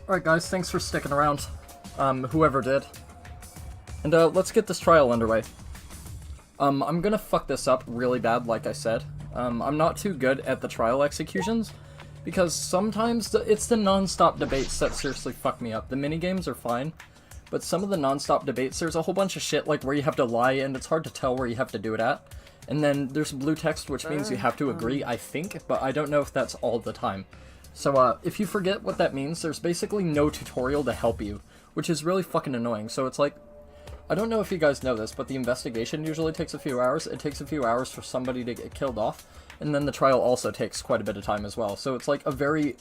Alright guys, thanks for sticking around. Whoever did. And let's get this trial underway. I'm gonna fuck this up really bad, like I said. I'm not too good at the trial executions, because sometimes it's the non-stop debates that seriously fuck me up. The minigames are fine, but some of the non-stop debates, there's a whole bunch of shit like where you have to lie and it's hard to tell where you have to do it at. And then there's blue text, which means you have to agree, I think, but I don't know if that's all the time. So, if you forget what that means, there's basically no tutorial to help you, which is really fucking annoying. So it's like, I don't know if you guys know this, but the investigation usually takes a few hours. It takes a few hours for somebody to get killed off, and then the trial also takes quite a bit of time as well. So it's like a very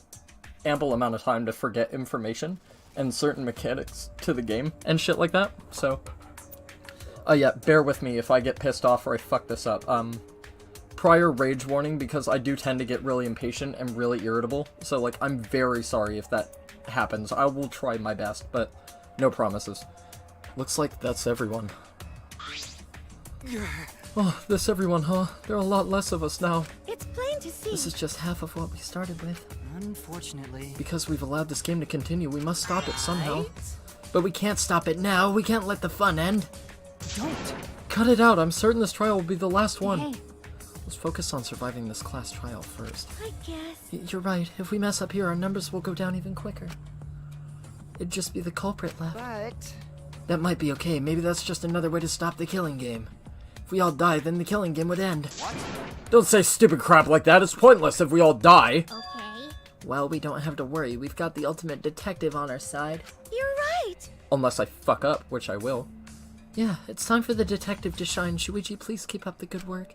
ample amount of time to forget information and certain mechanics to the game and shit like that. So, yeah, bear with me if I get pissed off or I fuck this up. Prior rage warning, because I do tend to get really impatient and really irritable. So, like, I'm very sorry if that happens. I will try my best, but no promises. Looks like that's everyone. Oh, this everyone, huh? There are a lot less of us now. It's plain to see. This is just half of what we started with. Unfortunately. Because we've allowed this game to continue, we must stop it somehow. Right? But we can't stop it now. We can't let the fun end. Don't. Cut it out. I'm certain this trial will be the last one. Hey, Let's focus on surviving this class trial first. I guess. You're right. If we mess up here, our numbers will go down even quicker. It'd just be the culprit left. But That might be okay. Maybe that's just another way to stop the killing game. If we all die, then the killing game would end. what? Don't say stupid crap like that. It's pointless if we all die. Okay. Well, we don't have to worry. We've got the ultimate detective on our side. You're right. Unless I fuck up, which I will. Yeah, it's time for the detective to shine. Shuichi, please keep up the good work.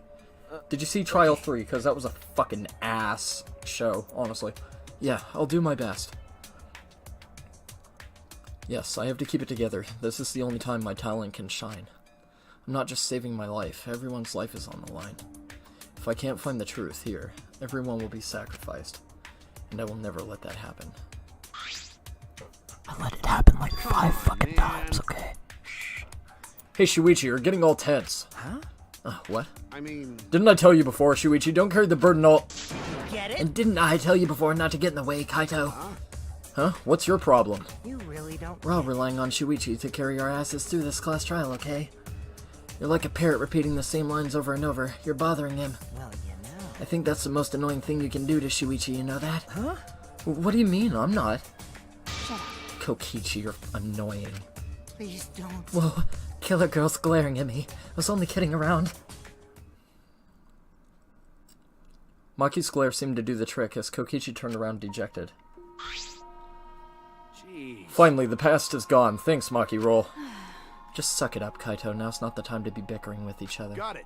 Did you see Trial 3? Because that was a fucking ass show, honestly. Yeah, I'll do my best. Yes, I have to keep it together. This is the only time my talent can shine. I'm not just saving my life. Everyone's life is on the line. If I can't find the truth here, everyone will be sacrificed. And I will never let that happen. I let it happen like 5 fucking times, okay? Hey Shuichi, you're getting all tense. Huh? What? I mean, Didn't I tell you before, Shuichi? Don't carry the burden all... Get it? And didn't I tell you before not to get in the way, Kaito? Huh? What's your problem? You really don't. We're all relying on Shuichi to carry our asses through this class trial, okay? You're like a parrot repeating the same lines over and over. You're bothering him. Well, you know. I think that's the most annoying thing you can do to Shuichi, you know that? Huh? What do you mean? I'm not. Shut up. Kokichi, you're annoying. Please don't. Whoa, killer girl's glaring at me. I was only kidding around. Maki's glare seemed to do the trick as Kokichi turned around dejected. jeez. Finally, the past is gone. Thanks, Maki Roll. Just suck it up, Kaito. Now's not the time to be bickering with each other. Got it.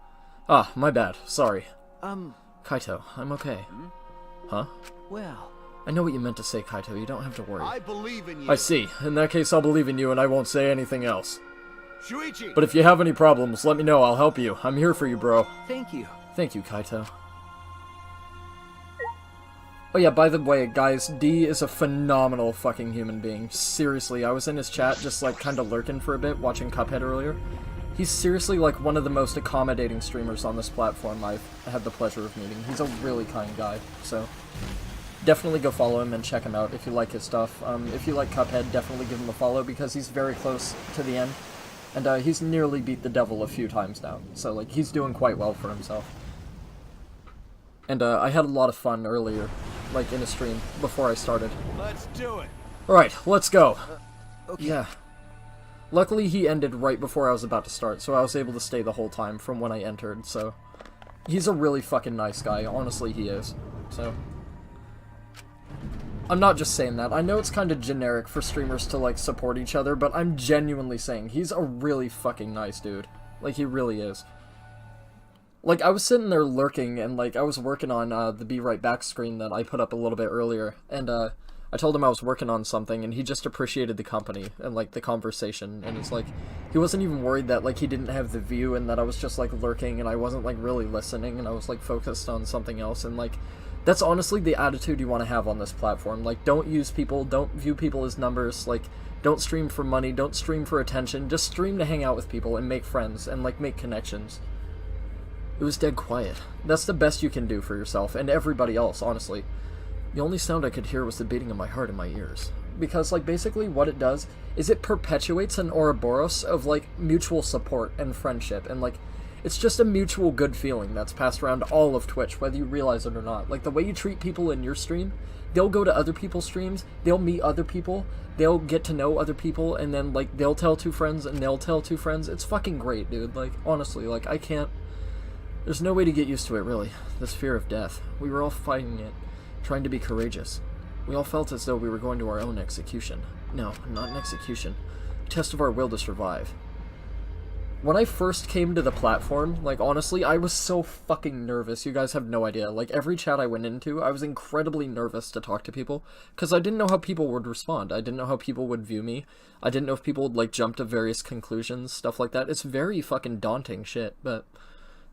Ah, my bad. Sorry. Kaito, I'm okay. Huh? well, I know what you meant to say, Kaito. You don't have to worry. I believe in you. I see. In that case, I'll believe in you and I won't say anything else. Shuichi! But if you have any problems, let me know. I'll help you. I'm here for you, bro. thank you. Thank you, Kaito. Oh yeah, by the way, guys, D is a phenomenal fucking human being. Seriously, I was in his chat just, like, kinda lurking for a bit, watching Cuphead earlier. He's seriously, like, one of the most accommodating streamers on this platform I've had the pleasure of meeting. He's a really kind guy, so... definitely go follow him and check him out if you like his stuff. If you like Cuphead, definitely give him a follow, because he's very close to the end. And, he's nearly beat the devil a few times now, so, like, he's doing quite well for himself. And, I had a lot of fun earlier, like, in a stream, before I started. Let's do it. Alright, let's go. Okay. Yeah. Luckily, he ended right before I was about to start, so I was able to stay the whole time from when I entered, so... he's a really fucking nice guy, honestly he is, so... I'm not just saying that. I know it's kind of generic for streamers to, like, support each other, but I'm genuinely saying he's a really fucking nice dude. Like, he really is. Like, I was sitting there lurking, and, like, I was working on, the Be Right Back screen that I put up a little bit earlier, and, I told him I was working on something, and he just appreciated the company, and, like, the conversation, and it's like, he wasn't even worried that, like, he didn't have the view, and that I was just, like, lurking, and I wasn't, like, really listening, and I was, like, focused on something else, and, like, that's honestly the attitude you want to have on this platform. Like, don't use people, don't view people as numbers, like, don't stream for money, don't stream for attention, just stream to hang out with people and make friends, and, like, make connections. It was dead quiet. That's the best you can do for yourself, and everybody else, honestly. The only sound I could hear was the beating of my heart in my ears. because, like, basically what it does is it perpetuates an Ouroboros of, like, mutual support and friendship, and, like, it's just a mutual good feeling that's passed around all of Twitch, whether you realize it or not. Like, the way you treat people in your stream, they'll go to other people's streams, they'll meet other people, they'll get to know other people, and then, like, they'll tell two friends, and they'll tell two friends. It's fucking great, dude. Like, honestly, like, I can't... There's no way to get used to it, really. This fear of death. We were all fighting it, trying to be courageous. We all felt as though we were going to our own execution. No, not an execution. A test of our will to survive. When I first came to the platform, like, honestly, I was so fucking nervous. You guys have no idea. Like, every chat I went into, I was incredibly nervous to talk to people, because I didn't know how people would respond. I didn't know how people would view me. I didn't know if people would, like, jump to various conclusions, stuff like that. It's very fucking daunting shit, but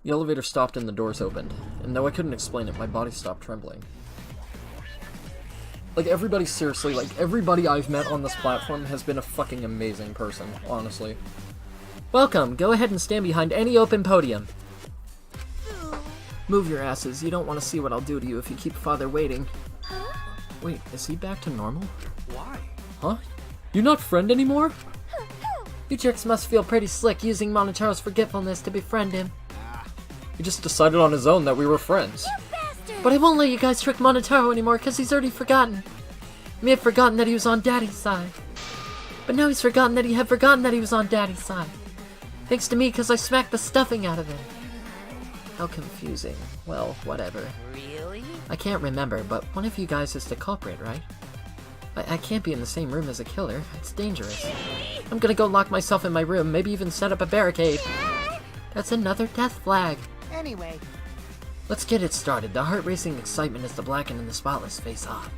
the elevator stopped and the doors opened. And though I couldn't explain it, my body stopped trembling. Like, everybody, seriously, like, everybody I've met on this platform has been a fucking amazing person, honestly. Welcome, go ahead and stand behind any open podium. Move your asses, you don't want to see what I'll do to you if you keep Father waiting. Wait, is he back to normal? Why? Huh? You're not friend anymore? You jerks must feel pretty slick using Monotaro's forgetfulness to befriend him. He just decided on his own that we were friends. But I won't let you guys trick Monotaro anymore because he's already forgotten. He may have forgotten that he was on Daddy's side. But now he's forgotten that he had forgotten that he was on Daddy's side. Thanks to me, because I smacked the stuffing out of him. How confusing. Well, whatever. Really? I can't remember, but one of you guys is the culprit, right? I can't be in the same room as a killer. It's dangerous. I'm gonna go lock myself in my room, maybe even set up a barricade. That's another death flag. Anyway. Let's get it started. The heart-racing excitement as the blackened and the spotless face off.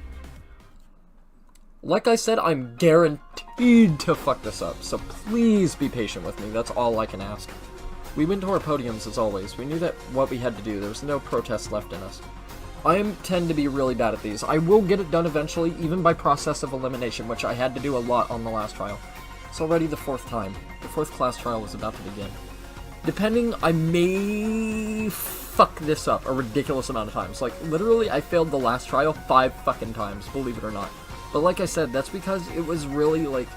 Like I said, I'm guaranteed to fuck this up, so please be patient with me, that's all I can ask. We went to our podiums as always, we knew that what we had to do, there was no protest left in us. I tend to be really bad at these. I will get it done eventually, even by process of elimination, which I had to do a lot on the last trial. It's already the 4th time. The 4th class trial is about to begin. Depending, I may fuck this up a ridiculous amount of times. Like, literally, I failed the last trial 5 fucking times, believe it or not. But like I said, that's because it was really, like,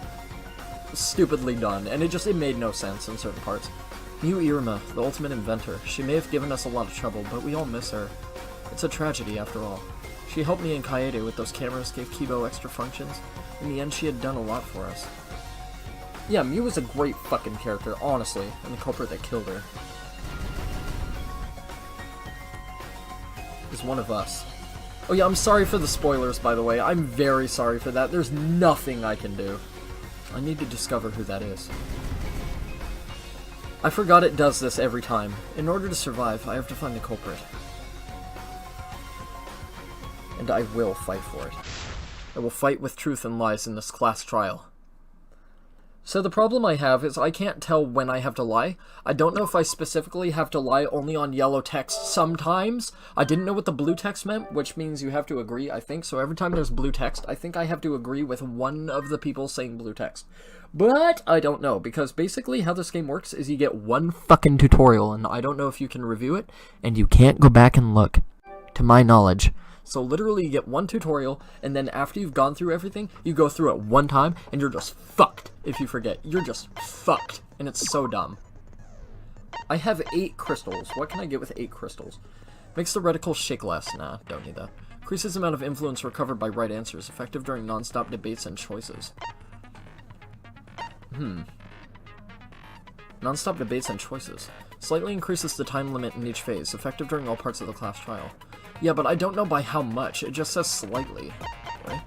stupidly done, and it made no sense in certain parts. Miu Iruma, the ultimate inventor. She may have given us a lot of trouble, but we all miss her. It's a tragedy, after all. She helped me and Kaede with those cameras, gave Kibo extra functions. In the end, she had done a lot for us. Yeah, Miu was a great fucking character, honestly, and the culprit that killed her is one of us. Oh yeah, I'm sorry for the spoilers, by the way. I'm very sorry for that. There's nothing I can do. I need to discover who that is. I forgot it does this every time. In order to survive, I have to find the culprit. And I will fight for it. I will fight with truth and lies in this class trial. So the problem I have is I can't tell when I have to lie. I don't know if I specifically have to lie only on yellow text sometimes. I didn't know what the blue text meant, which means you have to agree, I think. So every time there's blue text, I think I have to agree with one of the people saying blue text. But I don't know, because basically how this game works is you get one fucking tutorial, and I don't know if you can review it, and you can't go back and look, to my knowledge. So literally you get one tutorial, and then after you've gone through everything, you go through it one time, and you're just fucked if you forget. You're just fucked, and it's so dumb. I have 8 crystals. What can I get with 8 crystals? Makes the reticle shake less. Nah, don't need that. Increases the amount of influence recovered by right answers, effective during non-stop debates and choices. Non-stop debates and choices. Slightly increases the time limit in each phase, effective during all parts of the class trial. Yeah, but I don't know by how much. It just says slightly, right?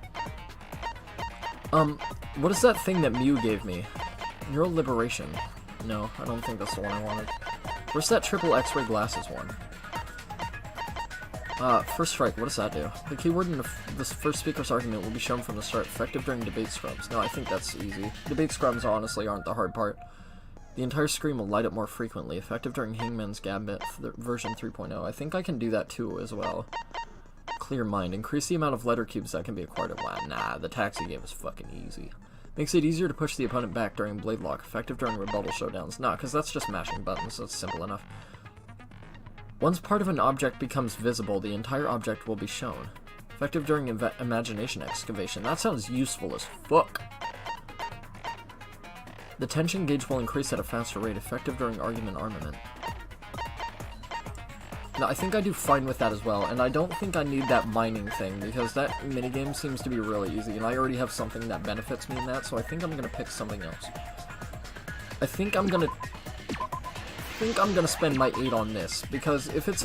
What is that thing that Miu gave me? Neural Liberation. No, I don't think that's the one I wanted. Where's that triple X-ray glasses one? First strike, what does that do? The keyword in the first speaker's argument will be shown from the start, effective during debate scrubs. No, I think that's easy. Debate scrubs honestly aren't the hard part. The entire screen will light up more frequently, effective during Hangman's Gambit version 3.0. I think I can do that too as well. Clear Mind. Increase the amount of letter cubes that can be acquired at WAD. Nah, the taxi game is fucking easy. Makes it easier to push the opponent back during Blade Lock, effective during rebuttal showdowns. Nah, because that's just mashing buttons, so it's simple enough. Once part of an object becomes visible, the entire object will be shown. Effective during imagination excavation. That sounds useful as fuck. The tension gauge will increase at a faster rate. Effective during argument armament. No, I think I do fine with that as well, and I don't think I need that mining thing, because that minigame seems to be really easy, and I already have something that benefits me in that, so I think I'm gonna pick something else. I think I'm gonna spend my 8 on this, because if it's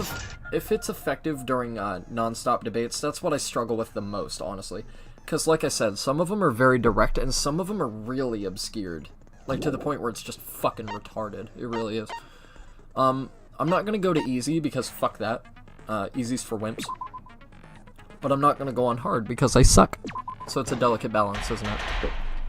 effective during non-stop debates, that's what I struggle with the most, honestly. Because, like I said, some of them are very direct, and some of them are really obscured. Like, to the point where it's just fucking retarded. It really is. I'm not gonna go to easy, because fuck that. Easy's for wimps. But I'm not gonna go on hard, because I suck. So it's a delicate balance, isn't it?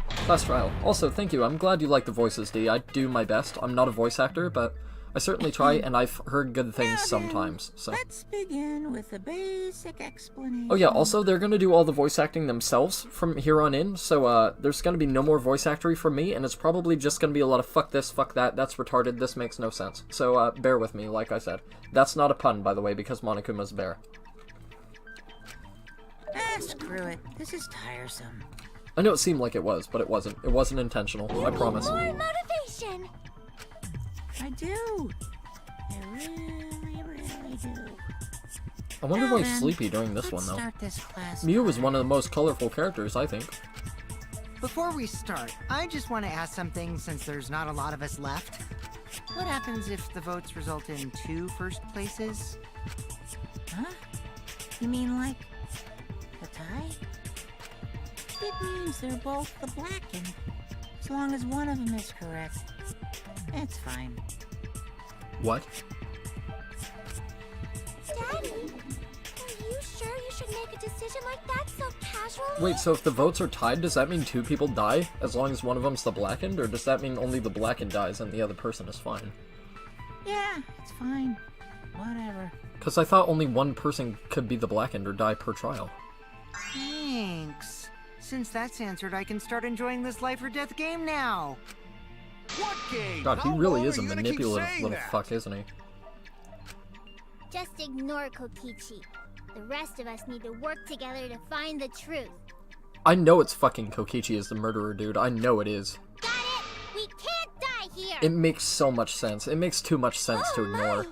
Class trial. Also, thank you. I'm glad you like the voices, D. I do my best. I'm not a voice actor, but I certainly try, and I've heard good things sometimes, so. Let's begin with a basic explanation. Oh yeah, also, they're gonna do all the voice acting themselves from here on in, so, there's gonna be no more voice actory from me, and it's probably just gonna be a lot of fuck this, fuck that, that's retarded, this makes no sense. So, bear with me, like I said. That's not a pun, by the way, because Monokuma's a bear. Screw it. This is tiresome. I know it seemed like it was, but it wasn't. It wasn't intentional, I promise. More motivation. I do. I really do. I wonder Now why then, Sleepy during this let's one, though. Start this class. Mew is one of the most colorful characters, I think. Before we start, I just want to ask something since there's not a lot of us left. What happens if the votes result in 2 first places? Huh? You mean like a tie? It means they're both the blackened. As long as one of them is correct, it's fine. What? Daddy, are you sure you should make a decision like that so casually? Wait, so if the votes are tied, does that mean 2 people die, as long as one of them's the blackened, or does that mean only the blackened dies and the other person is fine? Yeah, it's fine. Whatever. Because I thought only one person could be the blackened or die per trial. Thanks. Since that's answered, I can start enjoying this life or death game now. What game? God, he How really long is are a you gonna keep manipulative saying little that? fuck, isn't he? Just ignore Kokichi. The rest of us need to work together to find the truth. I know it's fucking Kokichi is the murderer, dude. I know it is. Got it? We can't die here! It makes so much sense. It makes too much sense to ignore.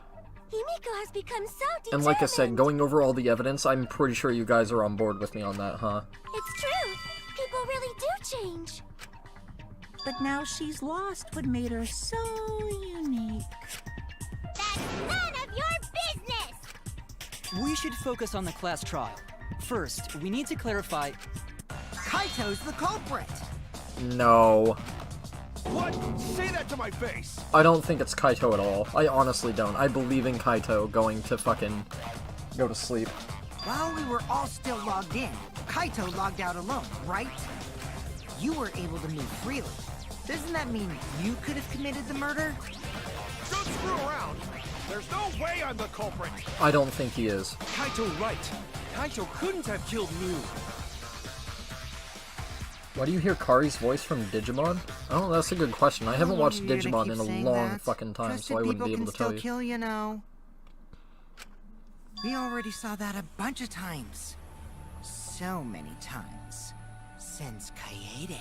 Himiko has become so determined. And like I said, going over all the evidence, I'm pretty sure you guys are on board with me on that, huh? It's true. People really do change. But now she's lost what made her so unique. That's none of your business! We should focus on the class trial. First, we need to clarify... Kaito's the culprit! No. What? Say that to my face! I don't think it's Kaito at all. I honestly don't. I believe in Kaito going to fucking go to sleep. While we were all still logged in, Kaito logged out alone, right? You were able to move freely. Doesn't that mean you could have committed the murder? Don't screw around! There's no way I'm the culprit! I don't think he is. Kaito right. Kaito couldn't have killed Mew. Why do you hear Kari's voice from Digimon? Oh, that's a good question. I haven't watched You're gonna Digimon keep in a saying long that? fucking time, Trusted so I wouldn't be people able to can tell you. still kill, you know. We already saw that a bunch of times. So many times. Since Kaede.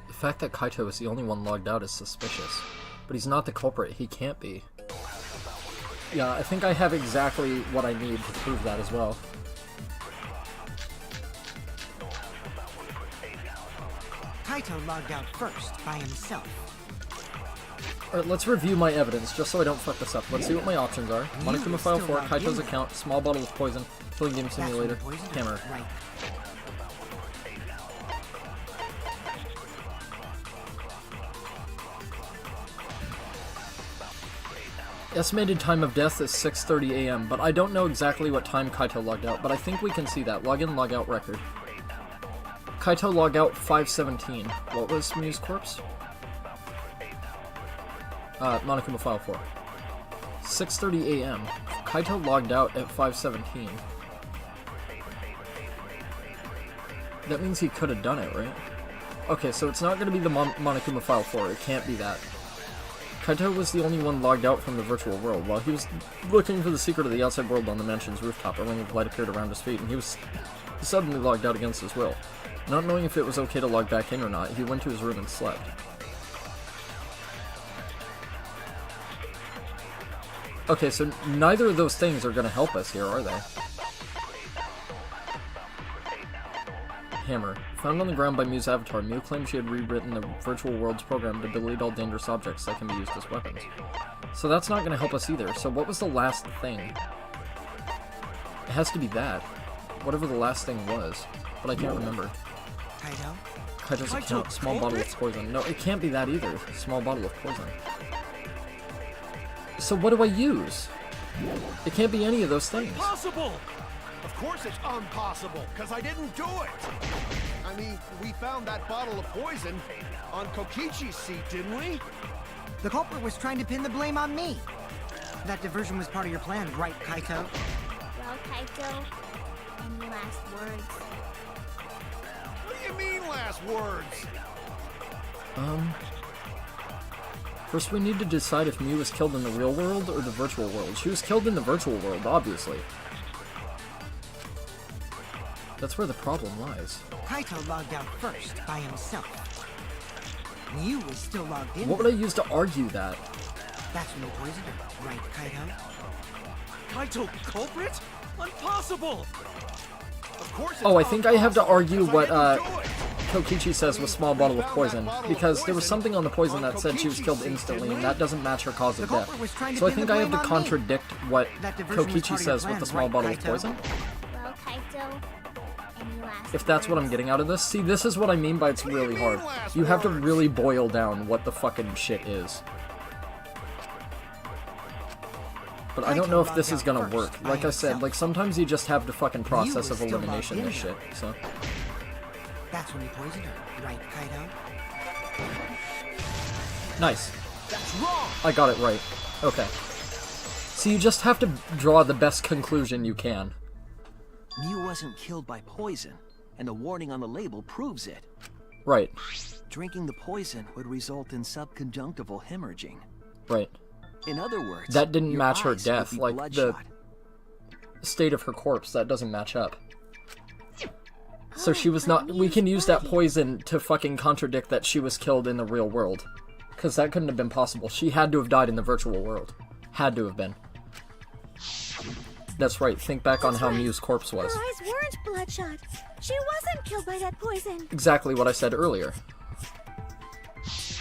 The fact that Kaito is the only one logged out is suspicious. But he's not the culprit. He can't be. Yeah, I think I have exactly what I need to prove that as well. Kaito logged out first, by himself. Alright, let's review my evidence, just so I don't fuck this up. Let's see what my options are. Monokuma File still 4, logged Kaito's in. account, small bottle of poison, killing game That's from simulator, the poison? hammer. Right. Estimated time of death is 6:30 a.m., but I don't know exactly what time Kaito logged out, but I think we can see that. Log in, log out record. Kaito log out 5:17. What was Mew's corpse? Monokuma File 4. 6:30 a.m. Kaito logged out at 5:17. That means he could have done it, right? Okay, so it's not going to be the Monokuma File 4. It can't be that. Kaito was the only one logged out from the virtual world. While he was looking for the secret of the outside world on the mansion's rooftop, a ring of light appeared around his feet, and he suddenly logged out against his will. Not knowing if it was okay to log back in or not, he went to his room and slept. Okay, so neither of those things are gonna help us here, are they? Hammer. Found on the ground by Mew's avatar, Mew claimed she had rewritten the virtual world's program to delete all dangerous objects that can be used as weapons. So that's not going to help us either. So what was the last thing? It has to be that. Whatever the last thing was. But I can't remember. Kaito? Kaito's account. Small bottle of poison. No, it can't be that either. Small bottle of poison. So what do I use? It can't be any of those things. Impossible! Of course it's impossible, because I didn't do it! I mean, we found that bottle of poison on Kokichi's seat, didn't we? The culprit was trying to pin the blame on me. That diversion was part of your plan, right, Kaito? Well, Kaito, any last words? What do you mean, last words? First we need to decide if Mew was killed in the real world or the virtual world. She was killed in the virtual world, obviously. That's where the problem lies. Kaito logged out first, by himself. Mew was still logged in. What would I use to argue that? That's when you poisoned her, right, Kaito? Kaito culprit? Impossible! Of course it's Oh, I think I have to argue impossible, what, 'cause I didn't do it. Kokichi says was small bottle of poison, because there was something on the poison that said she was killed instantly, and that doesn't match her cause of death. So I think I have to contradict what Kokichi says with the small bottle of poison. Well, Kaito, any last If that's what I'm words? getting out of this. See, this is what I mean by it's really hard. You have to really boil down what the fucking shit is. But I don't know if this is gonna work. Like I said, like sometimes you just have the fucking process of elimination this shit, so. That's when you poisoned her, right, Kaito? Nice. That's wrong! I got it right. Okay. So you just have to draw the best conclusion you can. Mew wasn't killed by poison, and the warning on the label proves it. Right. Drinking the poison would result in subconjunctival hemorrhaging. Right. In other words, That didn't your match her eyes would death, be like the bloodshot. state of her corpse, that doesn't match up. So she was not. We can use that poison to fucking contradict that she was killed in the real world. Because that couldn't have been possible. She had to have died in the virtual world. Had to have been. That's right, think back on how Mew's corpse was. Her eyes weren't bloodshot. She wasn't killed by that poison. Exactly what I said earlier.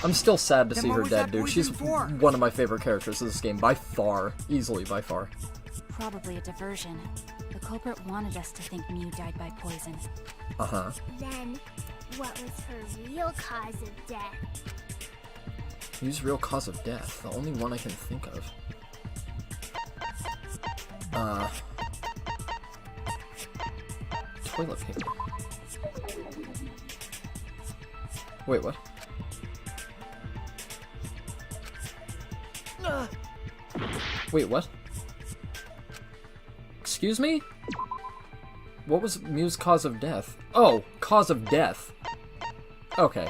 I'm still sad to Then see what her was dead, that dude. She's poison for? one of my favorite characters of this game, by far. Easily, by far. Probably a diversion. The culprit wanted us to think Mew died by poison. Uh-huh. Then, what was her real cause of death? Mew's real cause of death. The only one I can think of. Toilet paper. Wait, what? Wait, what? Excuse me? What was Mew's cause of death? Oh, cause of death. Okay.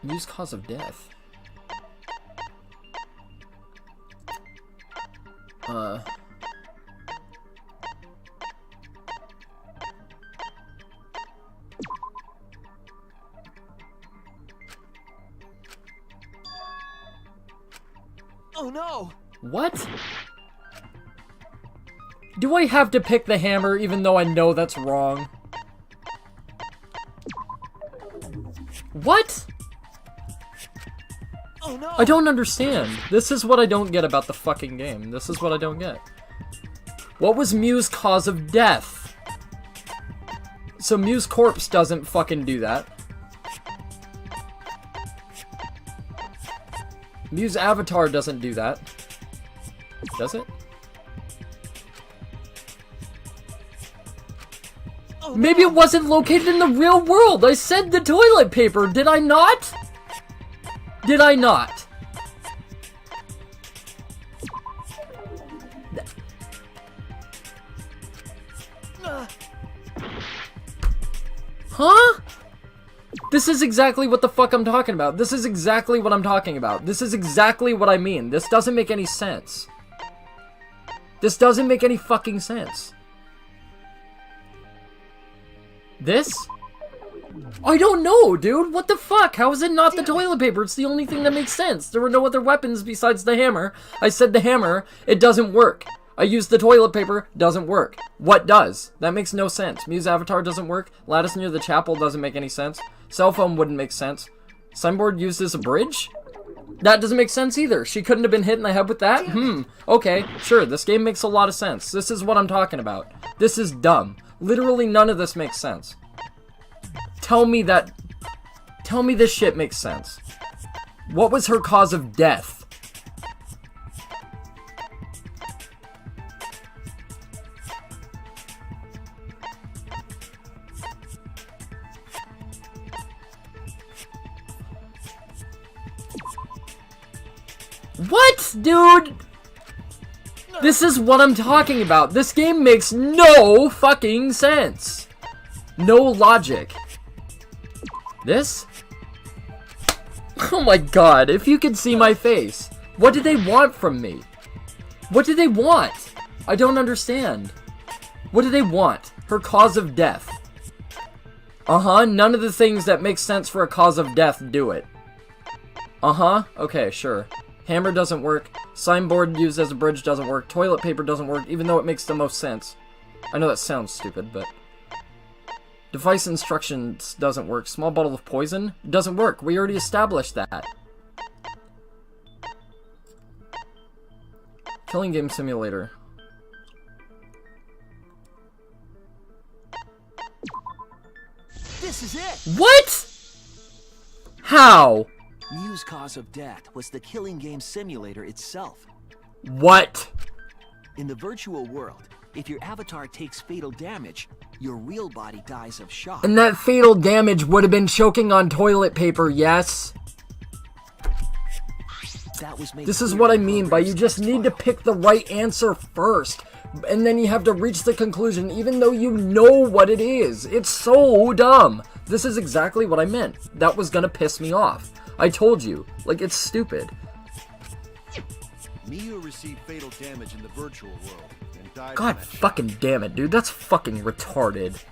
Mew's cause of death. Oh no! What? Do I have to pick the hammer even though I know that's wrong? What? Oh no! I don't understand. This is what I don't get about the fucking game. This is what I don't get. What was Mew's cause of death? So Mew's corpse doesn't fucking do that. Mew's avatar doesn't do that. Does it? Oh, Maybe it wasn't located in the real world! I said the toilet paper, did I not? Did I not? Huh? This is exactly what the fuck I'm talking about. This is exactly what I'm talking about. This is exactly what I mean. This doesn't make any sense. This doesn't make any fucking sense. This? I don't know, dude. What the fuck? How is it not the toilet paper? It's the only thing that makes sense. There were no other weapons besides the hammer. I said the hammer. It doesn't work. I used the toilet paper. Doesn't work. What does? That makes no sense. Mew's avatar doesn't work. Lattice near the chapel doesn't make any sense. Cell phone wouldn't make sense. Signboard used as a bridge? That doesn't make sense either. She couldn't have been hit in the head with that? Okay, sure. This game makes a lot of sense. This is what I'm talking about. This is dumb. Literally none of this makes sense. Tell me this shit makes sense. What was her cause of death? What, dude? This is what I'm talking about. This game makes no fucking sense. No logic. This? Oh my god, if you could see my face. What did they want from me? What did they want? I don't understand. What do they want? Her cause of death. None of the things that make sense for a cause of death do it. Okay, sure. Hammer doesn't work. Signboard used as a bridge doesn't work. Toilet paper doesn't work, even though it makes the most sense. I know that sounds stupid, but... Device instructions doesn't work. Small bottle of poison doesn't work. We already established that. Killing game simulator. This is it! What? How? Mew's cause of death was the killing game simulator itself. What? In the virtual world, if your avatar takes fatal damage, your real body dies of shock. And that fatal damage would have been choking on toilet paper, yes? That was made This is clear what I in mean by you just need to pick the right answer first. And then you have to reach the conclusion even though you know what it is. It's so dumb. This is exactly what I meant. That was gonna piss me off. I told you. Like, it's stupid. Mew received fatal damage in the virtual world and died. God fucking damn it, dude. That's fucking retarded.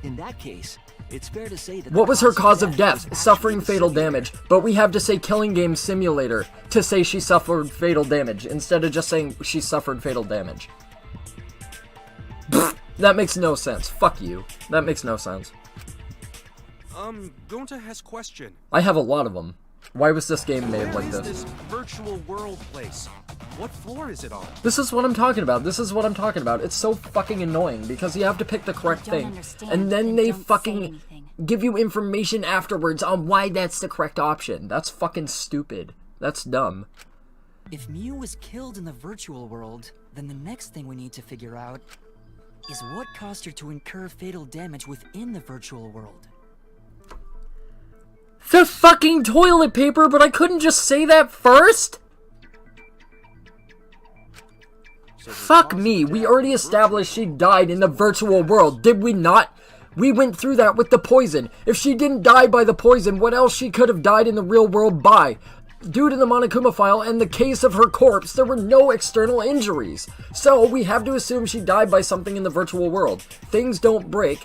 In that case, it's fair to say that What was her cause of was death? actually Suffering the fatal simulator. damage. But we have to say killing game simulator to say she suffered fatal damage instead of just saying she suffered fatal damage. That makes no sense. Fuck you. That makes no sense. Gonta has question. I have a lot of them. Why was this game made Where like is this? this virtual world place? What floor is it on? This is what I'm talking about. This is what I'm talking about. It's so fucking annoying because you have to pick the correct Don't thing. understand, And then then they don't say fucking anything. give you information afterwards on why that's the correct option. That's fucking stupid. That's dumb. If Mew was killed in the virtual world, then the next thing we need to figure out is what caused her to incur fatal damage within the virtual world. The fucking toilet paper, but I couldn't just say that first? Fuck me, we already established she died in the virtual world, did we not? We went through that with the poison. If she didn't die by the poison, what else she could have died in the real world by? Due to the Monokuma file and the case of her corpse, there were no external injuries. So we have to assume she died by something in the virtual world. Things don't break.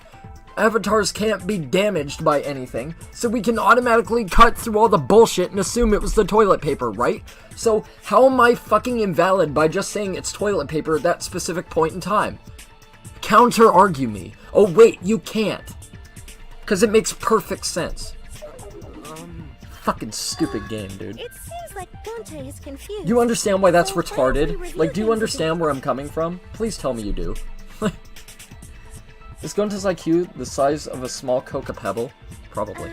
Avatars can't be damaged by anything, so we can automatically cut through all the bullshit and assume it was the toilet paper, right? So how am I fucking invalid by just saying it's toilet paper at that specific point in time? Counter-argue me. Oh wait, you can't. Because it makes perfect sense. Fucking stupid game, dude. It seems like Gonta is confused. You understand why that's So why don't we retarded? review Like, do you things understand where I'm coming from? Please tell me you do. Is Gonta's IQ the size of a small coca pebble? Probably.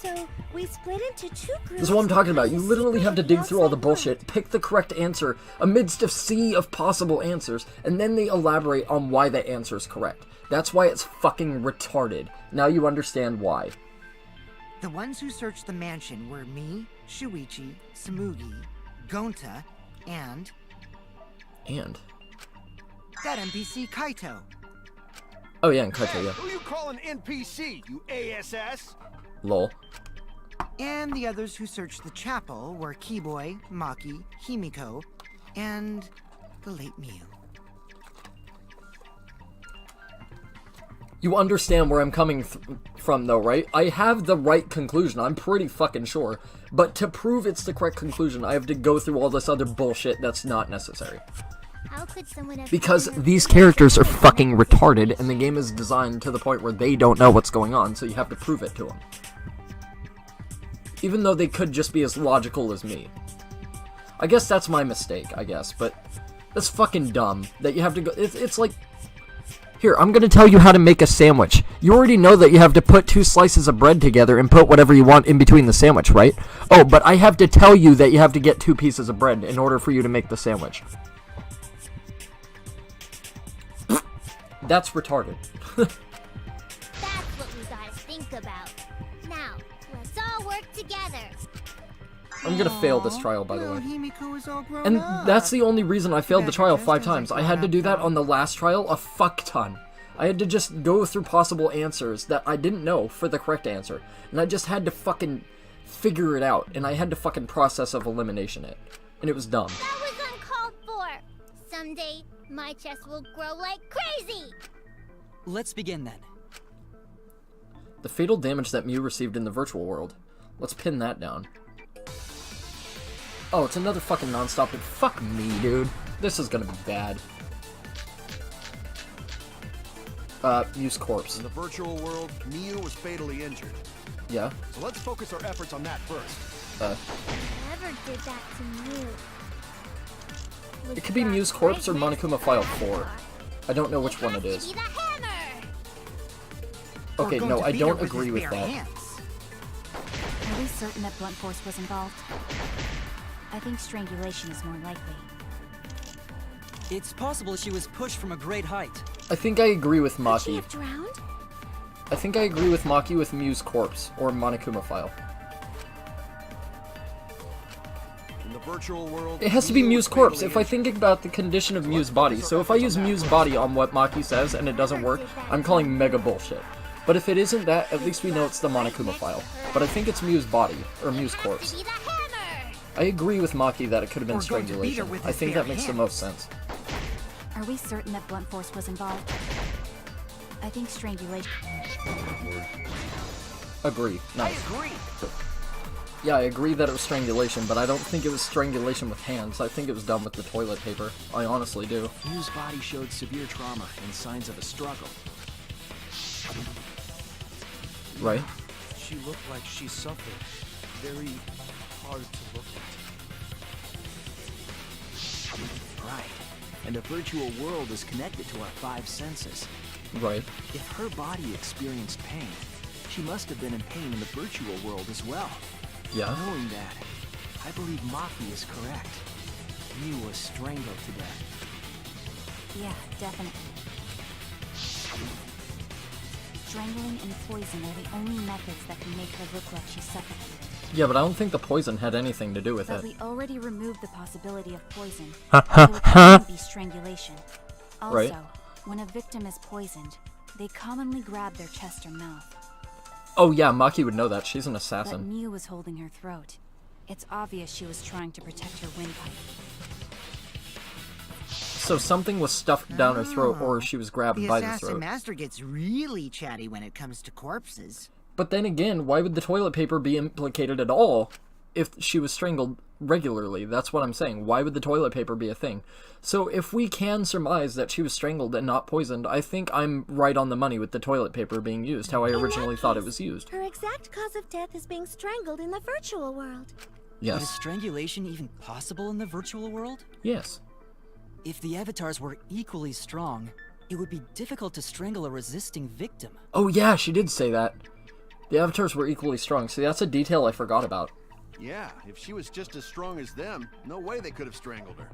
So we split into two groups. This is what I'm talking about. You and literally have to dig through all the outside bullshit, pick the correct answer amidst a sea of possible answers, and then they elaborate on why that answer is correct. That's why it's fucking retarded. Now you understand why. The ones who searched the mansion were me, Shuichi, Samugi, Gonta, and And? that NPC Kaito. Oh yeah, and Kaito, yeah. Who you calling NPC, you ASS? Lol. And the others who searched the chapel were Keyboy, Maki, Himiko, and the late Mew. You understand where I'm coming from, though, right? I have the right conclusion, I'm pretty fucking sure. But to prove it's the correct conclusion, I have to go through all this other bullshit that's not necessary. How could someone have Because written a these book characters are about fucking retarded, and the game is designed to the point where they don't know what's going on, so you have to prove it to them. Even though they could just be as logical as me. I guess that's my mistake, I guess, but that's fucking dumb that you have to go. It's like, here, I'm gonna tell you how to make a sandwich. You already know that you have to put 2 slices of bread together and put whatever you want in between the sandwich, right? Oh, but I have to tell you that you have to get 2 pieces of bread in order for you to make the sandwich. That's retarded. That's what we gotta think about. Now, let's all work together. I'm gonna fail this trial, by the Little way. Himiko is all grown And up. that's the only reason I failed the trial 5 times. I had to do that grown-up on the last trial a fuck ton. I had to just go through possible answers that I didn't know for the correct answer. And I just had to fucking figure it out. And I had to fucking process of elimination it. And it was dumb. That was uncalled for. Someday, my chest will grow like crazy. Let's begin then. The fatal damage that Mew received in the virtual world. Let's pin that down. Oh, it's another fucking non-stop. Fuck me, dude. This is gonna be bad. Mew's corpse. In the virtual world, Mew was fatally injured. Yeah. So let's focus our efforts on that first. Whoever did that to Mew. It could be Mew's corpse or Monokuma File 4. I don't know which one it is. Or Okay, going no, to I beat her don't with agree his with bare that. hands. Are we certain that blunt force was involved? I think strangulation is more likely. It's possible she was pushed from a great height. I think I agree with Could she Maki. have drowned? I think I agree with Maki with Mew's corpse, or Monokuma File. In the virtual world, It has to be Mew Mew's was corpse fatally if I injured. think about the condition of Mew's body. So if I use Mew's body on what Maki says and it doesn't work, I'm calling mega bullshit. But if it isn't that, at least we know it's the Monokuma File. But I think it's Mew's body, or Mew's corpse. Be the hammer. I agree with Maki that it could have been Or going to beat her strangulation. with I his think bare that makes the hands. most sense. Are we certain that blunt force was involved? I think strangulation. Agree. I Nice. agree. Yeah, I agree that it was strangulation, but I don't think it was strangulation with hands. I think it was done with the toilet paper. I honestly do. Mew's body showed severe trauma and signs of a struggle. Right? She looked like she suffered. Very hard to look at. Right. And the virtual world is connected to our 5 senses. Right. If her body experienced pain, she must have been in pain in the virtual world as well. Yeah. Knowing that, I believe Maki is correct. Mew was strangled to death. Yeah, definitely. Strangling and poison are the only methods that can make her look like she suffocated. Yeah, but I don't think the poison had anything to do with But it. we already removed the possibility of poison. So it can't be strangulation. Also, Right. when a victim is poisoned, they commonly grab their chest or mouth. Oh yeah, Maki would know that. She's an But assassin. Mew was holding her throat. It's obvious she was trying to protect her windpipe. So something was stuffed down her throat, or she was grabbed The by the assassin throat. master gets really chatty when it comes to corpses. But then again, why would the toilet paper be implicated at all if she was strangled regularly? That's what I'm saying. Why would the toilet paper be a thing? So if we can surmise that she was strangled and not poisoned, I think I'm right on the money with the toilet paper being used, how I originally thought it was used. Her exact cause of death is being strangled in the virtual world. But is Yes. strangulation even possible in the virtual world? Yes. If the avatars were equally strong, it would be difficult to strangle a resisting victim. Oh yeah, she did say that. The avatars were equally strong. See, that's a detail I forgot about. Yeah, if she was just as strong as them, no way they could have strangled her.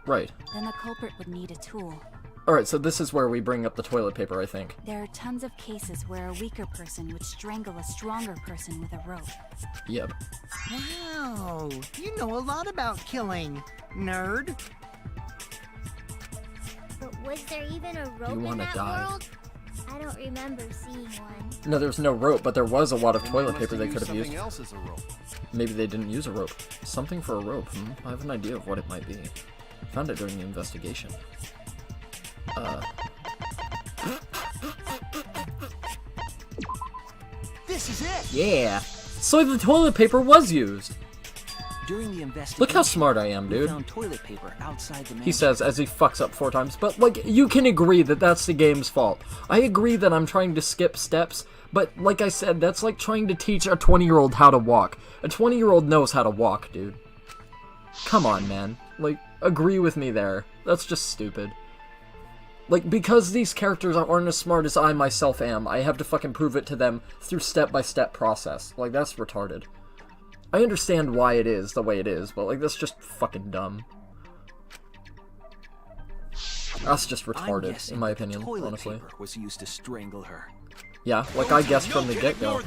Right. Then the culprit would need a tool. Alright, so this is where we bring up the toilet paper, I think. There are tons of cases where a weaker person would strangle a stronger person with a rope. Yep. Wow, you know a lot about killing, nerd. But was there even a rope in wanna that die. world? I don't remember seeing one. No, there's no rope, but there was a wad of toilet paper they could have used. Something else as a rope. Maybe they didn't use a rope. Something for a rope. I have an idea of what it might be. Found it during the investigation. This is it! Yeah! So the toilet paper was used! During the investigation, Look how smart I am, we dude. found toilet paper outside the He mansion. says as he fucks up 4 times, but like, you can agree that that's the game's fault. I agree that I'm trying to skip steps, but like I said, that's like trying to teach a 20-year-old how to walk. A 20-year-old knows how to walk, dude. Come on, man. Like, agree with me there. That's just stupid. Like, because these characters aren't as smart as I myself am, I have to fucking prove it to them through step-by-step process. Like, that's retarded. I understand why it is the way it is, but like, that's just fucking dumb. That's just retarded, in my opinion, toilet honestly. paper was used to strangle her. Yeah, like I guessed from the get-go.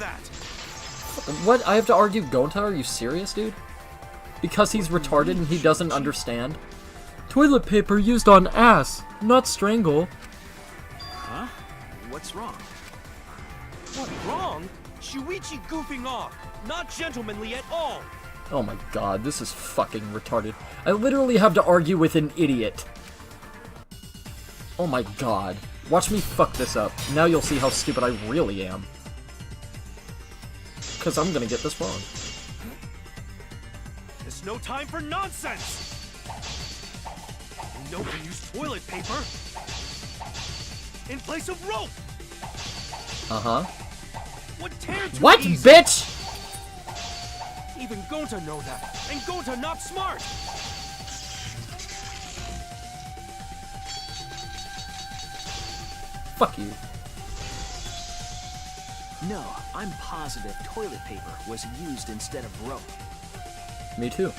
What? I have to argue Gonta? Are you serious, dude? Because he's retarded and he doesn't understand? Toilet paper used on ass, not strangle. Huh? What's wrong? What's wrong? Shuichi goofing off. Not gentlemanly at all. Oh my god, this is fucking retarded. I literally have to argue with an idiot. Oh my god. Watch me fuck this up. Now you'll see how stupid I really am. Because I'm gonna get this wrong. There's no time for nonsense. You know we use toilet paper in place of rope. Uh-huh. What tear too What, easy? bitch?! Even Gonta know that, and Gonta not smart. Fuck you. No, I'm positive toilet paper was used instead of rope. Me too.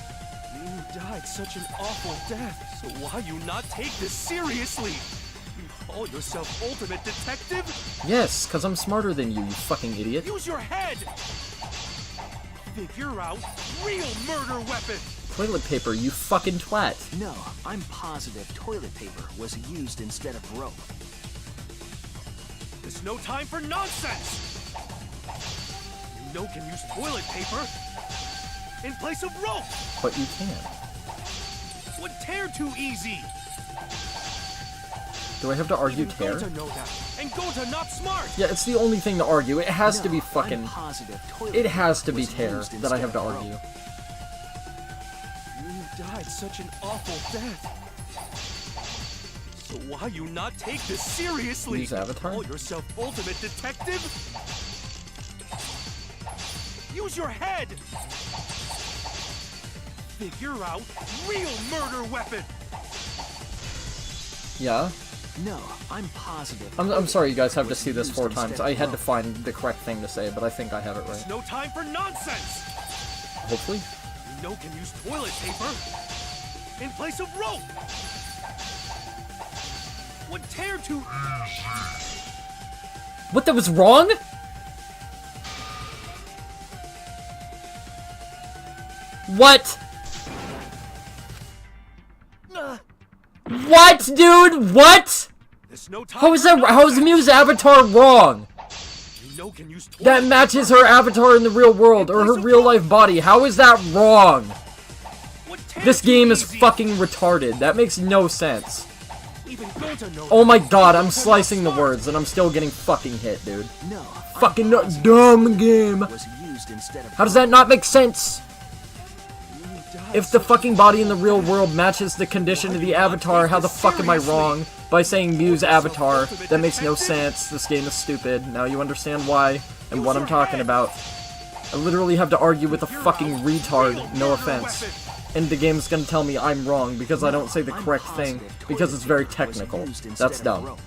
You died such an awful death, so why you not take this seriously? You call yourself ultimate detective? Yes, because I'm smarter than you, you fucking idiot. Use your head! Figure out real murder weapon! Toilet paper, you fucking twat. No, I'm positive toilet paper was used instead of rope. There's no time for nonsense! You know can use toilet paper in place of rope! But you can. Would tear too easy! Do I have to argue Even tear? Gonta know that, and Gonta not smart! Yeah, it's the only thing to argue. It has to be fucking... I'm positive toilet It has to paper be was tear used that I have to instead of argue. rope. You died such an awful death. So why you not take this seriously? Use Avatar? Call yourself ultimate detective? Use your head! Figure out real murder weapon! Yeah? No, I'm positive. I'm sorry you guys have to was see this used 4 instead times. of I had to rope. find the correct thing to say, but I think I have it right. There's no time for nonsense! Hopefully. You know can use toilet paper in place of rope! Would tear too... What, that was wrong? What? What, dude? What? There's no time How is for that? How is nonsense. Miu's avatar wrong? You know can use toilet That matches her avatar in the real world, or her real life body. How is that wrong? Would tear This too game is easy. fucking retarded. That makes no sense. Even Gonta knows Oh my that. god, I'm Gonta slicing the not smart. words and I'm still getting fucking hit, dude. No, Fucking I'm no- positive dumb game. was used instead of How does that not make sense? You died If the such fucking body in the real world matches the condition of the avatar, how the fuck am I wrong by saying Miu's avatar? That makes no sense. This game is stupid. Now you understand why and what I'm talking about. I literally have to argue with a fucking retard, no offense. And the game's gonna tell me I'm wrong because I don't say the I'm correct thing positive because it's very toilet paper was technical. used instead That's of dumb. rope.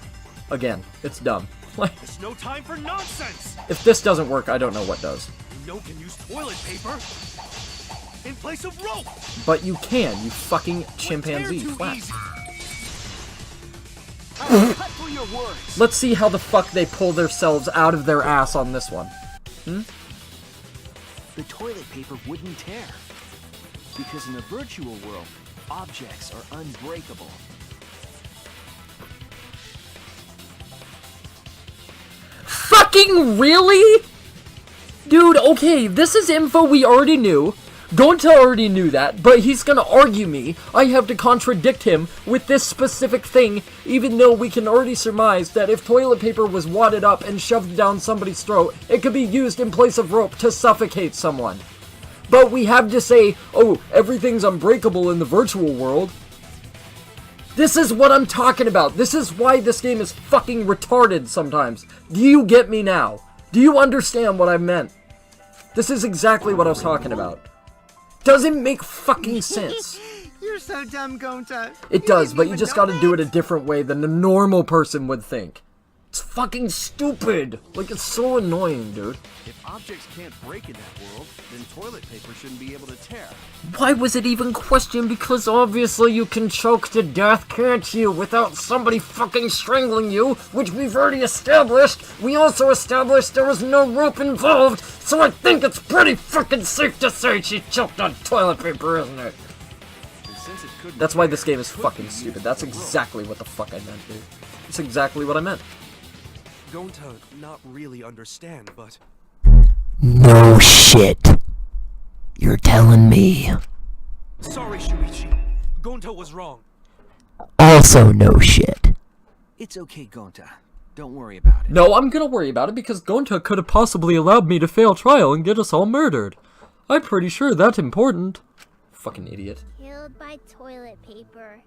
Again, it's dumb. Like, There's no time for nonsense! if this doesn't work, I don't know what does. You know can use toilet paper in place of rope! But you can, you fucking Would tear chimpanzee too twat. easy. Cut through your words. Let's see how the fuck they pull themselves out of their ass on this one. The toilet paper wouldn't tear. Because in the virtual world, objects are unbreakable. Fucking really? Dude, okay, this is info we already knew. Gonta already knew that, but he's gonna argue me. I have to contradict him with this specific thing, even though we can already surmise that if toilet paper was wadded up and shoved down somebody's throat, it could be used in place of rope to suffocate someone. But we have to say, oh, everything's unbreakable in the virtual world. This is what I'm talking about. This is why this game is fucking retarded sometimes. Do you get me now? Do you understand what I meant? This is exactly what I was talking about. Doesn't make fucking sense. You're so dumb, Gonta. It does, but you just gotta do it a different way than a normal person would think. It's fucking stupid. Like, it's so annoying, dude. If objects can't break in that world, then toilet paper shouldn't be able to tear. Why was it even questioned? Because obviously you can choke to death, can't you? Without somebody fucking strangling you, which we've already established. We also established there was no rope involved, so I think it's pretty fucking safe to say she choked on toilet paper, isn't it? That's why this game is fucking stupid. That's exactly what the fuck I meant, dude. That's exactly what I meant. Gonta not really understand, but... No shit. You're telling me. Sorry, Shuichi. Gonta was wrong. Also no shit. It's okay, Gonta. Don't worry about it. No, I'm gonna worry about it because Gonta could have possibly allowed me to fail trial and get us all murdered. I'm pretty sure that's important. Fucking idiot. Killed by toilet paper.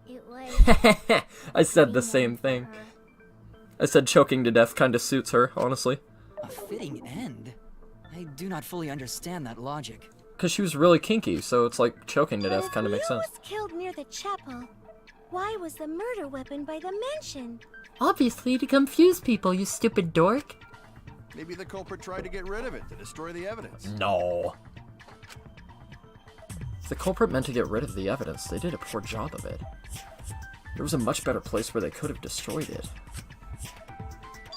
It was... I said the same thing. I said choking to death kinda suits her, honestly. A fitting end? I do not fully understand that logic. Because she was really kinky, so it's like choking to death kinda makes sense. was killed near the chapel. Why was the murder weapon by the mansion? Obviously to confuse people, you stupid dork. Maybe the culprit tried to get rid of it to destroy the evidence. No. If the culprit meant to get rid of the evidence, they did a poor job of it. There was a much better place where they could have destroyed it.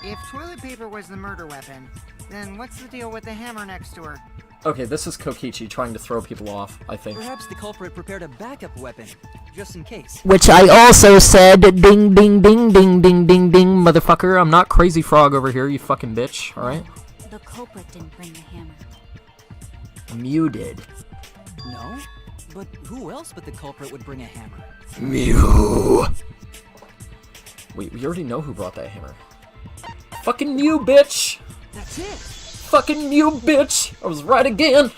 If toilet paper was the murder weapon, then what's the deal with the hammer next to her? Okay, this is Kokichi trying to throw people off, I think. Perhaps the culprit prepared a backup weapon, just in case. Which I also said, ding, ding, ding, ding, ding, ding, ding, motherfucker. I'm not Crazy Frog over here, you fucking bitch, alright? The culprit didn't bring the hammer. Mew did. No? But who else but the culprit would bring a hammer? Mew! Wait, we already know who brought that hammer. Fucking Mew, bitch! That's it! Fucking Mew, bitch! I was right again!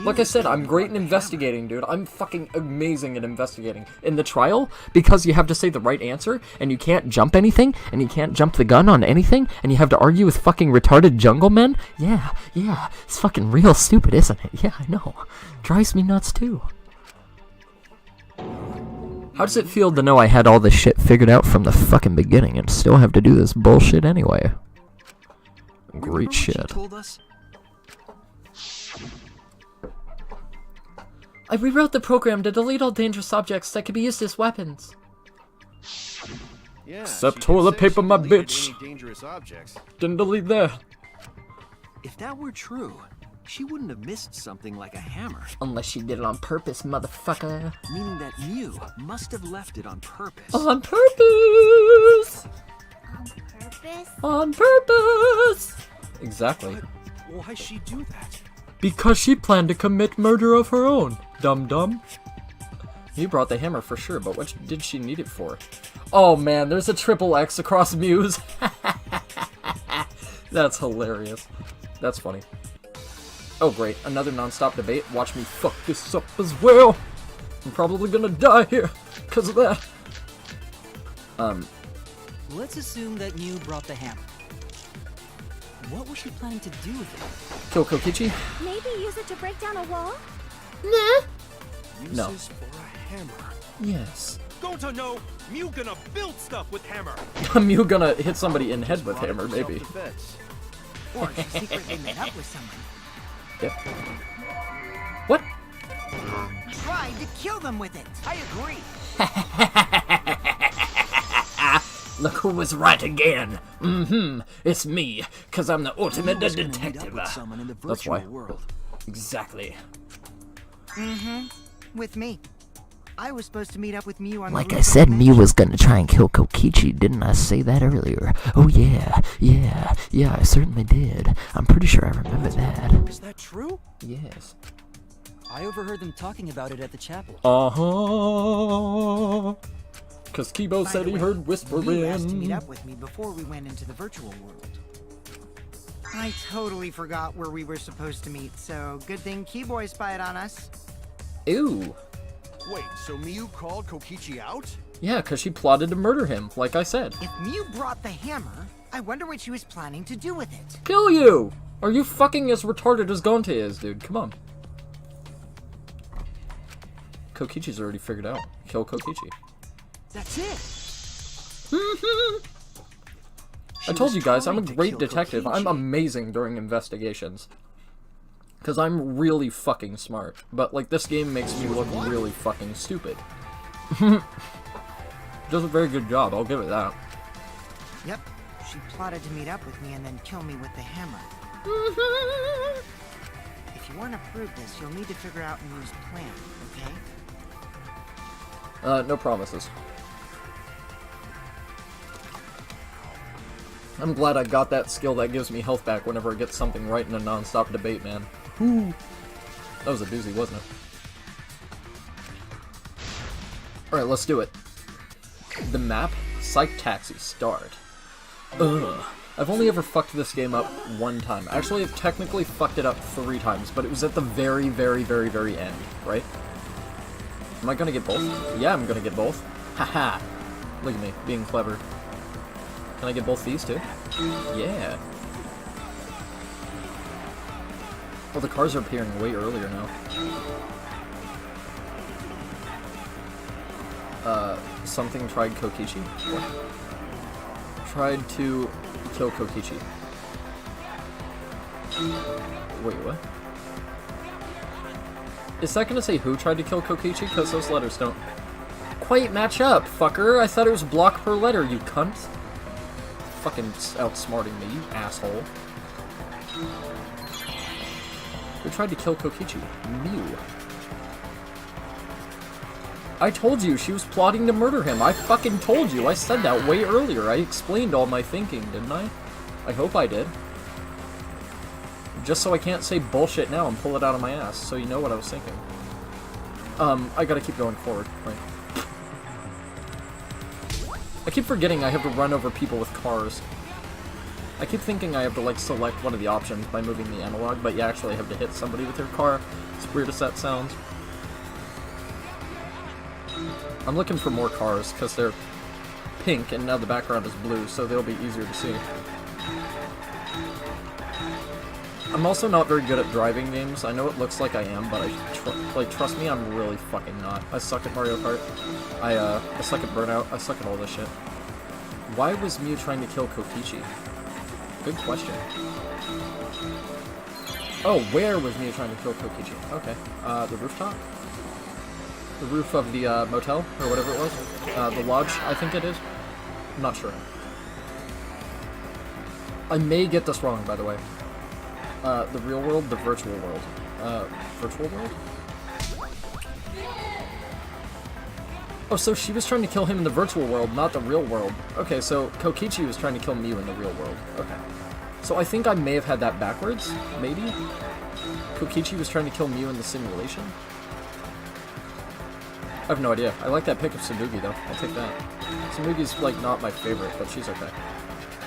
Like I said, I'm great in investigating, dude. I'm fucking amazing at investigating. In the trial, because you have to say the right answer, and you can't jump anything, and you can't jump the gun on anything, and you have to argue with fucking retarded jungle men? Yeah, it's fucking real stupid, isn't it? Yeah, I know. Drives me nuts, too. How does it feel to know I had all this shit figured out from the fucking beginning and still have to do this bullshit anyway? Great shit. I rewrote the program to delete all dangerous objects that could be used as weapons. Yeah, except toilet paper, my bitch. Dangerous objects. Didn't delete that. If that were true, she wouldn't have missed something like a hammer. Unless she did it on purpose, motherfucker. Meaning that Mew must have left it on purpose. On purpose! On purpose? On purpose! Exactly. But why'd she do that? Because she planned to commit murder of her own, dum-dum. You brought the hammer for sure, but what did she need it for? Oh man, there's a triple X across Mew's. That's hilarious. That's funny. Oh great, another non-stop debate. Watch me fuck this up as well. I'm probably gonna die here because of that. Let's assume that Mew brought the hammer. What was she planning to do with it? Kill Kokichi? Maybe use it to break down a wall? Nah. No. Uses for a hammer. Yes. Gonta, no! Mew gonna build stuff with hammer! Mew gonna hit somebody in the head with hammer, maybe. Or she secretly met up with someone. Yep. What? Tried to kill them with it. I agree. Look who was right again. It's me, cause I'm the ultimate detective. That's why. World. Exactly. With me. I was supposed to meet up with Miu on the Like roof I of said, the Miu mansion. was gonna try and kill Kokichi, didn't I say that earlier? Oh yeah, I certainly did. I'm pretty sure I remember that. Is that true? Yes. I overheard them talking about it at the chapel. Uh-huh. Cause Kibo By said the he way, heard Miu asked to meet whispering. up with me before we went into the virtual world. I totally forgot where we were supposed to meet, so good thing Keyboy spied on us. Ew. Wait, so Miu called Kokichi out? Yeah, cause she plotted to murder him, like I said. If Miu brought the hammer, I wonder what she was planning to do with it. Kill you! Are you fucking as retarded as Gonte is, dude? Come on. Kokichi's already figured out. Kill Kokichi. That's it. I told you guys, I'm a trying to great kill detective. I'm Kokichi. amazing during investigations. Because I'm really fucking smart. But, like, this game makes me look really fucking stupid. Does a very good job, I'll give it that. Yep, she plotted to meet up with me and then kill me with the hammer. If you want to prove this, you'll need to figure out Miu's plan, okay? No promises. I'm glad I got that skill that gives me health back whenever I get something right in a non-stop debate, man. Whew. That was a doozy, wasn't it? Alright, let's do it. The map, Psych Taxi, start. Ugh. I've only ever fucked this game up one time. Actually, I've technically fucked it up 3 times, but it was at the very, very, very, very end, right? Am I gonna get both? Yeah, I'm gonna get both. Haha. Look at me, being clever. Can I get both these too? Yeah. Well, the cars are appearing way earlier now. Something tried Kokichi? What? Tried to kill Kokichi. Wait, what? Is that gonna say who tried to kill Kokichi? Because those letters don't quite match up, fucker. I thought it was block per letter, you cunt. Fucking outsmarting me, you asshole. Who tried to kill Kokichi? Miu. I told you, she was plotting to murder him. I fucking told you. I said that way earlier. I explained all my thinking, didn't I? I hope I did. Just so I can't say bullshit now and pull it out of my ass, so you know what I was thinking. I gotta keep going forward, right? I keep forgetting I have to run over people with cars. I keep thinking I have to, like, select one of the options by moving the analog, but you actually have to hit somebody with your car. As weird as that sounds. I'm looking for more cars, because they're pink, and now the background is blue, so they'll be easier to see. I'm also not very good at driving games. I know it looks like I am, but trust me, I'm really fucking not. I suck at Mario Kart. I suck at Burnout. I suck at all this shit. Why was Miu trying to kill Kokichi? Good question. Oh, where was Miu trying to kill Kokichi? Okay. The rooftop? The roof of the, motel? Or whatever it was? The lodge, I think it is? I'm not sure. I may get this wrong, by the way. The real world, the virtual world. Virtual world? Oh, so she was trying to kill him in the virtual world, not the real world. Okay, so Kokichi was trying to kill Miu in the real world. Okay. So I think I may have had that backwards, maybe? Kokichi was trying to kill Miu in the simulation? I have no idea. I like that pick of Tsurugi, though. I'll take that. Tsurugi's, like, not my favorite, but she's okay.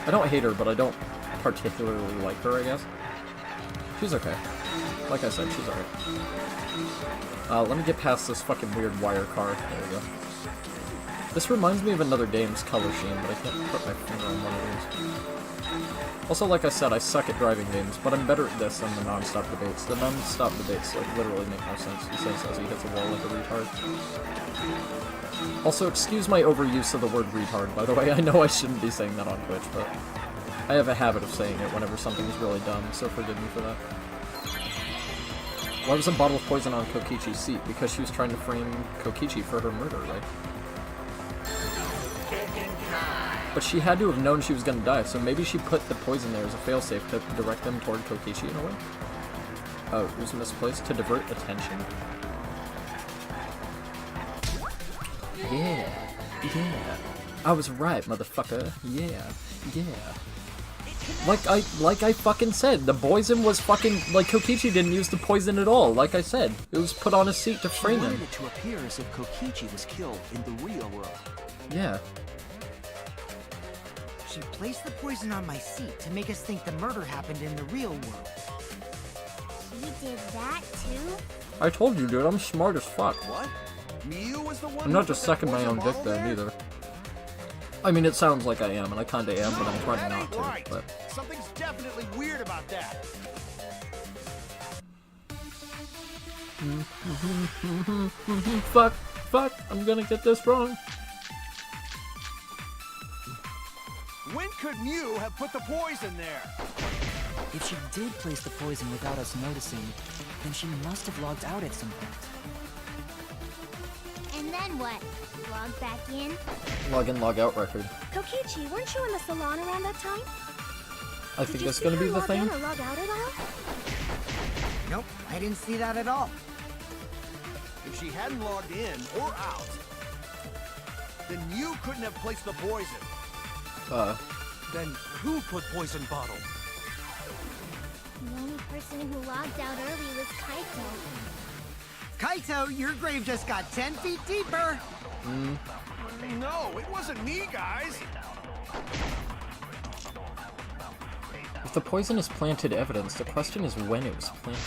I don't hate her, but I don't particularly like her, I guess. She's okay. Like I said, she's alright. Let me get past this fucking weird wire car. There we go. This reminds me of another game's color scheme, but I can't put my finger on one of these. Also, like I said, I suck at driving games, but I'm better at this than the non-stop debates. The non-stop debates, like, literally make no sense. He says as he hits a wall like a retard. Also, excuse my overuse of the word retard, by the way. I know I shouldn't be saying that on Twitch, but I have a habit of saying it whenever something's really dumb, so forgive me for that. Why was a bottle of poison on Kokichi's seat? Because she was trying to frame Kokichi for her murder, right? But she had to have known she was gonna die, so maybe she put the poison there as a failsafe to direct them toward Kokichi in a way? Oh, it was misplaced to divert attention? Yeah. Yeah. I was right, motherfucker. Yeah. Yeah. Like I fucking said, the poison was fucking, like, Kokichi didn't use the poison at all, like I said. It was put on his seat to frame She him. wanted it to appear as if Kokichi was killed in the real world. Yeah. She placed the poison on my seat to make us think the murder happened in the real world. He did that too? I told you, dude, I'm smart as fuck. What? Mew was the one I'm who not put just the sucking my poison own dick bottle there, there? either. I mean, it sounds like I am, and I kinda am, but I'm trying that not ain't to, right. but... Something's definitely weird about that. Fuck, I'm gonna get this wrong. When could Mew have put the poison there? If she did place the poison without us noticing, then she must have logged out at some point. And then what? Log back in? Log in, log out record. Kokichi, weren't you in the salon around that time? I think that's gonna be the thing. Or log out at all? Nope, I didn't see that at all. If she hadn't logged in or out, then Mew couldn't have placed the poison. Then who put poison bottle? The only person who logged out early was Kaito. Kaito, your grave just got 10 feet deeper! No, it wasn't me, guys. If the poison is planted evidence, the question is when it was planted.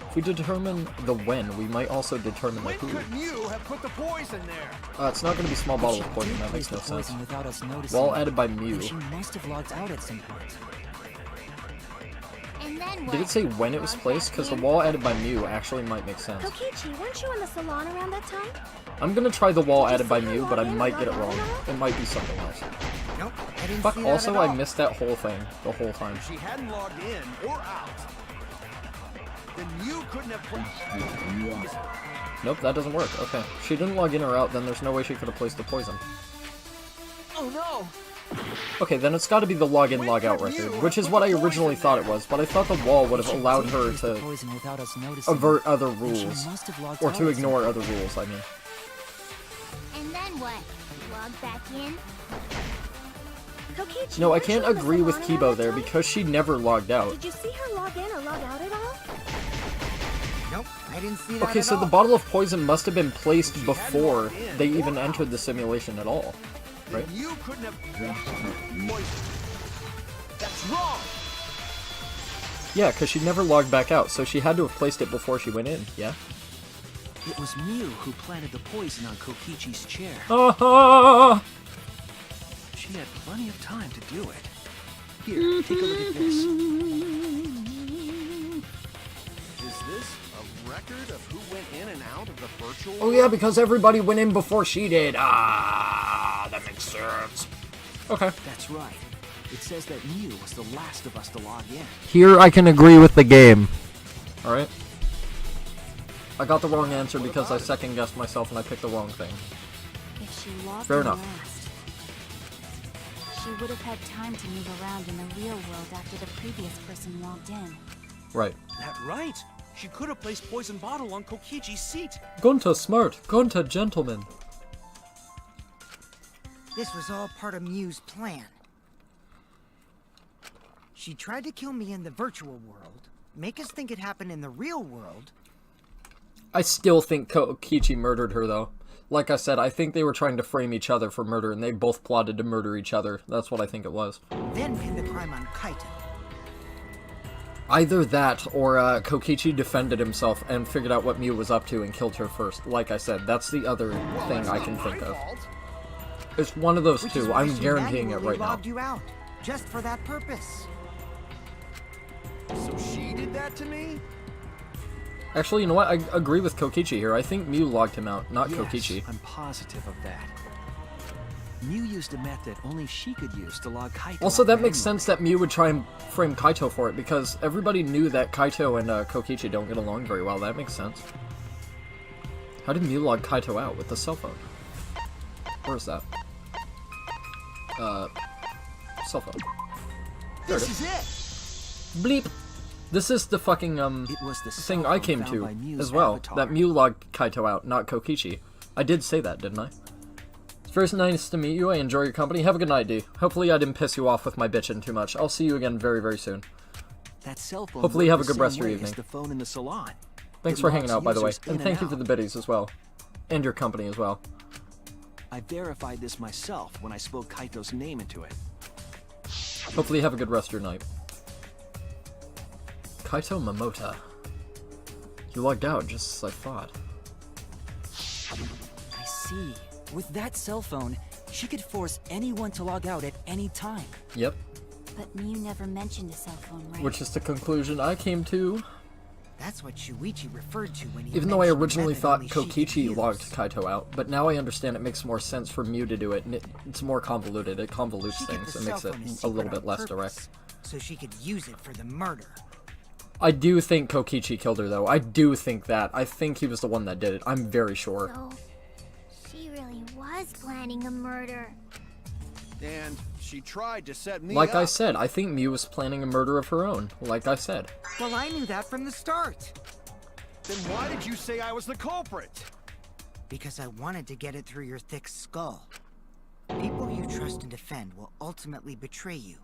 If we determine the when, we might also determine the When who. could Mew have put the poison there? It's not gonna be small bottle If of she poison, did that place makes no the sense. poison without us noticing, Wall added by Mew. then she must have logged out at some point. And then what? Did it say when it was Log placed? back Because the in? wall added by Mew actually might make sense. Kokichi, weren't you in the salon around that time? I'm gonna try the wall Did you added by see her Mew, but I log in or might get it log out wrong. at all? It might be something else. Nope, I didn't Fuck, see that also at all. I missed that whole thing, the whole time. If she hadn't logged in or out, then Mew couldn't have placed. Nope, that doesn't work. Okay. She didn't log in or out, then there's no way she could have placed the poison. Oh no! Okay, then it's gotta be the log-in, log-out record, which is what I originally thought it was, but I thought the wall would If have she allowed did her place the to poison without us noticing, avert other then she rules. must have logged Or out to at some ignore point. other rules, I mean. And then what? Log back in? Kokichi, No, I weren't you can't in the agree with salon around Kibo that there time? because she never logged out. Did you see her log in or log out at all? Nope, I didn't see that Okay, at so all. the bottle of poison must have been placed before they even entered the simulation at all, right? Then Mew couldn't have poison. That's wrong. Yeah, because she never logged back out, so she had to have placed it before she went in, yeah? It was Mew who planted the poison on Kokichi's chair. Ah! She had plenty of time to do it. Here, take a look at this. Is this a record of who went in and out of the virtual? Oh yeah, because everybody went in before she did. Ah, that makes sense. Okay. That's right. It says that Mew was the last of us to log in. Here I can agree with the game. Alright. I got the wrong answer because I second-guessed myself and I picked the wrong thing. If she logged Fair in enough. last, she would have had time to move around in the real world after the previous person logged in. Right. That right. She could have placed poison bottle on Kokichi's seat. Gunta smart. Gunta gentleman. This was all part of Mew's plan. She tried to kill me in the virtual world, make us think it happened in the real world. I still think Kokichi murdered her, though. Like I said, I think they were trying to frame each other for murder, and they both plotted to murder each other. That's what I think it was. Then pin the crime on Kaito. Either that, or Kokichi defended himself and figured out what Mew was up to and killed her first. Like I said, that's the other thing I can think of. It's one of those Which is two. why I'm she guaranteeing it manually right now. logged you out, just for that purpose. So she did that to me? Actually, you know what? I agree with Kokichi here. I think Mew logged him out, not Yes, Kokichi. I'm positive of that. Mew used a method only she could use to log Kaito. Also, out that makes manually. sense that Mew would try and frame Kaito for it, because everybody knew that Kaito and Kokichi don't get along very well. That makes sense. How did Mew log Kaito out? With the cell phone. Where is that? Cell phone. There it This is. is it. Bleep! This is the fucking, It was the thing cell I phone came found to by Mew's as well. avatar. That Mew logged Kaito out, not Kokichi. I did say that, didn't I? It's very nice to meet you. I enjoy your company. Have a good night, D. Hopefully I didn't piss you off with my bitching too much. I'll see you again very, very soon. That cell phone Hopefully you have a worked good the rest of same your way as evening. the phone in the salon. Thanks It for hanging logs out, by the way. users in And thank you out. for the biddies as well. And your company as well. I verified this myself when I spoke Kaito's name into it. Hopefully you have a good rest of your night. Kaito Momota. You logged out just as I thought. I see. With that cell phone, she could force anyone to log out at any time. Yep. But Mew never mentioned a cell phone, right? Which is the conclusion I came to. That's what Shuichi referred to when he Even though I mentioned the originally method thought only she could Kokichi use. logged Kaito out, but now I understand it makes more sense for Mew to do it, and it's more convoluted. It convolutes She kept things. the It makes cell it phone a secret little on bit less purpose, direct. so she could use it for the murder. I do think Kokichi killed her, though. I do think that. I think he was the one that did it. I'm very sure. So, she really was planning a murder. And she tried to set me Like up. I said, I think Mew was planning a murder of her own. Like I said. Well, I knew that from the start. Then why did you say I was the culprit? Because I wanted to get it through your thick skull. People you trust and defend will ultimately betray you.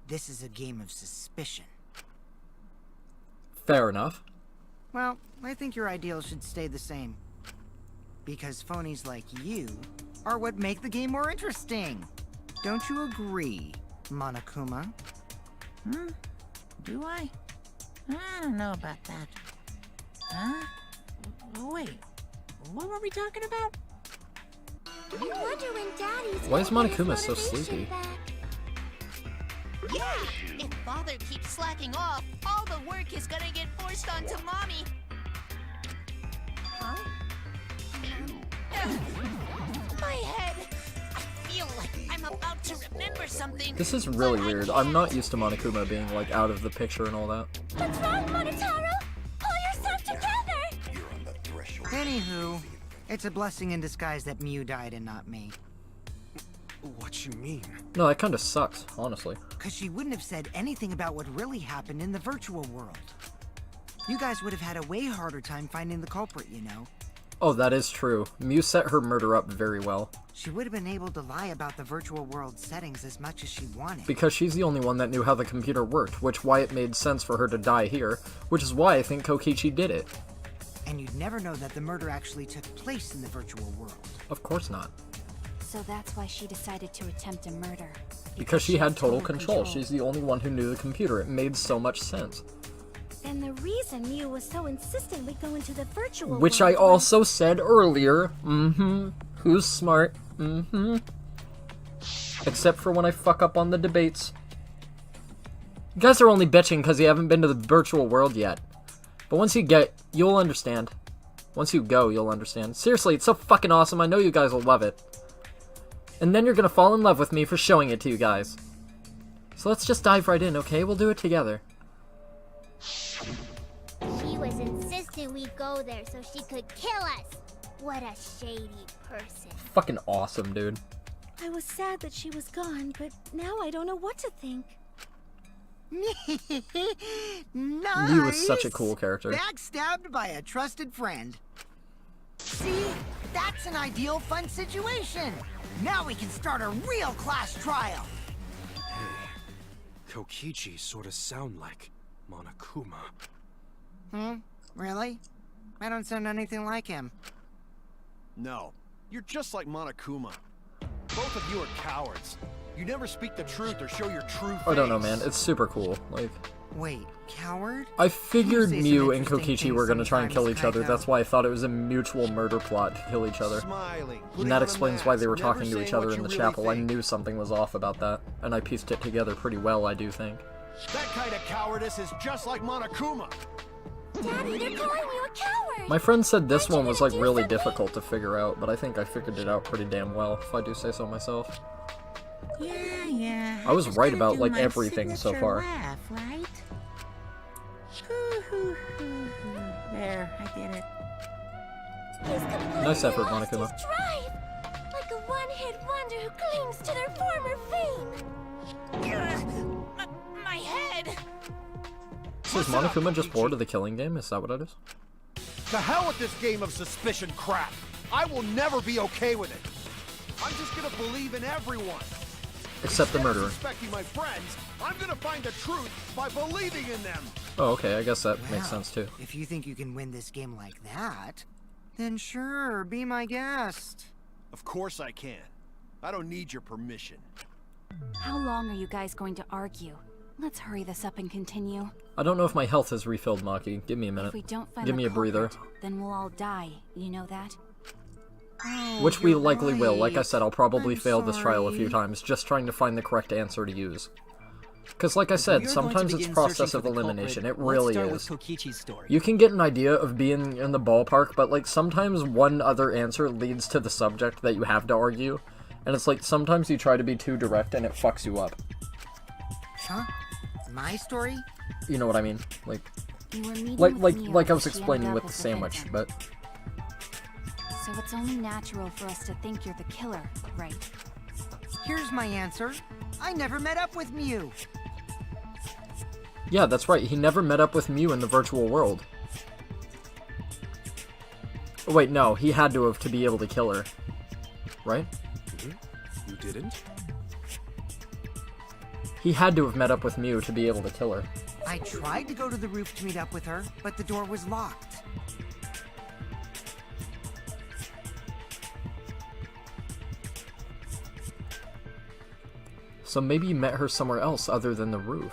This is a game of suspicion. Fair enough. Well, I think your ideals should stay the same. Because phonies like you are what make the game more interesting. Don't you agree, Monokuma? Do I? I don't know about that. Huh? Oh, wait. What were we talking about? I wonder when Daddy's Why is gonna get his Monokuma so motivation sleepy? back. Yeah, if Father keeps slacking off, all the work is gonna get forced onto Mommy. Huh? My head! I feel like I'm about to remember something. This is really but I weird. I'm can't. not used to Monokuma being, like, out of the picture and all that. What's wrong, Monotaro? Pull yourself together! Anywho, it's a blessing in disguise that Mew died and not me. What you mean? No, that kind of sucks, honestly. Because she wouldn't have said anything about what really happened in the virtual world. You guys would have had a way harder time finding the culprit, you know. Oh, that is true. Mew set her murder up very well. She would have been able to lie about the virtual world settings as much as she wanted. Because she's the only one that knew how the computer worked, which why it made sense for her to die here, which is why I think Kokichi did it. And you'd never know that the murder actually took place in the virtual world. Of course not. So that's why she decided to attempt a murder. Because she had total control. She's the only one who knew the computer. It made so much sense. And the reason Mew was so insistent we go into the virtual Which I world also said earlier. Who's smart? Except for when I fuck up on the debates. You guys are only bitching because you haven't been to the virtual world yet. But once you get, you'll understand. Once you go, you'll understand. Seriously, it's so fucking awesome. I know you guys will love it. And then you're gonna fall in love with me for showing it to you guys. So let's just dive right in, okay? We'll do it together. She was insistent we go there so she could kill us. What a shady person. Fucking awesome, dude. I was sad that she was gone, but now I don't know what to think. Nice! Mew is such a cool character. Backstabbed by a trusted friend. See? That's an ideal fun situation! Now we can start a real class trial! Hey, Kokichi sorta sound like Monokuma. Really? I don't sound anything like him. No, you're just like Monokuma. Both of you are cowards. You never speak the truth or show your true face. I don't know, man. It's super cool. Like, Wait, coward? I figured You say Mew some and interesting Kokichi were things gonna try and kill sometimes, each other. Kaito. That's why I thought it was a mutual murder plot to kill each other. Smiling, And putting that on a explains why they were mask, talking never to each saying other what in you the really chapel. I think. knew something was off about that, and I pieced it together pretty well, I do think. That kind of cowardice is just like Monokuma. Daddy, they're calling you a coward! My friend said this Aren't you one was gonna like do really something? difficult to figure out, but I think I figured it out pretty damn well, if I do say so myself. Yeah. I was just right gotta about, do like, my everything so signature far. Laugh, right? There, I did it. He's completely Nice effort, lost Monokuma. his drive! Like a one-hit wonder who clings to their former fame! My head! So is Monokuma just bored of the killing game? Is that what it is? To hell with this game of suspicion crap. I will never be okay with it. I'm just gonna believe in everyone. Except the Instead of murderer. suspecting my friends, I'm gonna find the truth by believing in them. Oh, okay, I guess that makes Well, sense too. If you think you can win this game like that, then sure, be my guest. Of course I can. I don't need your permission. How long are you guys going to argue? Let's hurry this up and continue. I don't know if my health has refilled, Maki. Give me a minute. If we don't find Give the me a breather. culprit, then we'll all die. You know that? Oh, Which we you're likely will. Like I right. said, I'll probably I'm fail this trial a few sorry. times, just trying to find the correct answer to use. Because like I We said, are going to sometimes it's begin process searching of for the elimination. culprit. It really Let's is. start with Kokichi's story. You can get an idea of being in the ballpark, but like sometimes one other answer leads to the subject that you have to argue. And it's like sometimes you try to be too direct and it fucks you up. Huh? My story? You know what I mean? Like You were meeting like with like Mio like I when was she ended explaining up with the as sandwich, victim. but So it's only natural for us to think you're the killer, right? Here's my answer. I never met up with Mew. yeah, that's right. He never met up with Mew in the virtual world. Oh, wait, no, he had to have to be able to kill her. Right? You didn't? He had to have met up with Mew to be able to kill her. I tried to go to the roof to meet up with her, but the door was locked. So maybe you met her somewhere else other than the roof.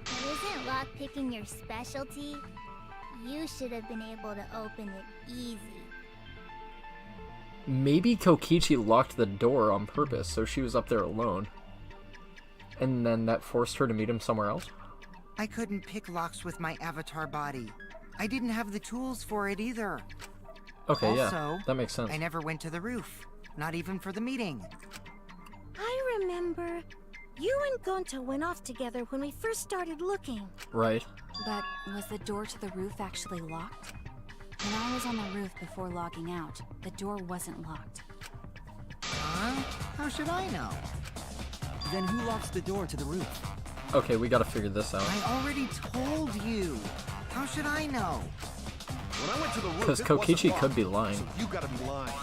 But isn't lockpicking your specialty? You should have been able to open it easy. Maybe Kokichi locked the door on purpose, so she was up there alone. And then that forced her to meet him somewhere else? I couldn't pick locks with my avatar body. I didn't have the tools for it either. Okay, yeah, Also, that makes sense. I never went to the roof. Not even for the meeting. I remember you and Gonta went off together when we first started looking. Right. But was the door to the roof actually locked? When I was on the roof before logging out, the door wasn't locked. Huh? How should I know? Then who locks the door to the roof? Okay, we gotta figure this out. I already told you. How should I know? When I went to the roof, Because it wasn't Kokichi locked, could be lying. So you gotta be lying.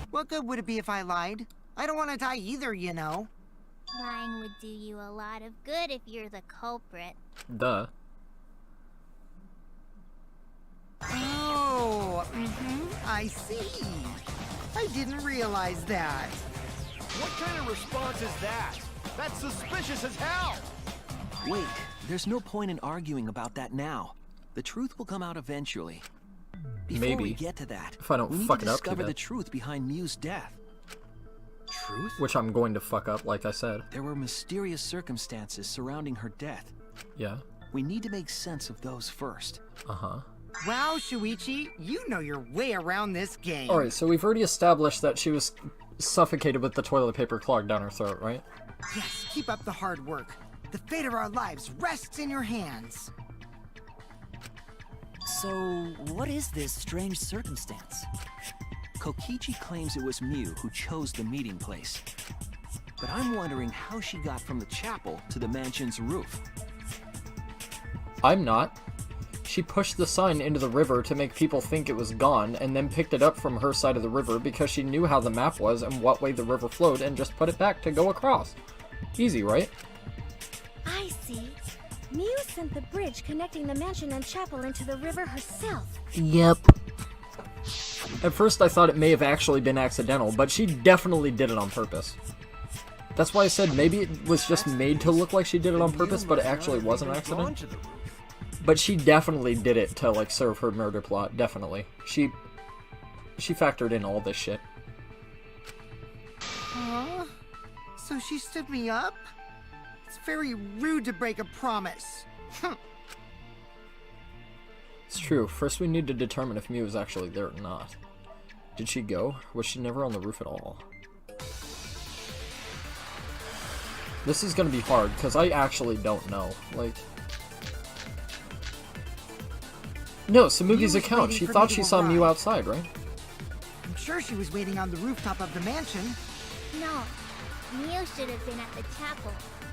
What good would it be if I lied? I don't want to die either, you know. Lying would do you a lot of good if you're the culprit. Duh. Oh, I see. I didn't realize that. What kind of response is that? That's suspicious as hell! Wait, there's no point in arguing about that now. The truth will come out eventually. Before Maybe. we get to that, If I don't we need fuck to it up too discover bad. the truth behind Mew's death. Truth? Which I'm going to fuck up, like I said. There were mysterious circumstances surrounding her death. Yeah. We need to make sense of those first. Uh-huh. Wow, Shuichi, you know your way around this game. Alright, so we've already established that she was suffocated with the toilet paper clogged down her throat, right? Yes, keep up the hard work. The fate of our lives rests in your hands. So, what is this strange circumstance? Kokichi claims it was Mew who chose the meeting place. But I'm wondering how she got from the chapel to the mansion's roof. I'm not. She pushed the sign into the river to make people think it was gone, and then picked it up from her side of the river because she knew how the map was and what way the river flowed, and just put it back to go across. Easy, right? I see. Mew sent the bridge connecting the mansion and chapel into the river herself. Yep. At first I thought it may have actually been accidental, but she definitely did it on purpose. That's why I said maybe it was just made to look like she did it on purpose, but it actually was an accident. But she definitely did it to, like, serve her murder plot, definitely. She factored in all this shit. Huh? So she stood me up? It's very rude to break a promise. It's true. First we need to determine if Mew is actually there or not. Did she go? Was she never on the roof at all? This is gonna be hard, because I actually don't know. Like... No, Samugi's account. She thought she saw Mew outside, right? I'm sure she was waiting on the rooftop of the mansion. No, Mew should have been at the chapel.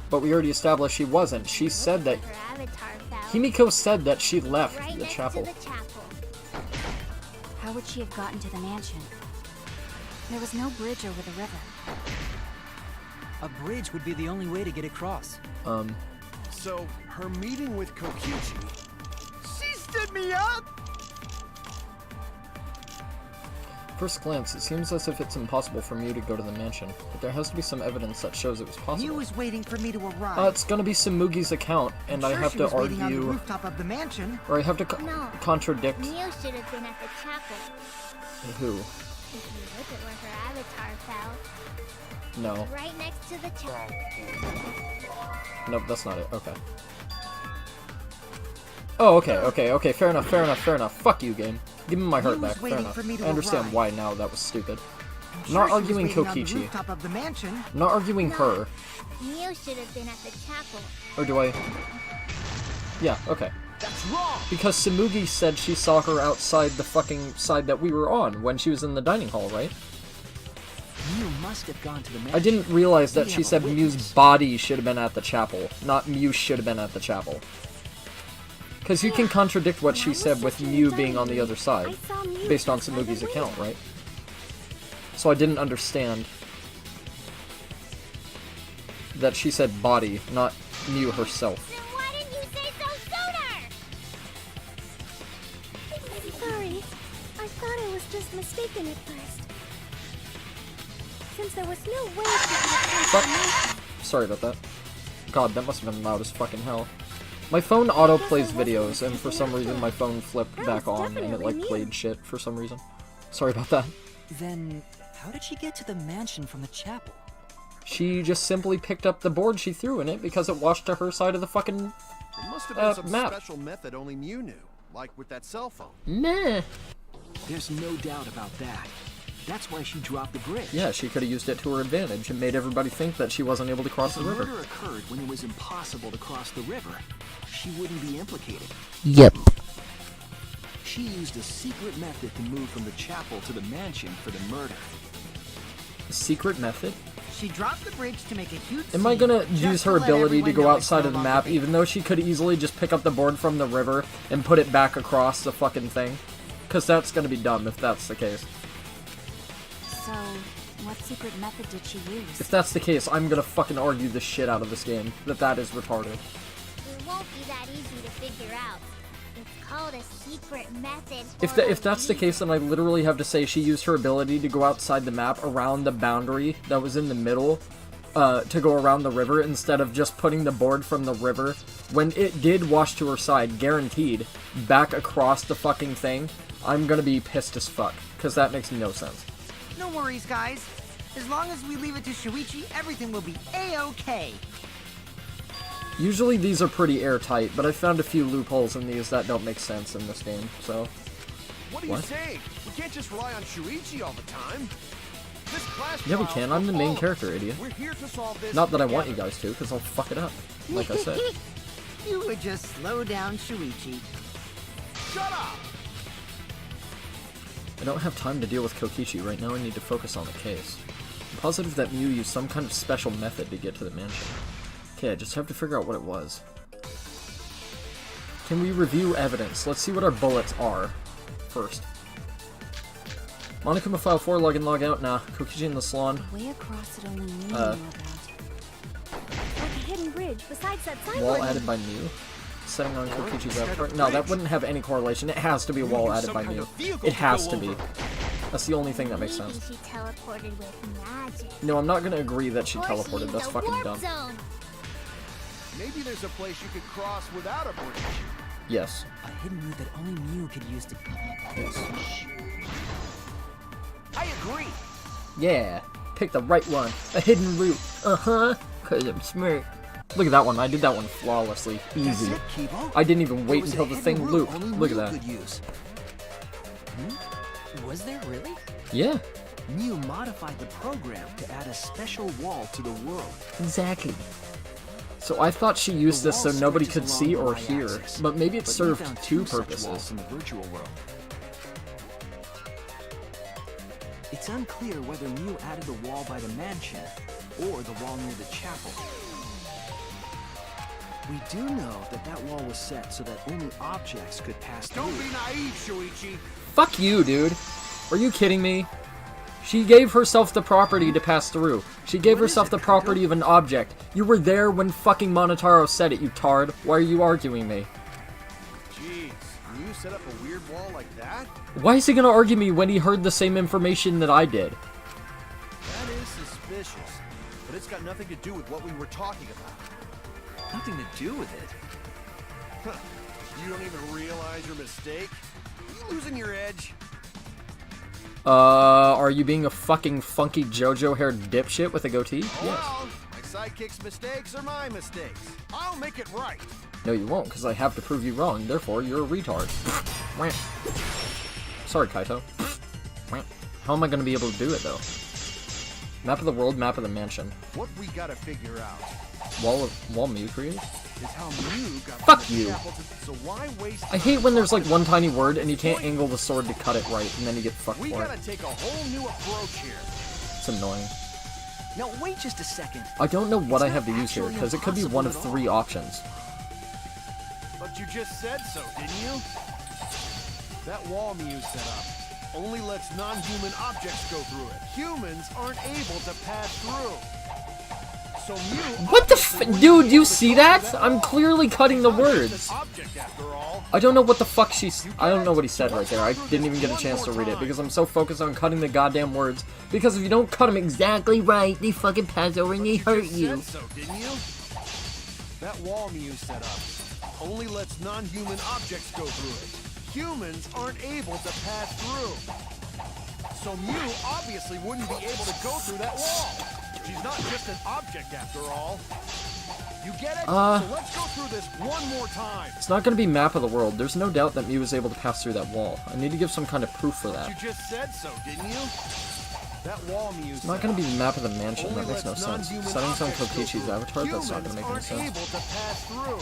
But we already established she wasn't. She said that... Her avatar fell Himiko said that she left right the next chapel. to the chapel. How would she have gotten to the mansion? There was no bridge over the river. A bridge would be the only way to get across. So, her meeting with Kokichi... She stood me up! First glance, it seems as if it's impossible for Mew to go to the mansion, but there has to be some evidence that shows it was possible. Mew was waiting for me to arrive. It's gonna be Samugi's account, and I have to argue... on the rooftop of the mansion. Or I have to No. contradict... Mew should have been at the chapel. Who? If you look at where her avatar fell. No. Right next to the chapel. Nope, that's not it. Okay. Oh, okay. Fair enough. Fuck you, game. Give me my heart back. Fair enough. I understand why now that was stupid. I'm not arguing Kokichi. I'm not arguing her. Mew should have been at the chapel. Or do I? Yeah, okay. That's wrong! Because Samugi said she saw her outside the fucking side that we were on when she was in the dining hall, right? Mew must have gone to the mansion. I didn't realize that she said Mew's body should have been at the chapel, not Mew should have been at the chapel. Because you can contradict what she said with Mew being on the other side, based on Samugi's account, right? So I didn't understand that she said body, not Mew herself. Then why didn't you say so sooner? Sorry. I thought I was just mistaken at first. Since there was no way she could have come to the mansion. Sorry about that. God, that must have been loud as fucking hell. My phone auto-plays videos, and for some reason my phone flipped back on, and it, like, played shit for some reason. Sorry about that. Then, how did she get to the mansion from the chapel? She just simply picked up the board she threw in it because it washed to her side of the fucking It must have been some map. special method only Mew knew, like with that cell phone. Nah. There's no doubt about that. That's why she dropped the bridge. Yeah, she could have used it to her advantage and made everybody think that she wasn't able to cross the river. If the murder occurred when it was impossible to cross the river, she wouldn't be implicated. Yep. She used a secret method to move from the chapel to the mansion for the murder. A secret method? She dropped the bridge to make a huge Am I gonna scene, use just her to let ability to everyone go know it's outside no of the longer map, fake. even though she could easily just pick up the board from the river and put it back across the fucking thing? Because that's gonna be dumb if that's the case. So, what secret method did she use? If that's the case, I'm gonna fucking argue the shit out of this game that is retarded. It won't be that easy to figure out. It's called a secret method. If that's the case, then I literally have to say she used her ability to go outside the map around the boundary that was in the middle to go around the river instead of just putting the board from the river when it did wash to her side, guaranteed, back across the fucking thing. I'm gonna be pissed as fuck because that makes no sense. No worries, guys. As long as we leave it to Shuichi, everything will be a-okay. Usually these are pretty airtight, but I found a few loopholes in these that don't make sense in this game, so... What are you saying? We can't just rely on Shuichi all the time. This class Yeah, we trial can. I'm the for main all character, of us. idiot. We're here to solve this Not that I want you together. guys to, because I'll fuck it up, like I said. You would just slow down Shuichi. Shut up! I don't have time to deal with Kokichi right now. I need to focus on the case. I'm positive that Mew used some kind of special method to get to the mansion. Okay, I just have to figure out what it was. Can we review evidence? Let's see what our bullets are first. Monokuma File 4, log in, log out. Nah, Kokichi in the salon. Way across it only Mew knew about. Like a hidden bridge besides that signboard. Wall added by Mew. Setting on Kokichi's avatar. No, that wouldn't have any correlation. It has to be a wall added by Mew. It has to be. That's the only thing that makes sense. Maybe she teleported with magic. No, I'm not gonna agree that she Or teleported. used That's a fucking warp dumb. zone. Maybe there's a place you could cross without a bridge. Yes. A hidden route that only Mew could use to... Yes. I agree. Yeah. Pick the right one. A hidden route. Uh-huh. Cause I'm smart. Look at that one. I did that one flawlessly. Easy. That's it, Kibo. I didn't even wait There was until a the hidden thing route looped. only Look at Mew that. could use. Was there really? Yeah. Mew modified the program to add a special wall to the world. Exactly. So I thought she used The this so wall nobody stretches could see along the or hear, y-axis, but maybe it but we served found two such walls purposes. in the virtual world. It's unclear whether Mew added the wall by the mansion or the wall near the chapel. We do know that that wall was set so that only objects could pass through. Don't be naive, Shuichi. Fuck you, dude. Are you kidding me? She gave herself the property to pass through. She gave herself the property of an object. You were there when fucking Monotaro said it, you tard. Why are you arguing me? Jeez, you set up a weird wall like that? Why is he gonna argue me when he heard the same information that I did? That is suspicious, but it's got nothing to do with what we were talking about. Nothing to do with it. Huh. You don't even realize your mistake? Are you losing your edge? Are you being a fucking funky JoJo-haired dipshit with a goatee? Oh, Yes. well, my sidekicks' mistakes are my mistakes. I'll make it right. No, you won't, because I have to prove you wrong. Therefore, you're a retard. Sorry, Kaito. How am I going to be able to do it, though? Map of the world, map of the mansion. What we gotta figure out Wall Mew created? is how Mew got Fuck from the you. chapel so why waste I hate when there's like one tiny word and you can't angle the sword to cut it right, and then you get fucked We for it. gotta take a whole new approach here. It's annoying. Now wait just a second. I don't know what It's I have to not use here, actually because it could be one of impossible at 3 options. But you just said so, didn't you? That wall Mew set up only lets non-human objects go through it. Humans aren't able to pass through. So Mew What the f- Dude, you see that? I'm clearly cutting the words. object after all. I don't know what the fuck I don't know what he said right there. I didn't even get a chance to read it because I'm so focused on cutting the goddamn words. Because if you don't cut them exactly right, they fucking pass over and they hurt you. Said so, didn't you? That wall Mew set up only lets non-human objects go through it. Humans aren't able to pass through. So Mew obviously wouldn't be able to go through that wall. She's not just an object after all. You get it? So let's go through this one more time. It's not going to be map of the world. There's no doubt that Mew was able to pass through that wall. I need to give some kind of proof for that. You just said so, didn't you? That wall Mew It's not going to be map of the mansion. That makes no sense. Settings on Kokichi's avatar? That's not going to make any sense. Able to pass through.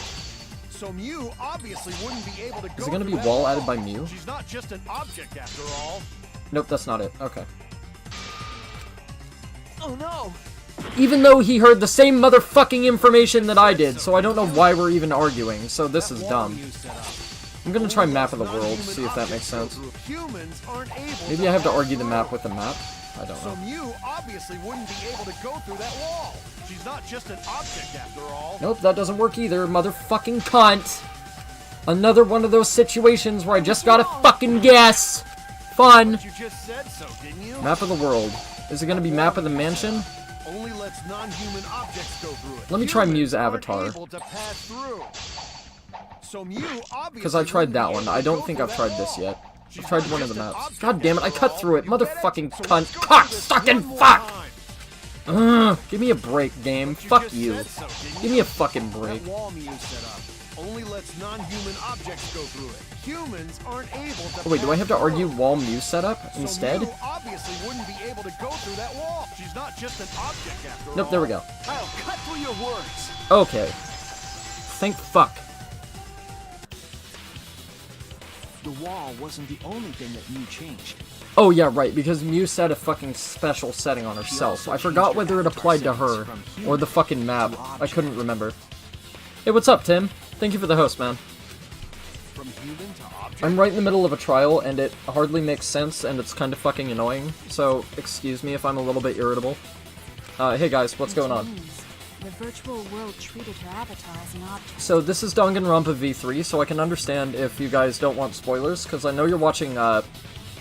So Mew obviously wouldn't be able to go. Is it going to be through that wall added by Mew? She's not just an object after all. Nope, that's not it. Okay. Oh no! Even though he heard the same motherfucking information that I did, so I don't know why we're even arguing, so this is dumb. I'm gonna try map of the world, see if that makes sense. Maybe I have to argue the map with the map? I don't So know. Mew obviously wouldn't be able to go through that wall. She's not just an object after all. Nope, that doesn't work either, motherfucking cunt! Another one of those situations where I just gotta fucking guess! Fun! You just said so, didn't you? Map of the world. Is it gonna be map of the mansion? Only lets non-human objects go through it. Let me try Humans Mew's aren't avatar. able to pass through. So Mew obviously Because I tried that wouldn't one. be I able don't to think go I've through tried that this wall. yet. She's I've tried not one of the just an maps. object God damn it, I after cut all. through it. You get it? Motherfucking So cunt. let's go Cock through this sucking one more fuck! time. Give me a break, game. Fuck just you. said so, didn't Give me a fucking break. That wall Mew set up only lets non-human objects go through it. Humans aren't able to. Oh, wait, do I have to pass argue through. wall Mew setup instead? So Mew obviously wouldn't be able to go through that wall. She's not just an object after all. Nope, there we go. I'll cut through your words. Okay. Thank fuck. The wall wasn't the only thing that Mew changed. Oh yeah, right, because Mew set a fucking special setting on herself. I forgot whether it applied to her or the fucking map. I couldn't remember. Hey, what's up, Tim? Thank you for the host, man. From human to object. I'm right in the middle of a trial, and it hardly makes sense, and it's kind of fucking annoying, so excuse me if I'm a little bit irritable. Hey guys, what's going on? The virtual world treated her avatar as an object. So this is Danganronpa V3, so I can understand if you guys don't want spoilers, because I know you're watching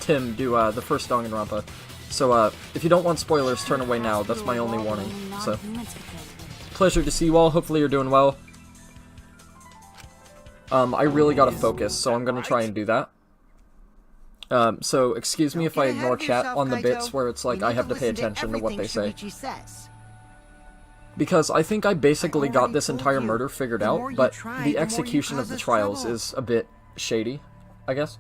Tim do the first Danganronpa. So if you don't want spoilers, turn away now. That's my only warning. So pleasure to see you all. Hopefully you're doing well. I really gotta focus, so I'm gonna try and do that. So excuse me if I ignore chat on the bits where it's like I have to pay attention to what they say. Because I think I basically got this entire murder figured out, but the execution of the trials is a bit shady, I guess.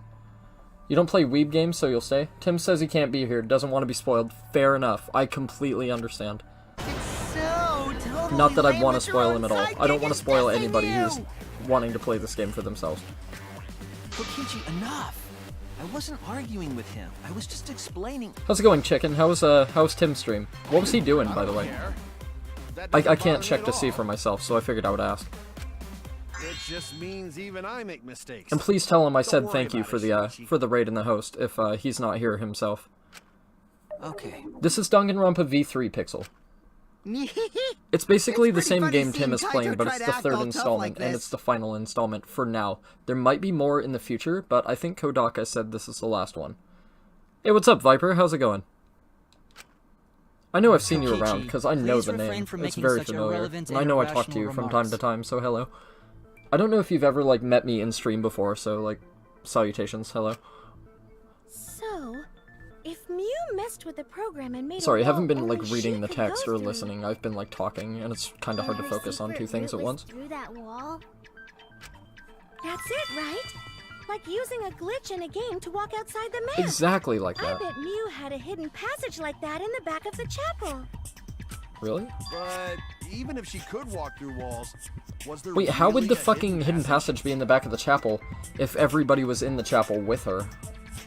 You don't play weeb games, so you'll stay? Tim says he can't be here, doesn't want to be spoiled. Fair enough, I completely understand. Not that I'd want to spoil him at all. I don't want to spoil anybody who's wanting to play this game for themselves. Kokichi, enough! I wasn't arguing with him. I was just explaining. How's it going, Chicken? How's Tim's stream? What was he doing, by the way? I can't check to see for myself, so I figured I would ask. It just means even I make mistakes. And please tell him I said Don't thank worry you for about it, the raid and the host if he's not here himself. Okay. This is Danganronpa V3 Pixel. It's basically the same game Tim is playing, but it's the third installment, and it's the final installment for now. There might be more in the future, but I think Kodaka said this is the last one. Hey, what's up, Viper? How's it going? I know I've seen you around, because I know the name. It's very familiar, and I know I talk to you from time to time, so hello. I don't know if you've ever, like, met me in stream before, so, like, salutations, hello. So, if Mew messed with the program and made Sorry, I a haven't wall been, like, only reading she the could text go or through, listening. I've been, like, talking, and it's kind of hard to Her focus on two secret things at route was once. Through that wall? That's it, right? Like using a glitch in a game to walk outside the map. Exactly like I that. bet Mew had a hidden passage like that in the back of the chapel. Really? But even if she could walk through walls, was there Wait, how would really the a fucking hidden passage be in the back of the chapel if everybody was in the chapel with her?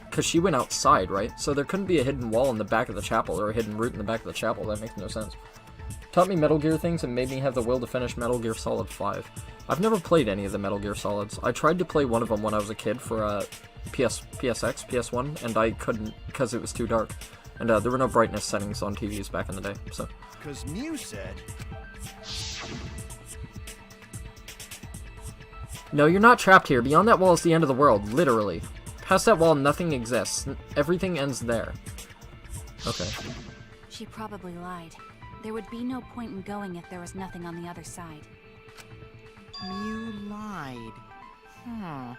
Because she went outside, right? So there couldn't be a hidden wall in the back of the chapel or a hidden route in the back of the chapel. That makes no sense. Taught me Metal Gear things and made me have the will to finish Metal Gear Solid 5. I've never played any of the Metal Gear Solids. I tried to play one of them when I was a kid for PSX, PS1, and I couldn't because it was too dark. And there were no brightness settings on TVs back in the day, so... Because Mew said... No, you're not trapped here. Beyond that wall is the end of the world, literally. Past that wall, nothing exists. Everything ends there. Okay. She probably lied. There would be no point in going if there was nothing on the other side. Mew lied. Huh.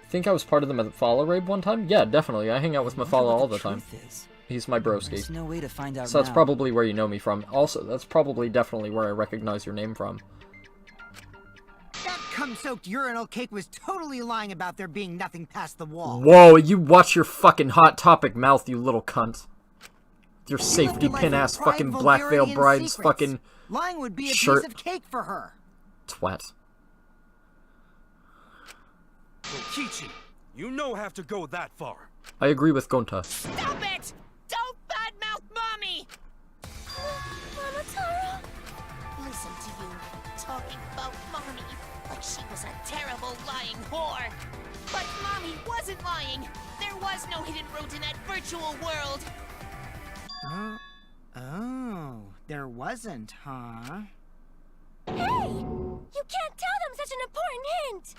Think I was part of the Mephala raid one time? Yeah, definitely. I hang out with Mephala all the time. He's my broski. There's no way to find out So that's now. probably where you know me from. Also, that's probably definitely where I recognize your name from. That cum-soaked urinal cake was totally lying about there being nothing past the wall. Whoa, you watch your fucking Hot Topic mouth, you little cunt. Your safety pin ass fucking Black Veil Bride's fucking lying would be a shirt. piece of cake for her. Twat. Kokichi, you no have to go that far. I agree with Gonta. Stop it! Don't badmouth Mommy! Mama Taro? Listen to you, talking about Mommy like she was a terrible lying whore. But Mommy wasn't lying. There was no hidden route in that virtual world. Oh, there wasn't, huh? Hey! You can't tell them such an important hint!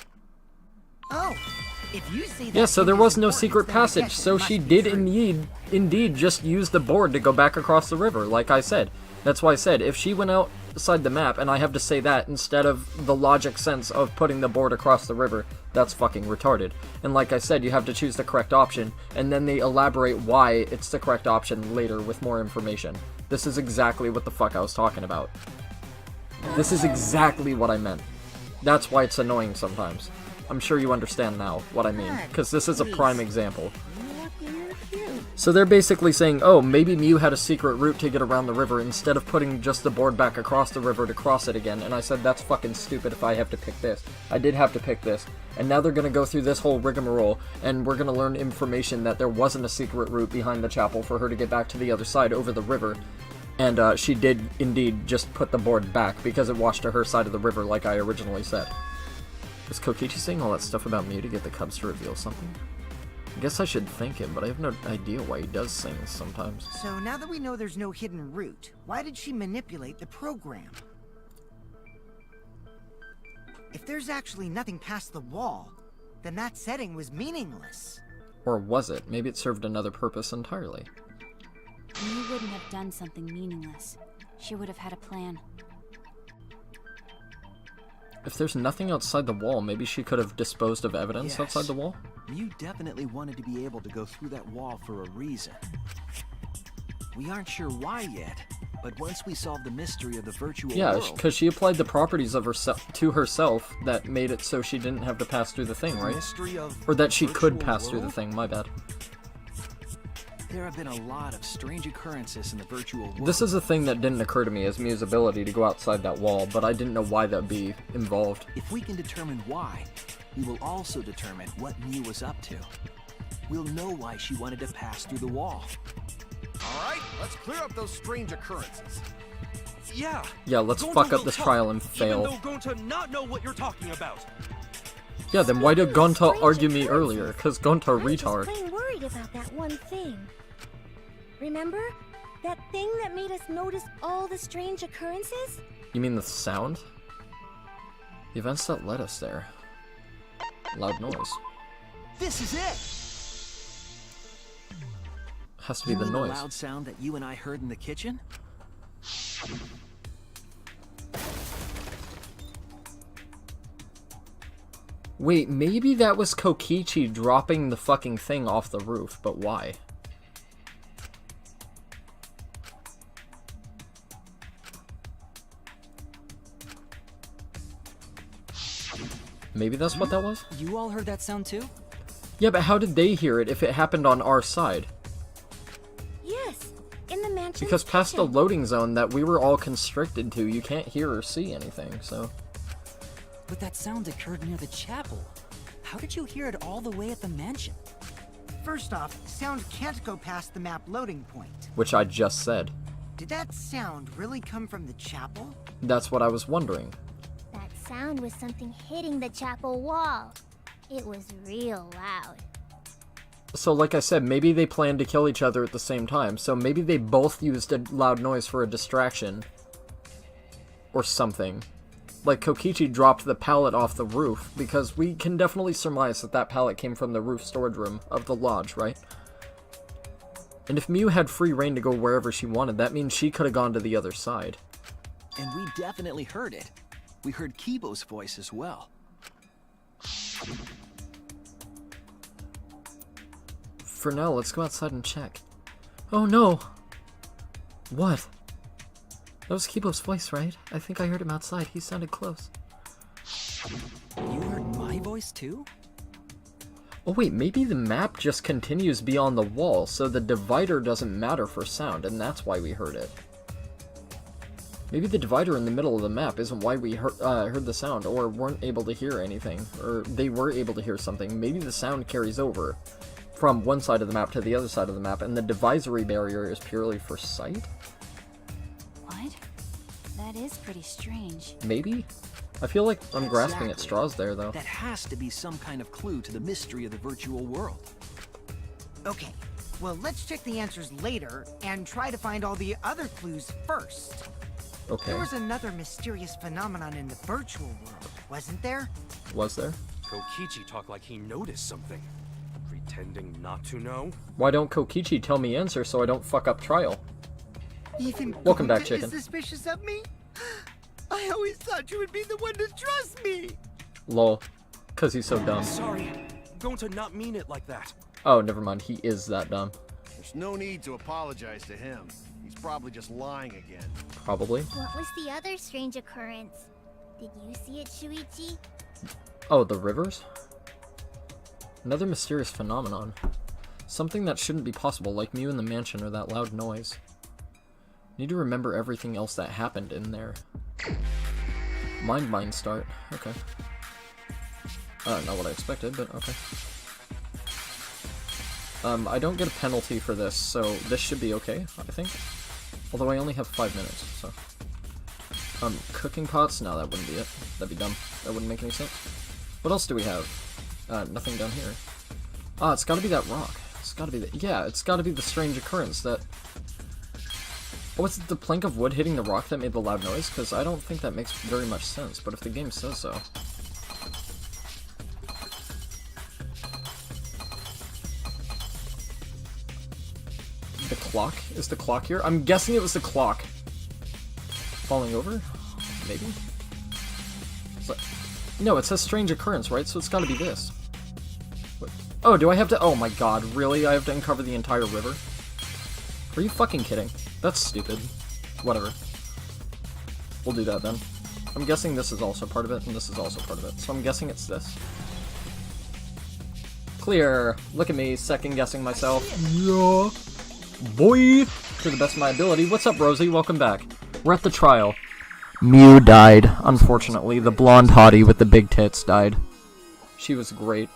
Oh, if you see that Yeah, so there hint was is no important, secret then I passage, guess it so must she be did true. indeed just use the board to go back across the river, like I said. That's why I said, if she went outside the map, and I have to say that instead of the logic sense of putting the board across the river, that's fucking retarded. And like I said, you have to choose the correct option, and then they elaborate why it's the correct option later with more information. This is exactly what the fuck I was talking about. This is exactly what I meant. That's why it's annoying sometimes. I'm sure you understand now what I mean, because this is a prime example. So they're basically saying, oh, maybe Mew had a secret route to get around the river instead of putting just the board back across the river to cross it again, and I said that's fucking stupid if I have to pick this. I did have to pick this, and now they're gonna go through this whole rigmarole, and we're gonna learn information that there wasn't a secret route behind the chapel for her to get back to the other side over the river, and she did indeed just put the board back because it washed to her side of the river like I originally said. Was Kokichi saying all that stuff about Mew to get the cubs to reveal something? I guess I should thank him, but I have no idea why he does things sometimes. So now that we know there's no hidden route, why did she manipulate the program? If there's actually nothing past the wall, then that setting was meaningless. Or was it? Maybe it served another purpose entirely. Mew wouldn't have done something meaningless. She would have had a plan. If there's nothing outside the wall, maybe she could have disposed of evidence Yes. outside the wall? Mew definitely wanted to be able to go through that wall for a reason. We aren't sure why yet, but once we solve the mystery of the virtual Yeah, world... because she applied the properties of to herself that made it so she didn't have to pass through the thing, The right? mystery of Or that she could virtual pass through the world? thing, my bad. There have been a lot of strange occurrences in the virtual world. This is a thing that didn't occur to me as Mew's ability to go outside that wall, but I didn't know why that'd be involved. If we can determine why, we will also determine what Mew was up to. We'll know why she wanted to pass through the wall. Alright, let's clear up those strange occurrences. Yeah. Yeah, let's Gonta fuck up will this talk, trial and fail. Even though Gonta not know what you're talking about. Yeah, then why did Speaking of Gonta strange argue me occurrences, earlier? Because Gonta I'm just retard. plain worried about that one thing. Remember? That thing that made us notice all the strange occurrences? You mean the sound? The events that led us there. Loud noise. This is it! Has to be You the mean noise. The loud sound that you and I heard in the kitchen? Wait, maybe that was Kokichi dropping the fucking thing off the roof, but why? Maybe that's what that was? You all heard that sound too? Yeah, but how did they hear it if it happened on our side? Yes, in the mansion. Because past the loading zone that we were all constricted to, you can't hear or see anything, so... But that sound occurred near the chapel. How did you hear it all the way at the mansion? First off, sound can't go past the map loading point. Which I just said. Did that sound really come from the chapel? That's what I was wondering. That sound was something hitting the chapel wall. It was real loud. So like I said, maybe they planned to kill each other at the same time, so maybe they both used a loud noise for a distraction. Or something. Like Kokichi dropped the pallet off the roof, because we can definitely surmise that that pallet came from the roof storage room of the lodge, right? And if Miu had free reign to go wherever she wanted, that means she could have gone to the other side. And we definitely heard it. We heard Kibo's voice as well. For now, let's go outside and check. Oh no! What? That was Kibo's voice, right? I think I heard him outside. He sounded close. You heard my voice too? Oh wait, maybe the map just continues beyond the wall, so the divider doesn't matter for sound, and that's why we heard it. Maybe the divider in the middle of the map isn't why we heard the sound, or weren't able to hear anything, or they were able to hear something. Maybe the sound carries over from one side of the map to the other side of the map, and the divisory barrier is purely for sight? What? That is pretty strange. Maybe? I feel like I'm grasping at Exactly. straws there, though. That has to be some kind of clue to the mystery of the virtual world. Okay, well, let's check the answers later and try to find all the other clues first. Okay. There was another mysterious phenomenon in the virtual world, wasn't there? Was there? Kokichi talked like he noticed something. Pretending not to know? Why don't Kokichi tell me answer so I don't fuck up trial? Even Welcome back, Gonta chicken. is suspicious of me? I always thought you would be the one to trust me! Lol. Cause he's so dumb. Sorry, going to not mean it like that. Oh, never mind. He is that dumb. There's no need to apologize to him. He's probably just lying again. Probably. What was the other strange occurrence? Did you see it, Shuichi? Oh, the rivers? Another mysterious phenomenon. Something that shouldn't be possible, like Mew in the mansion or that loud noise. Need to remember everything else that happened in there. Mind start. Okay. Not what I expected, but okay. I don't get a penalty for this, so this should be okay, I think. Although I only have 5 minutes, so. Cooking pots? No, that wouldn't be it. That'd be dumb. That wouldn't make any sense. What else do we have? Nothing down here. Ah, it's gotta be that rock. It's gotta be the— yeah, it's gotta be the strange occurrence that— oh, was it the plank of wood hitting the rock that made the loud noise? Because I don't think that makes very much sense, but if the game says so. The clock? Is the clock here? I'm guessing it was the clock. Falling over? Maybe? But, no, it says strange occurrence, right? So it's gotta be this. Wait. Oh, do I have to— oh my god, really? I have to uncover the entire river? Are you fucking kidding? That's stupid. Whatever. We'll do that then. I'm guessing this is also part of it, and this is also part of it. So I'm guessing it's this. Clear. Look at me, second guessing myself. Yeah. Boy! To the best of my ability. What's up, Rosie? Welcome back. We're at the trial. Mew died, unfortunately. The blonde hottie with the big tits died. She was great.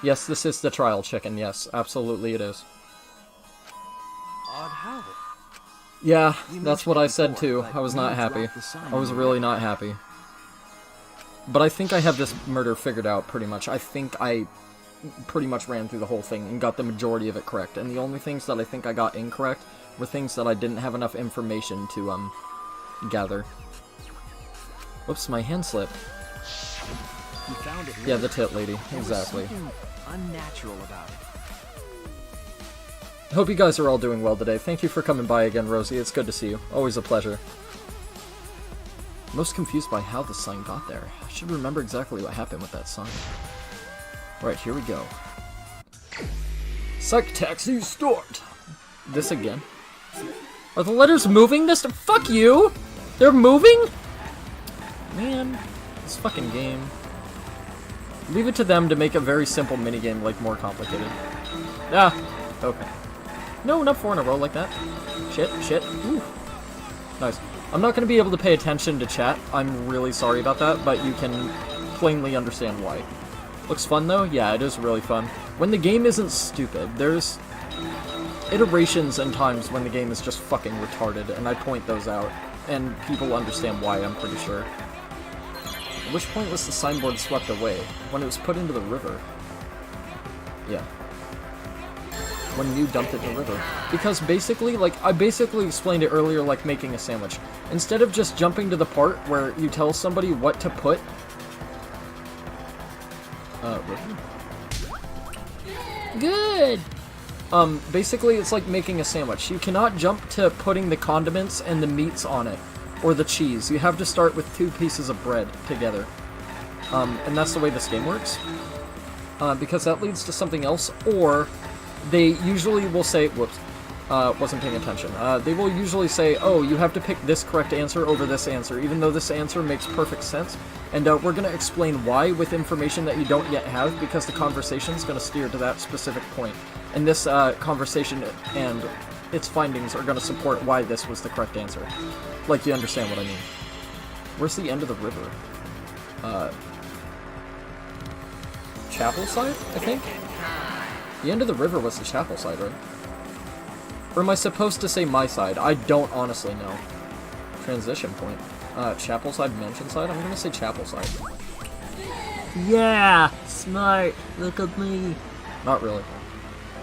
Yes, this is the trial, chicken. Yes, absolutely it is. Odd how? Yeah, We that's what mentioned I said before, too. but I was we not dropped happy. the sign I was on the really wall. not happy. But I think I have this murder figured out pretty much. I think I pretty much ran through the whole thing and got the majority of it correct. And the only things that I think I got incorrect were things that I didn't have enough information to, gather. Whoops, my hand slipped. You found it. Yeah, the tit lady. There was Exactly. something unnatural about it. Hope you guys are all doing well today. Thank you for coming by again, Rosie. It's good to see you. Always a pleasure. Most confused by how the sign got there. I should remember exactly what happened with that sign. Right, here we go. Psych taxi start. This again. Are the letters moving this? Fuck you! They're moving? Man, this fucking game. Leave it to them to make a very simple minigame like more complicated. Ah, okay. No, not 4 in a row like that. Shit, shit. Ooh. Nice. I'm not going to be able to pay attention to chat. I'm really sorry about that, but you can plainly understand why. Looks fun though? Yeah, it is really fun. When the game isn't stupid, there's iterations and times when the game is just fucking retarded, and I point those out. And people understand why, I'm pretty sure. At which point was the signboard swept away? When it was put into the river. Yeah. When Mew dumped it in the river. Because basically, like, I basically explained it earlier like making a sandwich. Instead of just jumping to the part where you tell somebody what to put... river? Good! Basically it's like making a sandwich. You cannot jump to putting the condiments and the meats on it. Or the cheese. You have to start with 2 pieces of bread together. And that's the way this game works. Because that leads to something else, or... They usually will say, whoops, wasn't paying attention. They will usually say, oh, you have to pick this correct answer over this answer, even though this answer makes perfect sense. And we're going to explain why with information that you don't yet have, because the conversation is going to steer to that specific point. And this conversation and its findings are going to support why this was the correct answer. Like, you understand what I mean. Where's the end of the river? Chapel side, I think? The end of the river was the chapel side, right? Or am I supposed to say my side? I don't honestly know. Transition point. Chapel side, mansion side? I'm gonna say chapel side. Yeah! Smart! Look at me! Not really.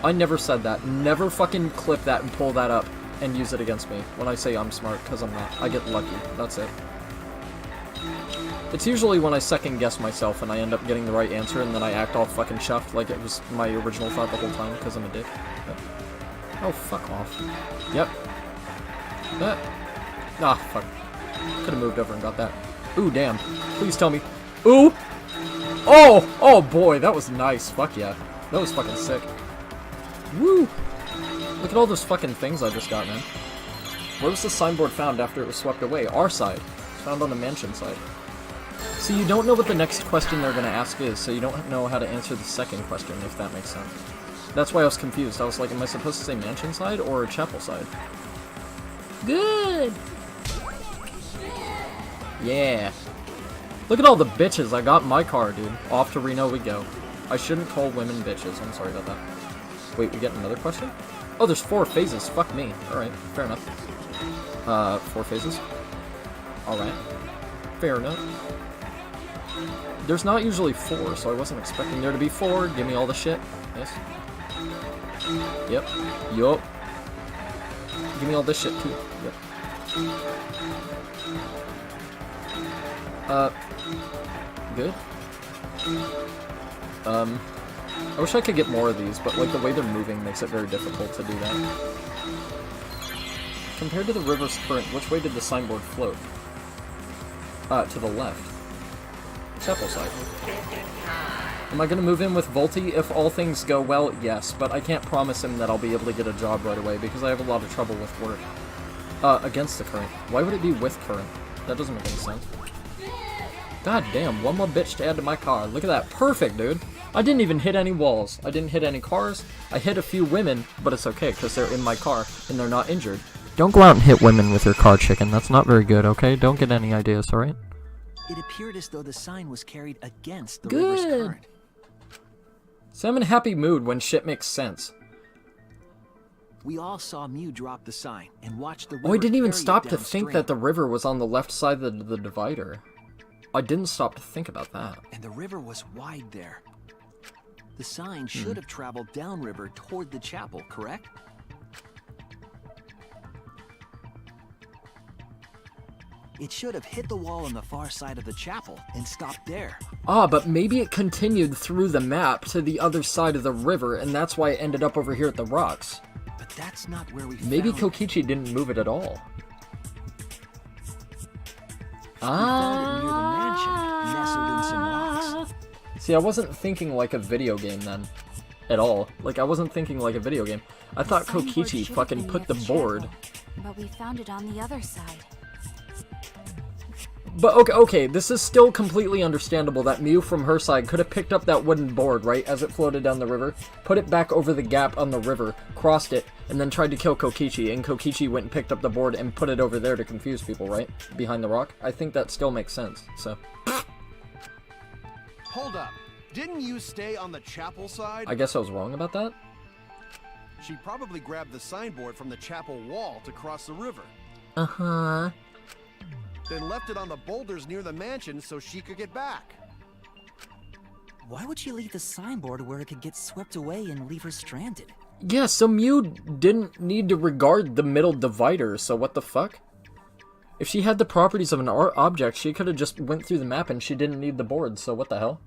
I never said that. Never fucking clip that and pull that up and use it against me when I say I'm smart, because I'm not. I get lucky. That's it. It's usually when I second guess myself and I end up getting the right answer and then I act all fucking chuffed like it was my original thought the whole time because I'm a dick. Yep. Oh, fuck off. Yep. Ah, fuck. Could've moved over and got that. Ooh, damn. Please tell me. Ooh! Oh! Oh boy, that was nice. Fuck yeah. That was fucking sick. Woo! Look at all those fucking things I just got, man. Where was the signboard found after it was swept away? Our side. It's found on the mansion side. See, you don't know what the next question they're going to ask is, so you don't know how to answer the second question, if that makes sense. That's why I was confused. I was like, am I supposed to say mansion side or chapel side? Good! Yeah. Look at all the bitches I got in my car, dude. Off to Reno we go. I shouldn't call women bitches. I'm sorry about that. Wait, we get another question? Oh, there's 4 phases. Fuck me. Alright, fair enough. 4 phases. Alright. Fair enough. There's not usually 4, so I wasn't expecting there to be 4. Give me all the shit. Yes. Yep. Yup. Give me all this shit, too. Yep. Good. I wish I could get more of these, but, like, the way they're moving makes it very difficult to do that. Compared to the river's current, which way did the signboard float? To the left. Chapel side. Am I gonna move in with Volty if all things go well? Yes, but I can't promise him that I'll be able to get a job right away because I have a lot of trouble with work. Against the current. Why would it be with current? That doesn't make any sense. God damn, one more bitch to add to my car. Look at that. Perfect, dude. I didn't even hit any walls. I didn't hit any cars. I hit a few women, but it's okay because they're in my car and they're not injured. Don't go out and hit women with your car, chicken. That's not very good, okay? Don't get any ideas, alright? It appeared as though the sign was carried against the Good. river's current. So I'm in a happy mood when shit makes sense. We all saw Mew drop the sign and watch the river. Oh, I didn't even carry it stop to think downstream. that the river was on the left side of the divider. I didn't stop to think about that. And the river was wide there. The sign should have traveled downriver toward the chapel, correct? It should have hit the wall on the far side of the chapel and stopped there. Ah, but maybe it continued through the map to the other side of the river, and that's why it ended up over here at the rocks. But that's not where we Maybe found Kokichi didn't move it at all. We found it near the mansion, nestled in some rocks. See, I wasn't thinking like a video game then. At all. Like, I wasn't thinking like a video game. I thought The signboard Kokichi should have fucking been put the near board... chapel, but we found it on the other side. But okay, this is still completely understandable that Mew from her side could have picked up that wooden board, right, as it floated down the river, put it back over the gap on the river, crossed it, and then tried to kill Kokichi, and Kokichi went and picked up the board and put it over there to confuse people, right? Behind the rock? I think that still makes sense, so... Hold up. Didn't you stay on the chapel side? I guess I was wrong about that? She probably grabbed the signboard from the chapel wall to cross the river. Uh-huh. Then left it on the boulders near the mansion so she could get back. Why would she leave the signboard where it could get swept away and leave her stranded? Yeah, so Mew didn't need to regard the middle divider, so what the fuck? If she had the properties of an object, she could have just went through the map and she didn't need the board, so what the hell?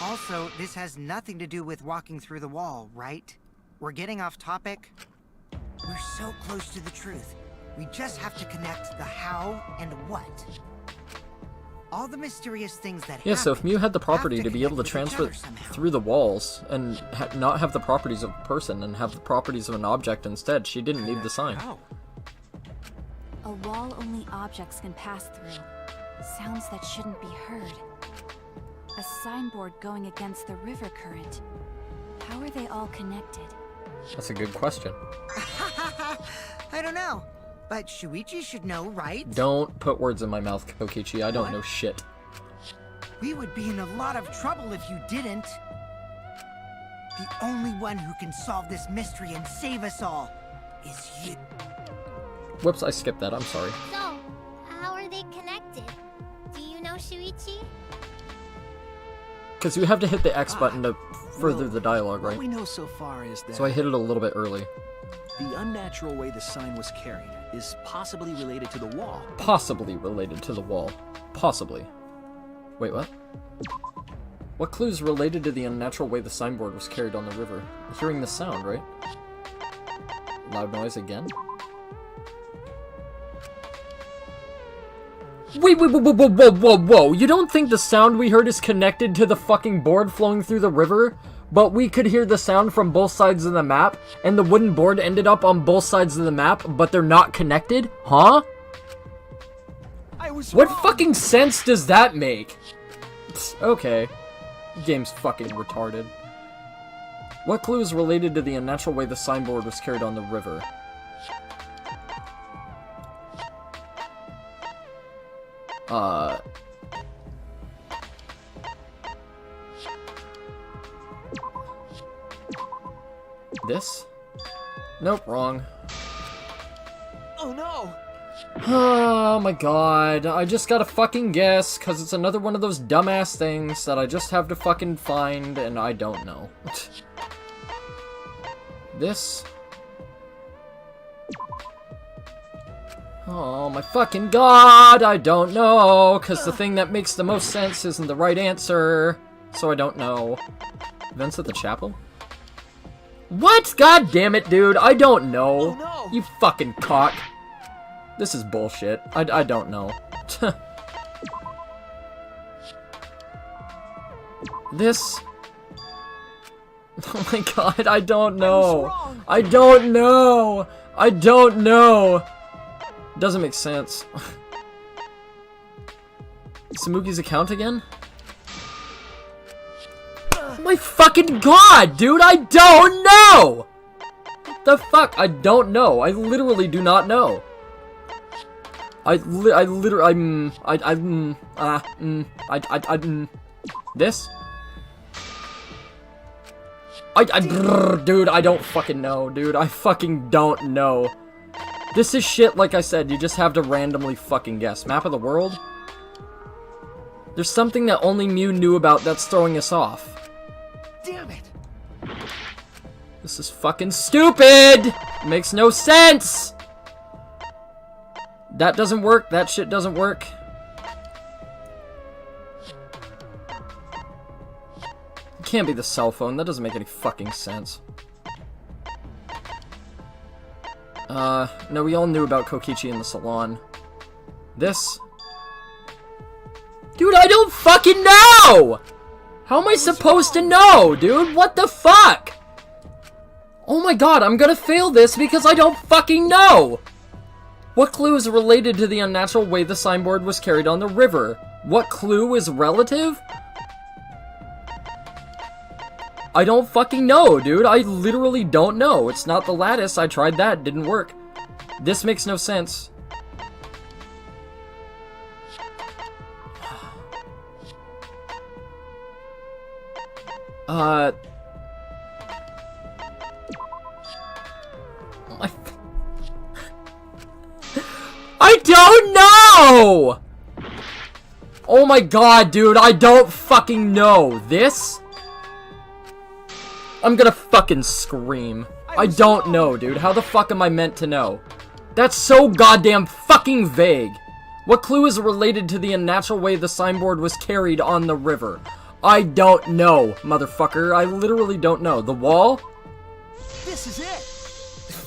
Also, this has nothing to do with walking through the wall, right? We're getting off topic. We're so close to the truth. We just have to connect the how and what. All the mysterious things that Yeah, so if Mew had the property have to be able to connect with each transfer other somehow. through the walls and not have the properties of a person and have the properties of an object instead, she didn't need the sign. How? A wall only objects can pass through. Sounds that shouldn't be heard. A signboard going against the river current. How are they all connected? That's a good question. I don't know. But Shuichi should know, right? Don't put words in my mouth, Kokichi. I don't What? know shit. We would be in a lot of trouble if you didn't. The only one who can solve this mystery and save us all is you. Whoops, I skipped that. I'm sorry. So, how are they connected? Do you know Shuichi? Because you have to hit the X button to further Well, the dialogue, What right? we know so far is that So I hit it a little bit early. the unnatural way the sign was carried is possibly related to the wall. Possibly related to the wall. Possibly. Wait, what? What clue is related to the unnatural way the signboard was carried on the river? Hearing the sound, right? Loud noise again? Wait, whoa. You don't think the sound we heard is connected to the fucking board flowing through the river? But we could hear the sound from both sides of the map, and the wooden board ended up on both sides of the map, but they're not connected? Huh? I was What wrong. fucking sense does that make? Okay. Game's fucking retarded. What clue is related to the unnatural way the signboard was carried on the river? This? Nope, wrong. Oh no! Oh my god, I just gotta fucking guess, cause it's another one of those dumbass things that I just have to fucking find, and I don't know. This? Oh my fucking god, I don't know, cause the thing that makes the most sense isn't the right answer, so I don't know. Events at the chapel? What? God damn it, dude, I don't know. Oh no! You fucking cock. This is bullshit. I don't know. This? Oh my god, I don't know. I don't know. I don't know. Doesn't make sense. Samugi's account again? My fucking god, dude, I don't know! The fuck? I don't know. I literally do not know. This? Dude, I don't fucking know, dude. I fucking don't know. This is shit, like I said, you just have to randomly fucking guess. Map of the world? There's something that only Mew knew about that's throwing us off. Damn it! This is fucking stupid! It makes no sense! That doesn't work, that shit doesn't work. It can't be the cell phone, that doesn't make any fucking sense. No, we all knew about Kokichi in the salon. This? Dude, I don't fucking know! How am I supposed to know, dude? What the fuck? Oh my god, I'm gonna fail this because I don't fucking know! What clue is related to the unnatural way the signboard was carried on the river? What clue is relative? I don't fucking know, dude. I literally don't know. It's not the lattice. I tried that. Didn't work. This makes no sense. I don't know! Oh my god, dude, I don't fucking know. This? I'm gonna fucking scream. I don't know, dude. How the fuck am I meant to know? That's so goddamn fucking vague. What clue is related to the unnatural way the signboard was carried on the river? I don't know, motherfucker. I literally don't know. The wall? This is it!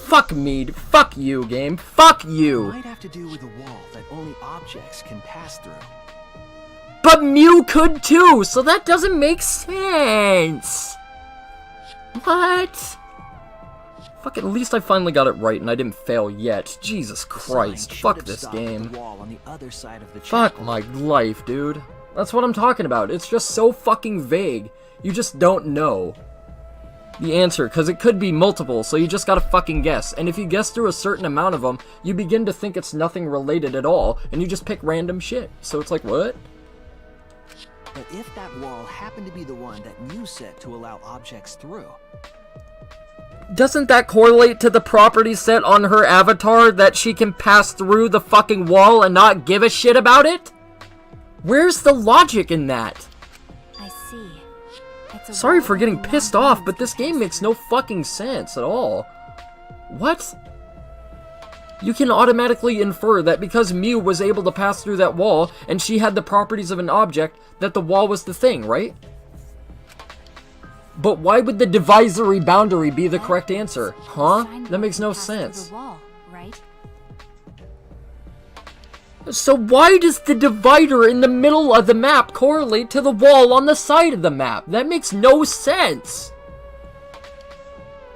Fuck me. Fuck you, game. Fuck you. It might have to do with a wall that only objects can pass through. But Mew could too, so that doesn't make sense. What? Fuck, at least I finally got it right and I didn't fail yet. Jesus Christ. Fuck this game. Fuck my life, dude. That's what I'm talking about. It's just so fucking vague. You just don't know the answer, because it could be multiple, so you just gotta fucking guess. And if you guess through a certain amount of them, you begin to think it's nothing related at all, and you just pick random shit. So it's like, what? But if that wall happened to be the one that Mew set to allow objects through... Doesn't that correlate to the property set on her avatar that she can pass through the fucking wall and not give a shit about it? Where's the logic in that? I see. Sorry for getting pissed off, but this game makes no fucking sense at all. What? You can automatically infer that because Mew was able to pass through that wall, and she had the properties of an object, that the wall was the thing, right? But why would the divisory boundary be the correct answer? Huh? That makes no sense. So why does the divider in the middle of the map correlate to the wall on the side of the map? That makes no sense.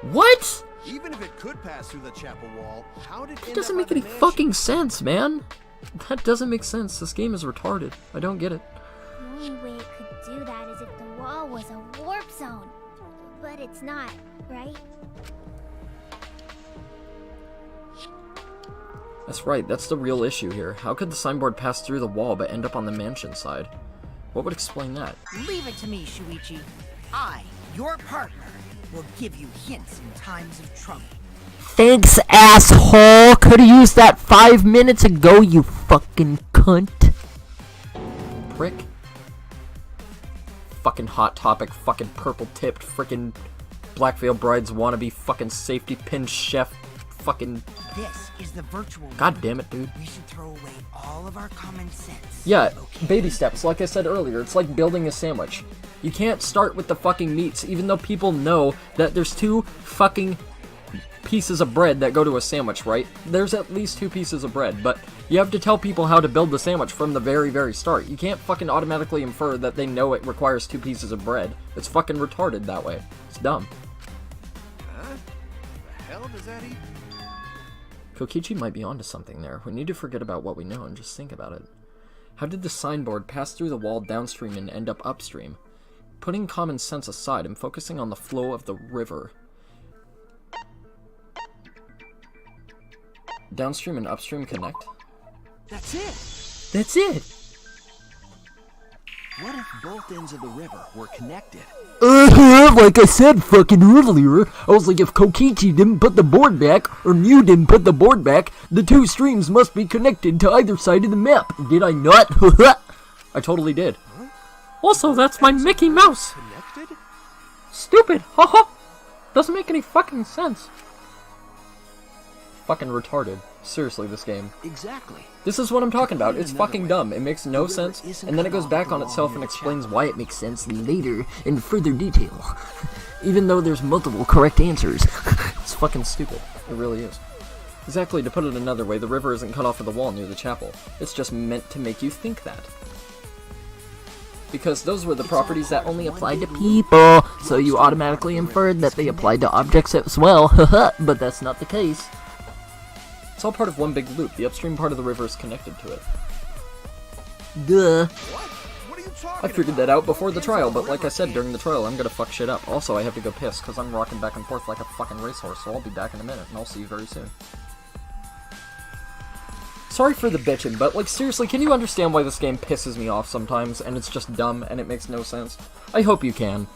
What? Even if it could pass through the chapel wall, how did it doesn't make any fucking sense, man. That doesn't make sense. This game is retarded. I don't get it. The only way it could do that is if the wall was a warp zone. But it's not, right? That's right, that's the real issue here. How could the signboard pass through the wall but end up on the mansion side? What would explain that? Leave it to me, Shuichi. I, your partner, will give you hints in times of trouble. Thanks, asshole! Could've used that 5 minutes ago, you fucking cunt. Prick. Fucking Hot Topic, fucking purple-tipped, frickin' Black Veil Brides wannabe, fucking safety pin chef, fucking... This is the virtual... God damn it, dude. We should throw away all of our common sense. Yeah, baby steps, like I said earlier, it's like building a sandwich. You can't start with the fucking meats, even though people know that there's 2 fucking pieces of bread that go to a sandwich, right? There's at least 2 pieces of bread, but you have to tell people how to build the sandwich from the very, very start. You can't fucking automatically infer that they know it requires 2 pieces of bread. It's fucking retarded that way. It's dumb. Huh? The hell does that eat? Kokichi might be onto something there. We need to forget about what we know and just think about it. How did the signboard pass through the wall downstream and end up upstream? Putting common sense aside and focusing on the flow of the river. Downstream and upstream connect? That's it! That's it! What if both ends of the river were connected? Like I said fucking earlier, I was like, if Kokichi didn't put the board back, or Mew didn't put the board back, the 2 streams must be connected to either side of the map. Did I not? I totally did. Also, that's my Mickey Mouse! Connected? Stupid! Haha! Doesn't make any fucking sense. Fucking retarded. Seriously, this game. Exactly. This is what I'm talking about. It's fucking dumb. It makes no sense, and then it goes back on itself and explains why it makes sense later in further detail. Even though there's multiple correct answers. It's fucking stupid. It really is. Exactly, to put it another way, the river isn't cut off of the wall near the chapel. It's just meant to make you think that. Because those were the properties that only applied to people, so you automatically inferred that they applied to objects as well. Haha, but that's not the case. It's all part of one big loop. The upstream part of the river is connected to it. Duh. What are you talking I figured that out before the trial, but like I said, during the trial, I'm gonna fuck shit up. Also, I have to go piss, because I'm rocking back and forth like a fucking racehorse, so I'll be back in a minute, and I'll see you very soon. Sorry for the bitching, but, like, seriously, can you understand why this game pisses me off sometimes, and it's just dumb, and it makes no sense? I hope you can.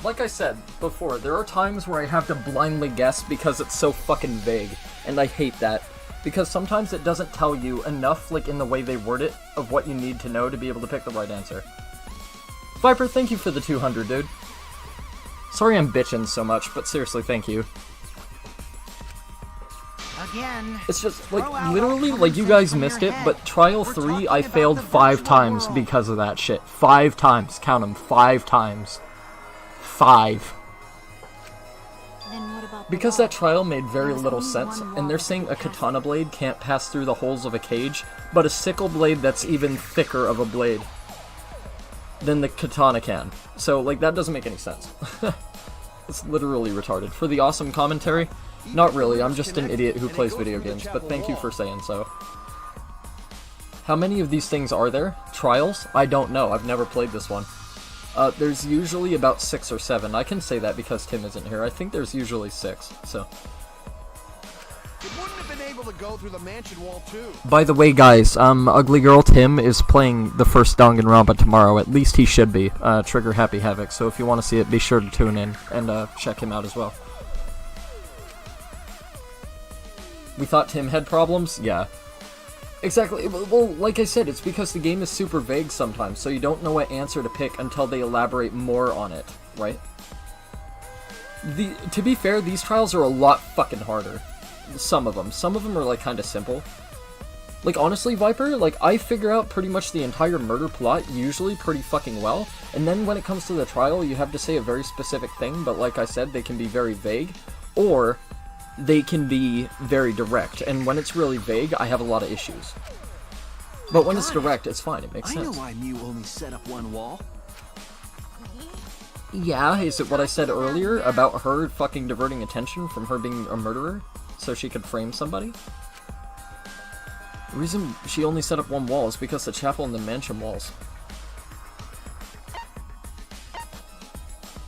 Like I said before, there are times where I have to blindly guess because it's so fucking vague, and I hate that. Because sometimes it doesn't tell you enough, like in the way they word it, of what you need to know to be able to pick the right answer. Viper, thank you for the 200, dude. Sorry I'm bitching so much, but seriously, thank you. Again. It's just, like, literally, like, you guys missed it, but Trial 3, I failed 5 times because of that shit. 5 times. Count them. 5 times. 5. Then what about Because that trial made very little sense, and they're saying a katana blade can't pass through the holes of a cage, but a sickle blade that's even thicker of a blade than the katana can. So, like, that doesn't make any sense. It's literally retarded. For the awesome commentary, not really, I'm just an idiot who plays video games, but thank you for saying so. How many of these things are there? Trials? I don't know, I've never played this one. There's usually about 6 or 7. I can say that because Tim isn't here. I think there's usually 6, so. It wouldn't have been able to go through the mansion wall too. By the way, guys, Ugly Girl Tim is playing the first Danganronpa tomorrow. At least he should be. Trigger Happy Havoc. So if you want to see it, be sure to tune in and check him out as well. We thought Tim had problems? Yeah. Exactly. Well, like I said, it's because the game is super vague sometimes, so you don't know what answer to pick until they elaborate more on it, right? To be fair, these trials are a lot fucking harder. Some of them. Some of them are, like, kind of simple. Like, honestly, Viper, like, I figure out pretty much the entire murder plot usually pretty fucking well, and then when it comes to the trial, you have to say a very specific thing, but like I said, they can be very vague, or they can be very direct, and when it's really vague, I have a lot of issues. But when it's direct, it's fine, it makes sense. I know why Mew only set up one wall. Yeah, is it what I said earlier about her fucking diverting attention from her being a murderer so she could frame somebody? The reason she only set up one wall is because the chapel and the mansion walls.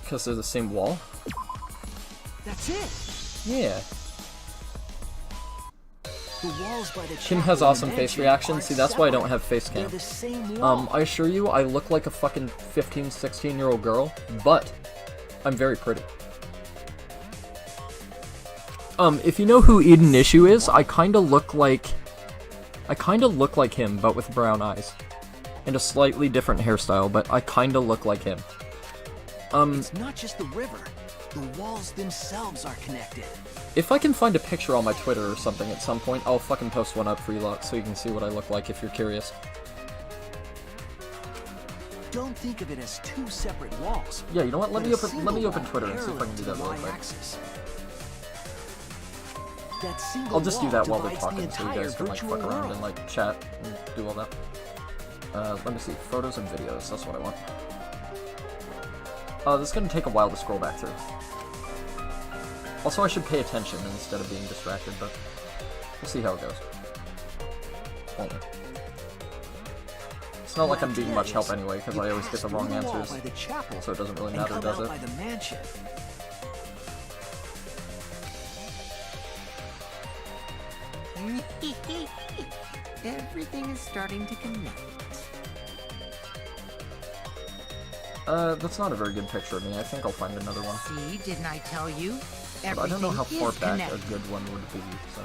Because they're the same wall? That's it. Yeah. The walls by the Kim has awesome face reactions. See, that's why I don't have face cam. the same wall. I assure you, I look like a fucking 15, 16-year-old girl, but I'm very pretty. If you know who Eden Issue is, I kinda look like him, but with brown eyes. And a slightly different hairstyle, but I kinda look like him. It's not just the river. The walls themselves are connected. If I can find a picture on my Twitter or something at some point, I'll fucking post one up for you lot so you can see what I look like if you're curious. Don't think of it as 2 separate walls. Yeah, you know what? Let me open Twitter and see if I parallel can do to that the really quick. Y-axis. That single I'll just do that while wall they're divides talking so the you guys can like entire fuck around virtual and like chat and do all that. Let me see. Photos and videos, that's what I want. This is gonna take a while to scroll back through. Also, I should pay attention instead of being distracted, but we'll see how it goes. Won't we? It's not like I'm being much help anyway, because I always get the wrong answers, so it doesn't really matter, does it? Everything is starting to connect. That's not a very good picture of me. I think I'll find another one. See, didn't I tell you? But I don't know how far back connected. a good one would be, so...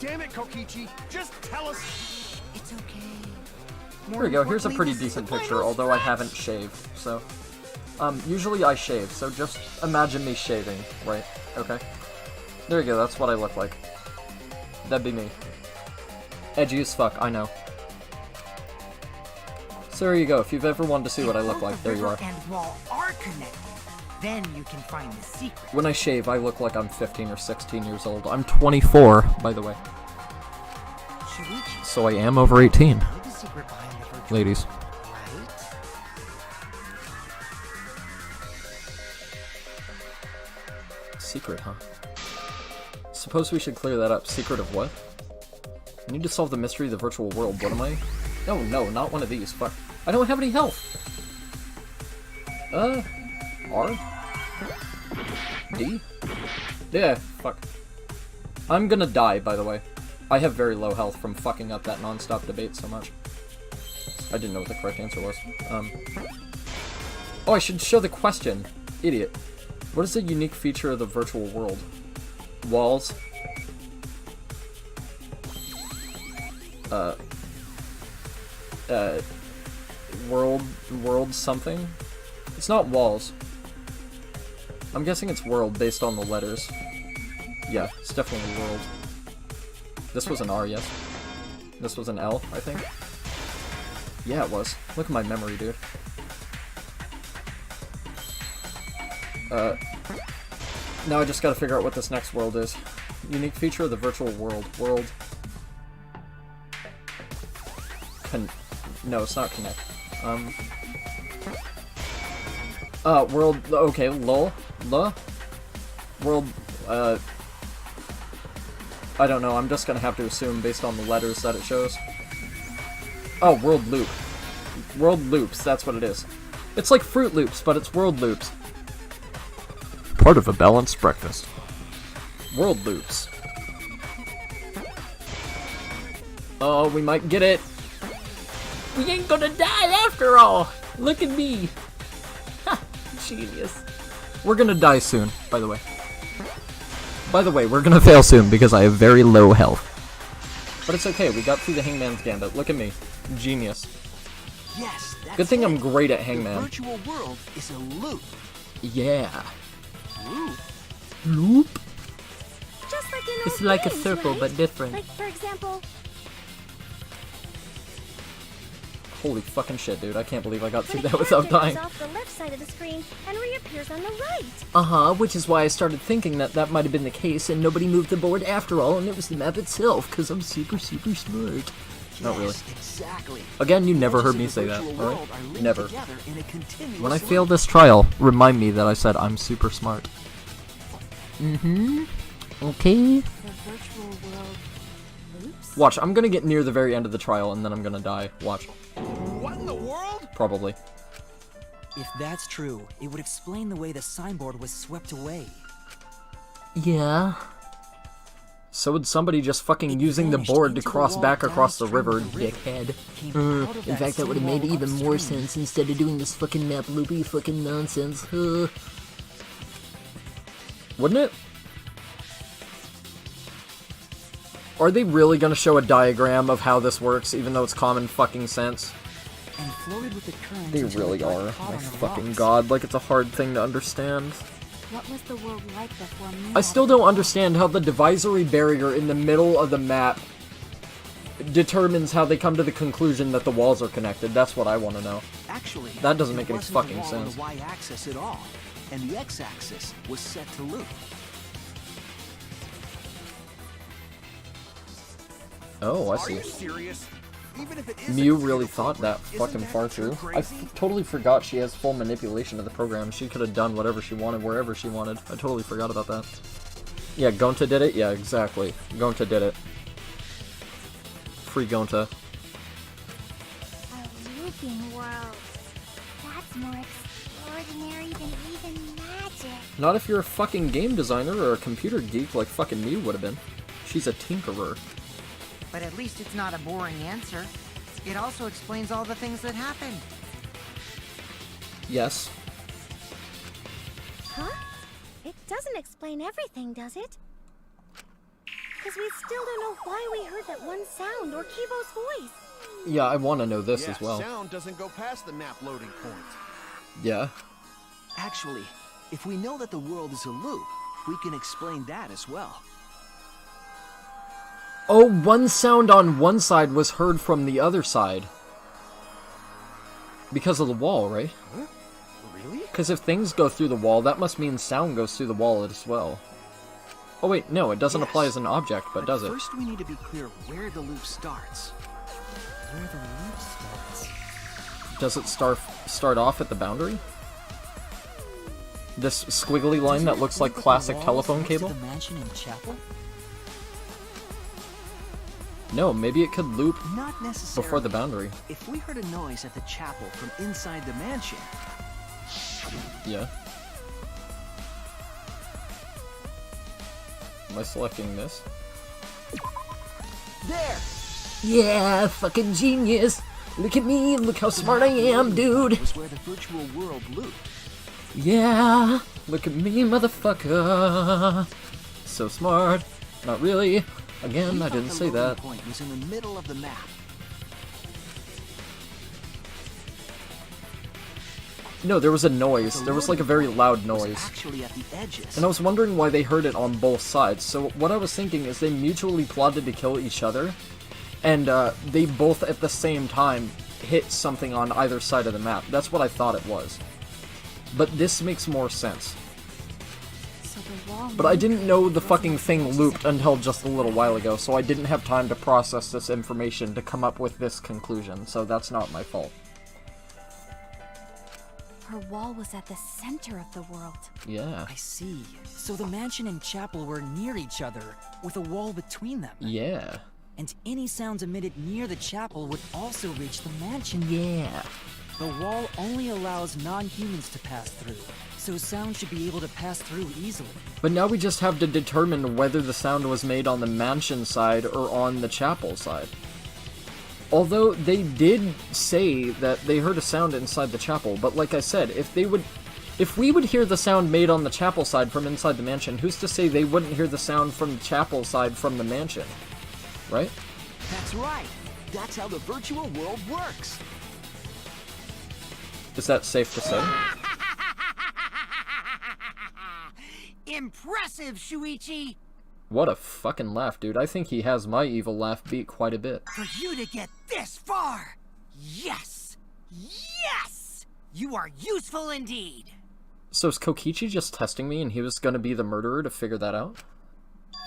Damn it, Kokichi! Just tell us. It's okay. Here we go. Here's a pretty decent picture, although I haven't shaved, so... usually I shave, so just imagine me shaving, right? Okay. There you go, that's what I look like. That'd be me. Edgy as fuck, I know. So there you go, if you've ever wanted to see what I look like, there you are. And wall are connected. Then you can find the secret. When I shave, I look like I'm 15 or 16 years old. I'm 24, by the way. So I am over 18. The secret behind the virtual Ladies. right? Secret, huh? Suppose we should clear that up. Secret of what? I need to solve the mystery of the virtual world. What am I? No, no, not one of these. Fuck. I don't have any health. R? D? Yeah, fuck. I'm gonna die, by the way. I have very low health from fucking up that non-stop debate so much. I didn't know what the correct answer was. Oh, I should show the question. Idiot. What is the unique feature of the virtual world? Walls. World something? It's not walls. I'm guessing it's world based on the letters. Yeah, it's definitely world. This was an R, yes? This was an L, I think? Yeah, it was. Look at my memory, dude. Now I just gotta figure out what this next world is. Unique feature of the virtual world. World. No, it's not connect. World. Okay, lol. World. I don't know. I'm just gonna have to assume based on the letters that it shows. Oh, world loop. World loops. That's what it is. It's like Fruit Loops, but it's world loops. Part of a balanced breakfast. World loops. Oh, we might get it. We ain't gonna die after all. Look at me. Ha, genius. We're gonna die soon, by the way. By the way, we're gonna fail soon because I have very low health. But it's okay, we got through the Hangman's Gambit. Look at me. Genius. Yes, that's Good thing it. I'm great at The Hangman. virtual world is a loop. Yeah. Loop? Loop? Just like in It's old like a games, circle, right? but different. Like, for example, Holy fucking shit, dude. I can't believe I got through when a that without character dying. goes off the left side of the screen and reappears on the right. Uh-huh, which is why I started thinking that that might have been the case and nobody moved the board after all, and it was the map itself, because I'm super, super smart. Not really. Exactly. Again, you never heard me Edges say of the that, virtual alright? world are linked Never. together in a continuous When I loop. fail this trial, remind me that I said I'm super smart. Mm-hmm. Okay. The virtual world loops? Watch, I'm gonna get near the very end of the trial and then I'm gonna die. Watch. What in the world? Probably. If that's true, it would explain the way the signboard was swept away. Yeah. So would somebody just fucking It using the vanished board to into the cross wall back across the downstream river, of the river. dickhead. Came out of In fact, that would have same made wall even more upstream. sense instead of doing this fucking map loopy fucking nonsense. Wouldn't it? Are they really gonna show a diagram of how this works, even though it's common fucking sense? And floated with the current They until really it got are. caught My on the fucking rocks. god, like it's a hard thing to understand. What was the world like before me? I still don't understand how the divisory barrier in the middle of the map determines how they come to the conclusion that the walls are connected. That's what I want to know. Actually, That doesn't there make any wasn't a fucking wall on sense. the y-axis at all, and the x-axis was set to loop. Oh, I Are see. you serious? Even if it is Mew really thought that fucking far through. I totally forgot she has full manipulation of the program. She could have done whatever she wanted, wherever she wanted. I totally forgot about that. Yeah, Gonta did it? Yeah, exactly. Gonta did it. Free Gonta. A looping world. That's more extraordinary than even magic. Not if you're a fucking game designer or a computer geek like fucking Mew would have been. She's a tinkerer. But at least it's not a boring answer. It also explains all the things that happened. Yes. Huh? It doesn't explain everything, does it? Because we still don't know why we heard that one sound or Kibo's voice. Yeah, I want to know this as well. Sound doesn't go past the map loading point. Yeah. Actually, if we know that the world is a loop, we can explain that as well. Oh, one sound on one side was heard from the other side. Because of the wall, right? Huh? Really? Because if things go through the wall, that must mean sound goes through the wall as well. Oh wait, no, it doesn't apply as an object, but does it? First we need to be clear where the loop starts. Where the loop starts. Does it start off at the boundary? This squiggly line that looks like classic telephone cable? The mansion and chapel? No, maybe it could loop Not necessarily. before the boundary. If we heard a noise at the chapel from inside the mansion... Yeah. Am I selecting this? There! Yeah, fucking genius. Look at me, look how smart I am, dude. Was where the virtual world looped. Yeah, look at me, motherfucker. So smart. Not really. Again, I didn't say that. The point was in the middle of the map. No, there was a noise. There was like a very loud noise. Actually at the edges. And I was wondering why they heard it on both sides. So what I was thinking is they mutually plotted to kill each other. And they both at the same time hit something on either side of the map. That's what I thought it was. But this makes more sense. So the wall But I didn't know the fucking thing looped until just a little while ago, so I didn't have time to process this information to come up with this conclusion, so that's not my fault. Her wall was at the center of the world. Yeah. I see. So the mansion and chapel were near each other, with a wall between them. Yeah. And any sounds emitted near the chapel would also reach the mansion. Yeah. The wall only allows non-humans to pass through, so sound should be able to pass through easily. But now we just have to determine whether the sound was made on the mansion side or on the chapel side. Although they did say that they heard a sound inside the chapel, but like I said, if we would hear the sound made on the chapel side from inside the mansion, who's to say they wouldn't hear the sound from the chapel side from the mansion? Right? That's right. That's how the virtual world works. Is that safe to say? Impressive, Shuichi! What a fucking laugh, dude. I think he has my evil laugh beat quite a bit. For you to get this far! Yes! Yes! You are useful indeed! So is Kokichi just testing me and he was gonna be the murderer to figure that out?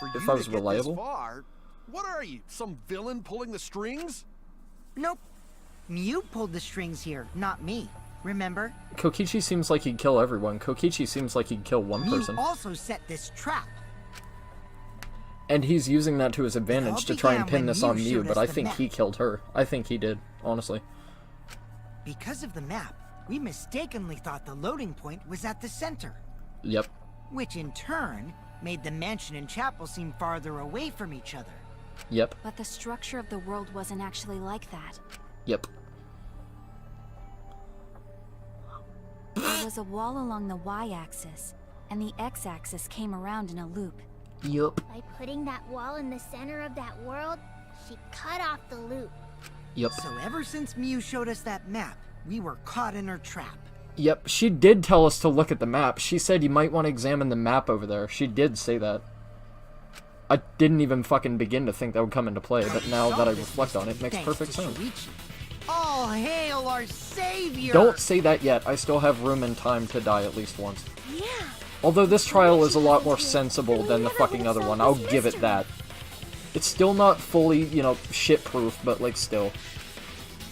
For If you I was to get reliable? This far, what are you, some villain pulling the strings? Nope. Mew pulled the strings here, not me. Remember? Kokichi seems like he'd kill everyone. Kokichi seems like he'd kill one person. Mew also set this trap. And he's using that to his advantage to try and began pin when this Mew on Mew, showed but us I the think map. he killed her. I think he did, honestly. Because of the map, we mistakenly thought the loading point was at the center. Yep. Which in turn made the mansion and chapel seem farther away from each other. Yep. But the structure of the world wasn't actually like that. Yep. There was a wall along the y-axis, and the x-axis came around in a loop. Yup. By putting that wall in the center of that world, she cut off the loop. Yep. So ever since Mew showed us that map, we were caught in her trap. Yep, she did tell us to look at the map. She said you might want to examine the map over there. She did say that. I didn't even fucking begin to think that would come into play, but now that I reflect on it, it makes Thanks perfect to sense. Shuichi. All hail our savior! Don't say that yet. I still have room and time to die at least once. Yeah. Although this trial is a lot more sensible than the fucking other one, I'll give it that. It's still not fully, you know, shit-proof, but, like, still.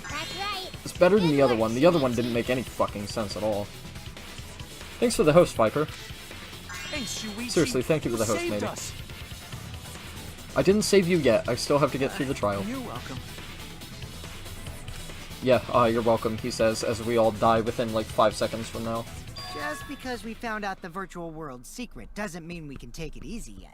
That's right. It's better than the other one. The other one didn't make any fucking sense at all. Thanks for the host, Viper. Thanks, Shuichi. Seriously, thank you for the host, saved matey. us. I didn't save you yet. I still have to get through the trial. You're welcome. Yeah, you're welcome, he says, as we all die within, like, 5 seconds from now. Just because we found out the virtual world's secret doesn't mean we can take it easy yet.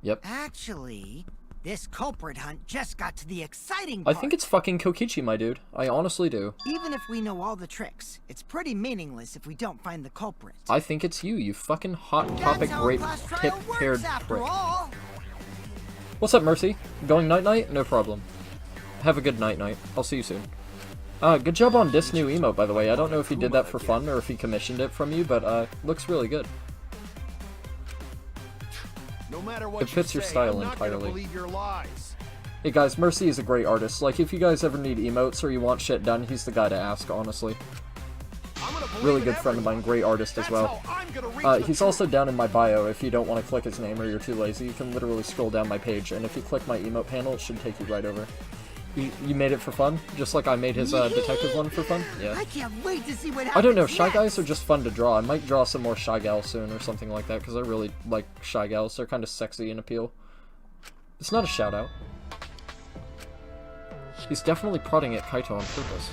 Yep. Actually, this culprit hunt just got to the exciting I part. think it's fucking Kokichi, my dude. I honestly do. Even if we know all the tricks, it's pretty meaningless if we don't find the culprit. I think it's you fucking hot topic rape tip-haired prick. What's up, Mercy? Going night-night? No problem. Have a good night-night. I'll see you soon. Good job on this new emote, by the way. I don't know if he did that for fun or if he commissioned it from you, but, looks really good. No matter what It fits your style I'm not gonna entirely. believe your lies. Hey guys, Mercy is a great artist. Like, if you guys ever need emotes or you want shit done, he's the guy to ask, honestly. Really good friend of mine, great artist as well. He's also down in my bio if you don't want to click his name or you're too lazy. You can literally scroll down my page, and if you click my emote panel, it should take you right over. You made it for fun? Just like I made his detective one for fun? Yeah. I can't wait to see what happens. I don't know, Shy Guys are just fun to draw. I might draw some more Shy Gals soon or something like that, because I really like Shy Gals. They're kind of sexy and appeal. It's not a shout-out. He's definitely prodding at Kaito on purpose.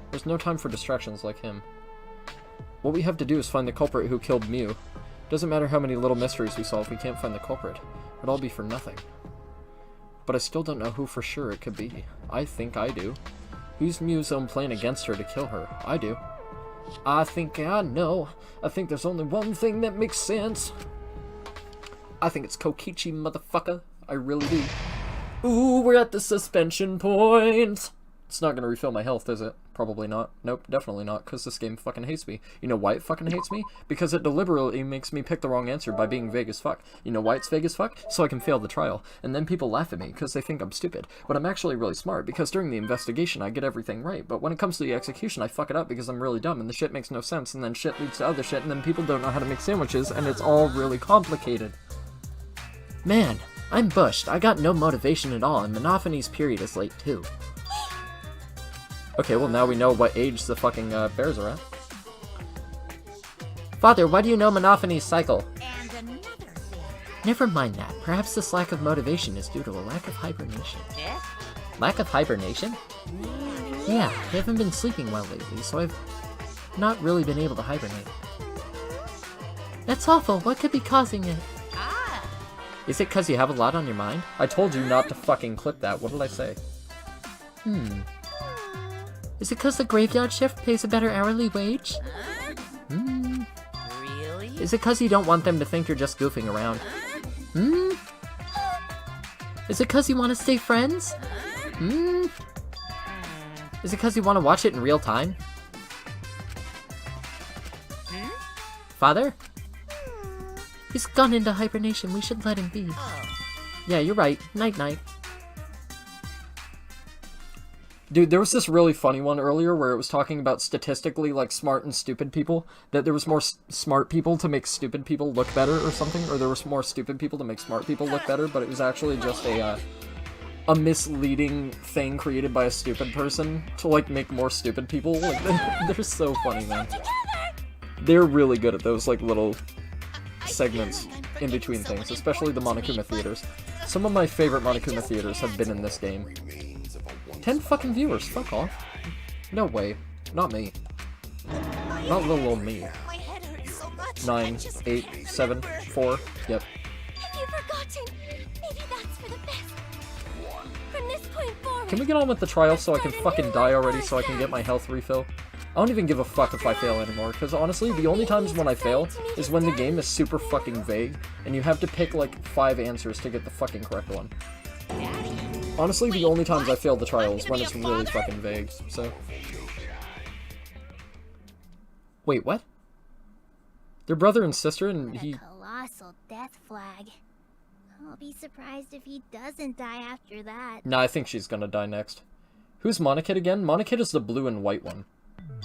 There's no time for distractions like him. What we have to do is find the culprit who killed Mew. Doesn't matter how many little mysteries we solve, we can't find the culprit. It'd all be for nothing. But I still don't know who for sure it could be. I think I do. Who's Mew's own plan against her to kill her? I do. I think I know. I think there's only one thing that makes sense. I think it's Kokichi, motherfucker. I really do. Ooh, we're at the suspension point. It's not gonna refill my health, is it? Probably not. Nope, definitely not, because this game fucking hates me. You know why it fucking hates me? Because it deliberately makes me pick the wrong answer by being vague as fuck. You know why it's vague as fuck? So I can fail the trial. And then people laugh at me because they think I'm stupid. But I'm actually really smart, because during the investigation I get everything right. But when it comes to the execution, I fuck it up because I'm really dumb, and the shit makes no sense, and then shit leads to other shit, and then people don't know how to make sandwiches, and it's all really complicated. Man, I'm bushed. I got no motivation at all, and Monophanie's period is late too. Okay, well now we know what age the fucking bears are at. Father, why do you know Monophanie's cycle? And another thing. Never mind that. Perhaps this lack of motivation is due to a lack of hibernation. Eh? Lack of hibernation? Yeah, I haven't been sleeping well lately, so I've not really been able to hibernate. That's awful. What could be causing it? Ah! Is it because you have a lot on your mind? I told you not to fucking clip that. What did I say? Is it because the graveyard shift pays a better hourly wage? Really? Is it because you don't want them to think you're just goofing around? Is it because you want to stay friends? Is it because you want to watch it in real time? Father? He's gone into hibernation. We should let him be. Yeah, you're right. Night-night. Dude, there was this really funny one earlier where it was talking about statistically, like, smart and stupid people. That there was more smart people to make stupid people look better or something. Or there was more stupid people to make smart people look better. But it was actually just a misleading thing created by a stupid person to, like, make more stupid people. Like, they're so funny, man. They're really good at those, like, little segments in between things. Especially the Monokuma theaters. Some of my favorite Monokuma theaters have been in this game. 10 fucking viewers, fuck off. No way. Not me. Not little old me. 9, 8, 7, 4, yep. Have you forgotten? Maybe that's for the best. From this point forward. Can we get on with the trial so I can fucking die already so I can get my health refill? I don't even give a fuck if I fail anymore, because honestly, the only times when I fail is when the game is super fucking vague, and you have to pick like 5 answers to get the fucking correct one. Honestly, the only times I fail the trial is when it's really fucking vague, so... Wait, what? They're brother and sister and he... A colossal death flag. I'll be surprised if he doesn't die after that. Nah, I think she's gonna die next. Who's Monokid again? Monokid is the blue and white one.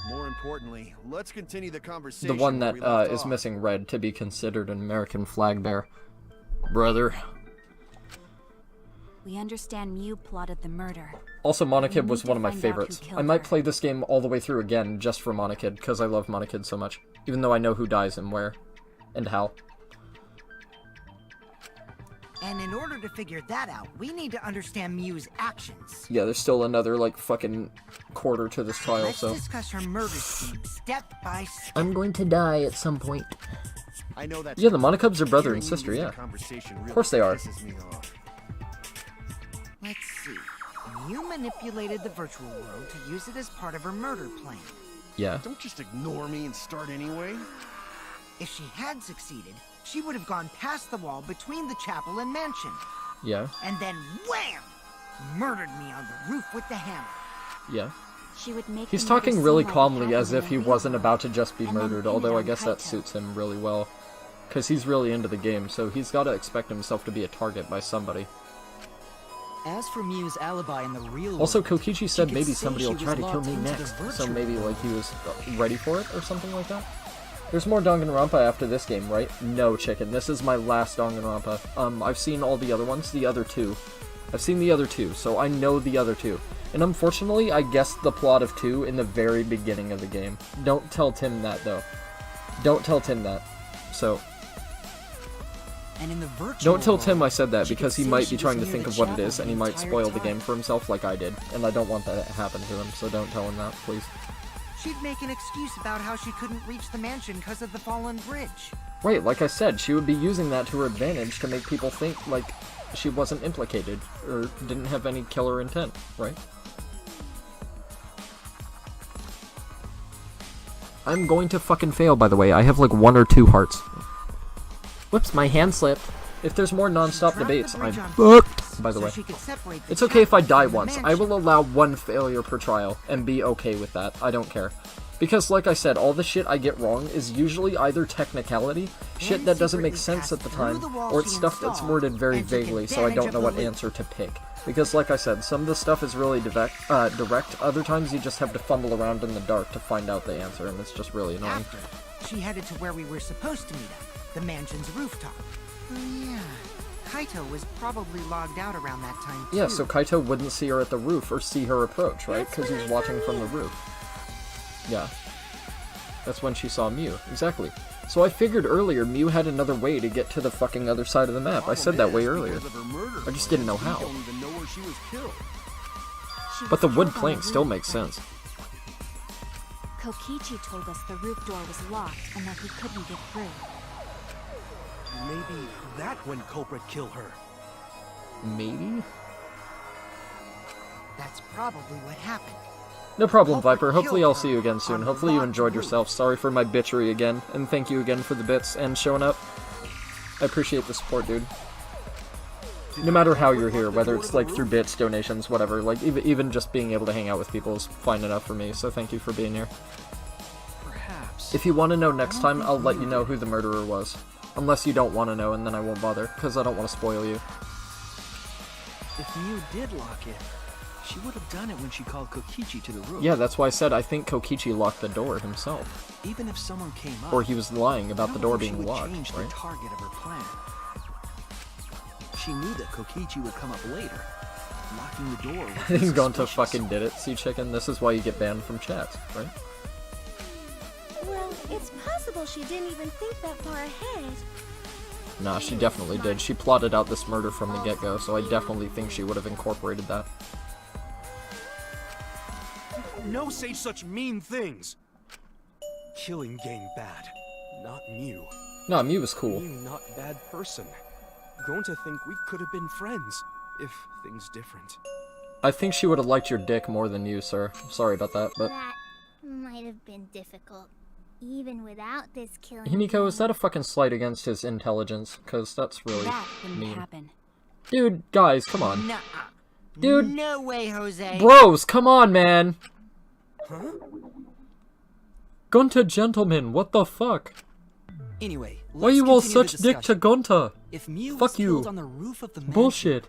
More importantly, let's continue the conversation. The one where that we left is off. missing red to be considered an American flag bearer. Brother. We understand Mew plotted the murder. Also, Monokid We was need one to of my find out favorites. who killed I might her. play this game all the way through again just for Monokid, because I love Monokid so much. Even though I know who dies and where. And how. And in order to figure that out, we need to understand Mew's actions. Yeah, there's still another, like, fucking quarter to this trial, Let's so... discuss her murder scheme step by step. I'm going to die at some point. I know that's Yeah, the Monokubs are brother and hearing you sister, use the yeah. conversation really Of course they are. pisses me off. Let's see. Mew manipulated the virtual world to use it as part of her murder plan. Yeah. Don't just ignore me and start anyway. If she had succeeded, she would have gone past the wall between the chapel and mansion. Yeah. And then wham! Murdered me on the roof with the hammer. Yeah. She would make He's the murder talking really seem like it calmly happened as in if the he real wasn't world, about to just be and then murdered, pin it although I on guess that Kaito. suits him really well. Because he's really into the game, so he's got to expect himself to be a target by somebody. As for Mew's alibi in the real Also, world, Kokichi she said could maybe say somebody she will was try to kill locked me into the next, so virtual maybe world. like he was ready for it or something like that. There's more Danganronpa after this game, right? No, chicken. This is my last Danganronpa. I've seen all the other ones, the other two. I've seen the other two, so I know the other two. And unfortunately, I guessed the plot of 2 in the very beginning of the game. Don't tell Tim that, though. Don't tell Tim that. So, And in the virtual don't tell Tim I world, said that, she because could he say might she be trying to was think near of the what it chapel is, and he the might entire spoil the time. game for himself like I did. And I don't want that to happen to him, so don't tell him that, please. She'd make an excuse about how she couldn't reach the mansion because of the fallen bridge. Right, like I said, she would be using that to her advantage to make people think, like, she wasn't implicated, or didn't have any killer intent, right? I'm going to fucking fail, by the way. I have, like, 1 or 2 hearts. Whoops, my hand slipped. If there's more non-stop Dropped debates, the I'm bridge on fucked, purpose by the so way. she could separate the It's okay if I chapel die from the once. I mansion. will allow 1 failure per trial, and be okay with that. I don't care. Because, like I said, all the shit I get wrong is usually either technicality, shit that doesn't make sense at the time, or it's stuff that's worded very vaguely, so I don't know what answer to pick. Because, like I said, some of the stuff is really direct, other times you just have to fumble around in the dark to find out the answer, and it's just really annoying. After, she headed to where we were supposed to meet up, the mansion's rooftop. Oh yeah, Kaito was probably logged out around that time too. Yeah, so Kaito wouldn't see her at the roof, or see her approach, right? That's Because when he's I watching saw from the Mew. roof. Yeah. That's when she saw Mew, exactly. So I figured earlier Mew had another way to get to the fucking other side of the map. I said that way earlier. Because of her murder, I just didn't know we how. don't even know where she was killed. She But the was wood killed on plank the still roof, makes right? sense. Kokichi told us the roof door was locked and that he couldn't get through. Maybe that when culprit killed her. Maybe? That's probably what happened. No problem, Culprit Viper. Hopefully killed I'll see you her again soon. on the Hopefully you locked enjoyed roof. yourself. Sorry for my bitchery again, and thank you again for the bits and showing up. I appreciate the support, dude. No matter how you're here, whether it's like through bits, donations, whatever, like even just being able to hang out with people is fine enough for me, so thank you for being here. Perhaps. If you want to know next time, I'll let you know who the murderer was. Unless you don't want to know, and then I won't bother, because I don't want to spoil you. If Mew did lock it, she would have done it when she called Kokichi to the roof. Yeah, that's why I said I think Kokichi locked the door himself. Even if someone came up, Or he was lying about the door probably she being would locked, change right? the target of her plan. She knew that Kokichi would come up later. Locking the door I would be think Gonta suspicious. fucking did it. See, chicken, this is why you get banned from chats, right? Well, it's possible she didn't even think that far ahead. Nah, she definitely did. She plotted out this murder from the get-go, so I definitely think she would have incorporated that. No say such mean things. Killing game bad, not Mew. Nah, Mew was cool. Mew not bad person. Going to think we could have been friends if things different. I think she would have liked your dick more than you, sir. Sorry about that, but... That might have been difficult, even without this killing. Himiko, is that a fucking slight against his intelligence? Because that's really That wouldn't mean. happen. Dude, guys, come on. Nuh-uh. Dude. No way, Jose. Bros, come on, man! Huh? Gonta gentlemen, what the fuck? Anyway, Why let's you all continue the such dick to discussion. Gonta? If Mew Fuck was you. killed on the roof of the mansion, Bullshit.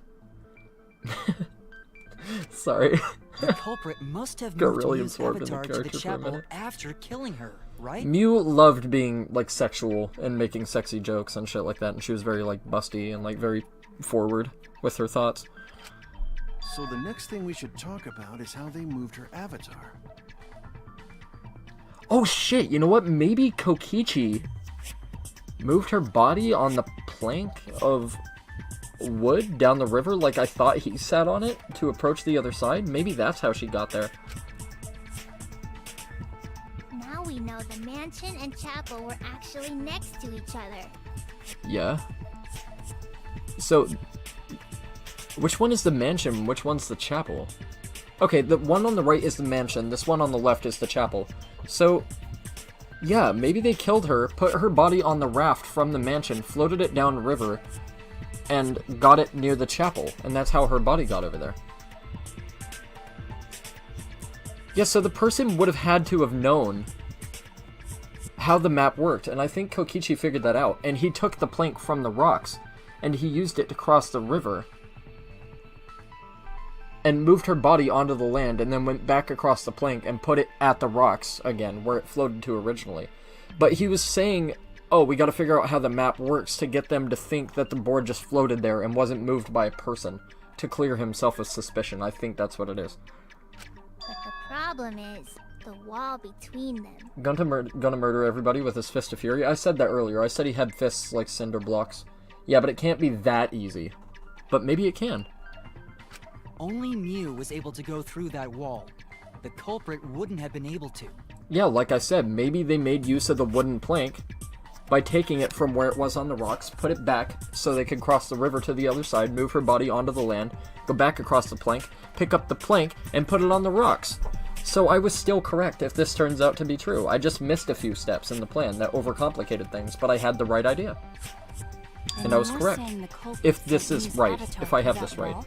Sorry. the culprit must have Got moved really Mew's absorbed in the avatar to the character for a chapel minute. after killing her, right? Mew loved being, like, sexual and making sexy jokes and shit like that, and she was very, like, busty and, like, very forward with her thoughts. So the next thing we should talk about is how they moved her avatar. Oh shit, you know what? Maybe Kokichi moved her body on the plank of wood down the river like I thought he sat on it to approach the other side? Maybe that's how she got there. Now we know the mansion and chapel were actually next to each other. Yeah. So, which one is the mansion? Which one's the chapel? Okay, the one on the right is the mansion. This one on the left is the chapel. So, yeah, maybe they killed her, put her body on the raft from the mansion, floated it down river, and got it near the chapel. And that's how her body got over there. Yeah, so the person would have had to have known how the map worked, and I think Kokichi figured that out. And he took the plank from the rocks, and he used it to cross the river, and moved her body onto the land, and then went back across the plank and put it at the rocks again, where it floated to originally. But he was saying, oh, we gotta figure out how the map works to get them to think that the board just floated there and wasn't moved by a person, to clear himself of suspicion. I think that's what it is. But the problem is the wall between them. Gonna murder everybody with his fist of fury? I said that earlier. I said he had fists like cinder blocks. Yeah, but it can't be that easy. But maybe it can. Only Mew was able to go through that wall. The culprit wouldn't have been able to. Yeah, like I said, maybe they made use of the wooden plank by taking it from where it was on the rocks, put it back so they could cross the river to the other side, move her body onto the land, go back across the plank, pick up the plank, and put it on the rocks. So I was still correct if this turns out to be true. I just missed a few steps in the plan that overcomplicated things, but I had the right idea. And I was correct. If this is right, if I have this right.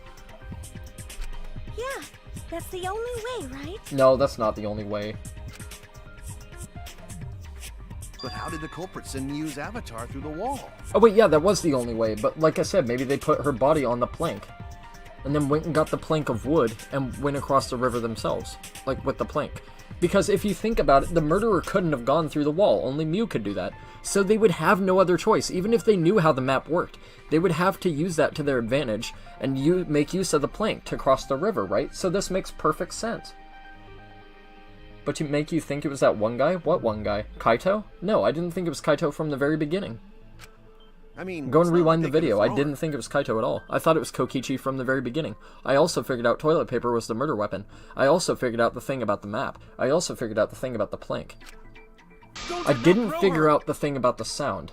Yeah, that's the only way, right? No, that's not the only way. But how did the culprit send Mew's avatar through the wall? Oh wait, yeah, that was the only way, but like I said, maybe they put her body on the plank, and then went and got the plank of wood, and went across the river themselves, like with the plank. Because if you think about it, the murderer couldn't have gone through the wall, only Mew could do that. So they would have no other choice, even if they knew how the map worked. They would have to use that to their advantage, and make use of the plank to cross the river, right? So this makes perfect sense. But to make you think it was that one guy? What one guy? Kaito? No, I didn't think it was Kaito from the very beginning. I mean, go and rewind the video. I didn't think it was Kaito at all. I thought it was Kokichi from the very beginning. I also figured out toilet paper was the murder weapon. I also figured out the thing about the map. I also figured out the thing about the plank. I didn't figure out the thing about the sound.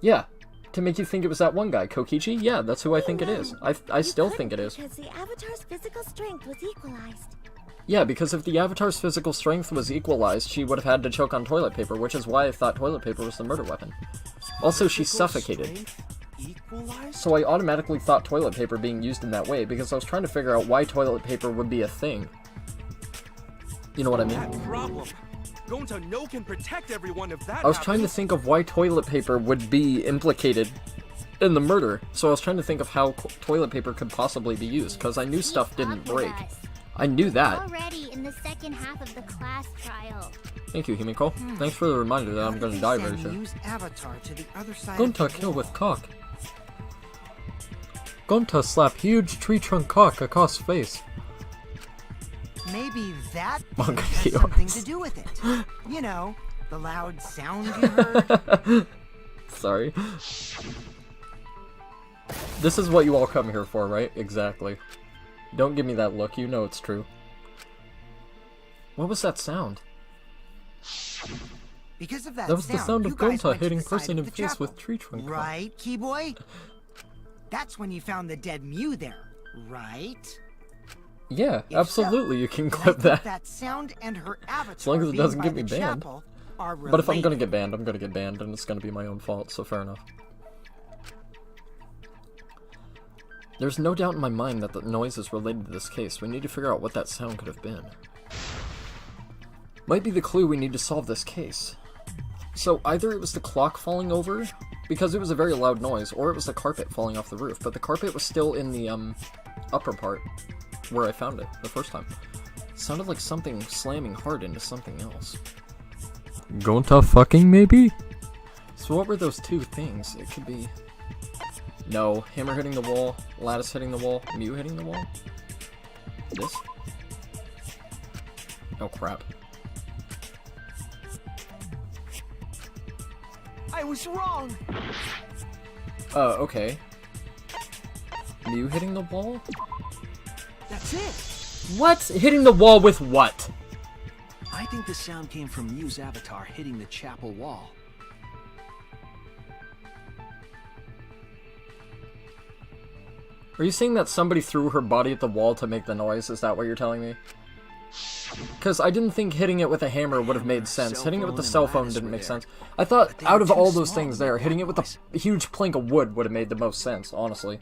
Yeah, to make you think it was that one guy. Kokichi? Yeah, that's who I think it is. I still think it is. Because the avatar's physical strength was equalized. Yeah, because if the avatar's physical strength was equalized, she would have had to choke on toilet paper, which is why I thought toilet paper was the murder weapon. Also, she suffocated. So I automatically thought toilet paper being used in that way, because I was trying to figure out why toilet paper would be a thing. You know what I mean? I was trying to think of why toilet paper would be implicated in the murder, so I was trying to think of how toilet paper could possibly be used, because I knew stuff didn't break. I knew that. Already in the second half of the class trial. Thank you, Himiko. Thanks for the reminder that I'm going to die very soon. Gunta kill with cock. Gunta slap huge tree trunk cock across face. Maybe that has something to do with it. You know, the loud sound you heard. Sorry. This is what you all come here for, right? Exactly. Don't give me that look, you know it's true. What was that sound? Because of that was the sound of Gonta hitting person in face with tree trunk. Right, Keyboy? That's when you found the dead Mew there, right? Yeah, absolutely, you can clip that. That sound and her avatar as long as it doesn't get me banned. But if I'm gonna get banned, I'm gonna get banned, and it's gonna be my own fault, so fair enough. There's no doubt in my mind that the noise is related to this case. We need to figure out what that sound could have been. Might be the clue we need to solve this case. So either it was the clock falling over, because it was a very loud noise, or it was the carpet falling off the roof. But the carpet was still in the upper part, where I found it the first time. It sounded like something slamming hard into something else. Gonta fucking maybe? So what were those two things? It could be No. Hammer hitting the wall. Lattice hitting the wall. Mew hitting the wall. This? Oh, crap. I was wrong! Okay. Mew hitting the wall? That's it! What? Hitting the wall with what? I think the sound came from Mew's avatar hitting the chapel wall. Are you saying that somebody threw her body at the wall to make the noise? Is that what you're telling me? Because I didn't think hitting it with a hammer would have made sense. Hitting it with the cell phone didn't make sense. I thought out of all those things there, hitting it with a huge plank of wood would have made the most sense, honestly.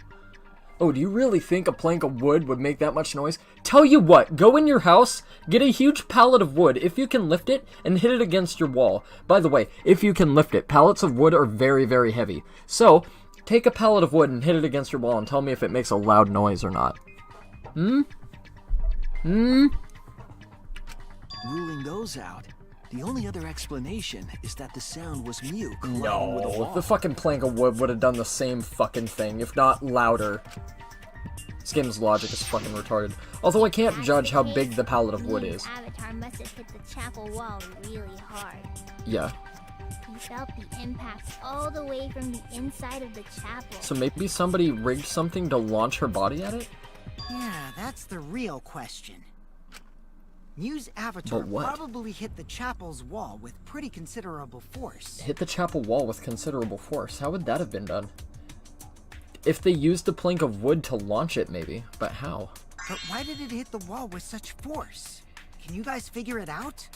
Oh, do you really think a plank of wood would make that much noise? Tell you what, go in your house, get a huge pallet of wood, if you can lift it, and hit it against your wall. By the way, if you can lift it, pallets of wood are very, very heavy. So, take a pallet of wood and hit it against your wall and tell me if it makes a loud noise or not. Ruling those out, the only other explanation is that the sound was Mew colliding with a No, wall. the fucking plank of wood would have done the same fucking thing, if not louder. This game's logic is fucking retarded. Although I can't judge how big the pallet of wood is. Avatar must have hit the chapel wall really hard. Yeah. He felt the impact all the way from the inside of the chapel. So maybe somebody rigged something to launch her body at it? Yeah, that's the real question. Mew's avatar But what? probably hit the chapel's wall with pretty considerable force. Hit the chapel wall with considerable force. How would that have been done? If they used the plank of wood to launch it, maybe. But how? But why did it hit the wall with such force? Can you guys figure it out?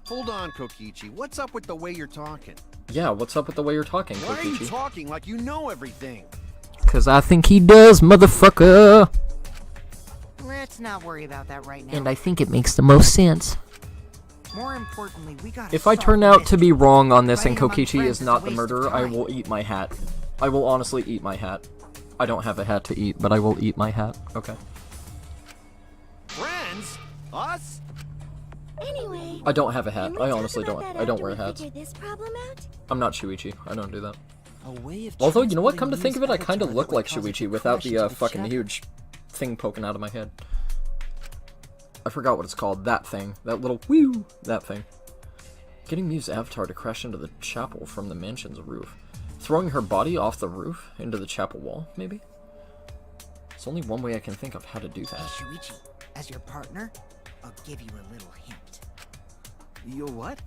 Hold on, Kokichi. What's up with the way you're talking? Yeah, what's up with the way you're talking, Why are you Kokichi? talking like you know everything? Cause I think he does, motherfucker. Let's not worry about that right now. And I think it makes the most sense. More importantly, we gotta If I solve turn the out to be mystery. wrong on this and Fighting among Kokichi friends is a not the waste of murderer, I time. will eat my hat. I will honestly eat my hat. I don't have a hat to eat, but I will eat my hat. Okay. Friends? Us? Anyway, I don't have a hat. can we I talk honestly about don't. that I don't after wear we hats. figure this problem out? I'm not Shuichi. I don't do that. A way of Although, you know what? Come to transporting think of it, I Mew's kind of avatar look that like would cause it Shuichi to without crash the into the fucking chapel. huge thing poking out of my head. I forgot what it's called. That thing. That little whew. That thing. Getting Mew's avatar to crash into the chapel from the mansion's roof. Throwing her body off the roof into the chapel wall, maybe? There's only one way I can think of how to do that. Hey, Shuichi, as your partner, I'll give you a little hint. Your what?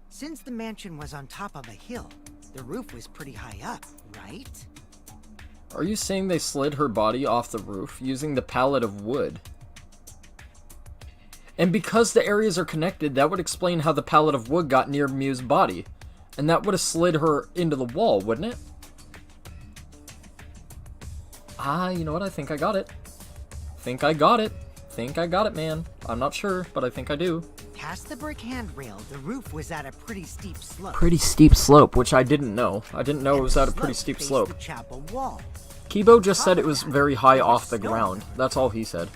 Since the mansion was on top of a hill, the roof was pretty high up, right? Are you saying they slid her body off the roof using the pallet of wood? And because the areas are connected, that would explain how the pallet of wood got near Mew's body. And that would have slid her into the wall, wouldn't it? Ah, you know what? I think I got it. Think I got it, man. I'm not sure, but I think I do. Past the brick handrail, the roof was at a pretty steep slope. Pretty steep slope. Which I didn't know. I didn't know it was at a pretty steep faced slope. The chapel wall. Kibo just said it was very high off the ground. That's all he said.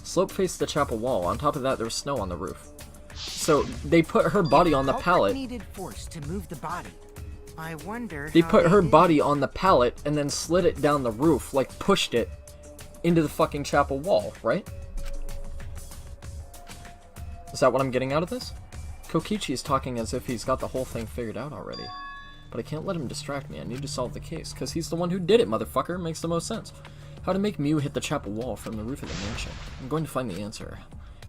Slope faced the chapel wall. On top of that, there was snow on the roof. So, they put her body on the Culprit pallet. needed force to move the body. I wonder They how put her did body it. on the pallet and then slid it down the roof, like pushed it into the fucking chapel wall, right? Is that what I'm getting out of this? Kokichi is talking as if he's got the whole thing figured out already. But I can't let him distract me. I need to solve the case, because he's the one who did it, motherfucker. Makes the most sense. How to make Mew hit the chapel wall from the roof of the mansion. I'm going to find the answer.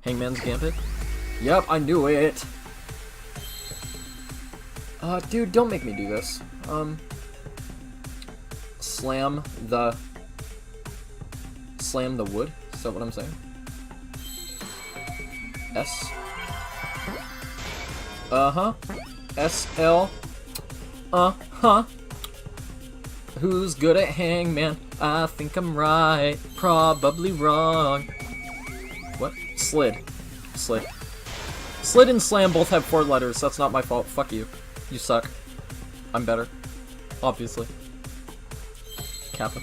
Hangman's Gambit? Yep, I knew it! Dude, don't make me do this. Slam the wood? Is that what I'm saying? S. Uh-huh. SL. Uh-huh. Who's good at Hangman? I think I'm right. Probably wrong. What? Slid. Slid. Slid and slam both have 4 letters. That's not my fault. Fuck you. You suck. I'm better. Obviously. Kappa.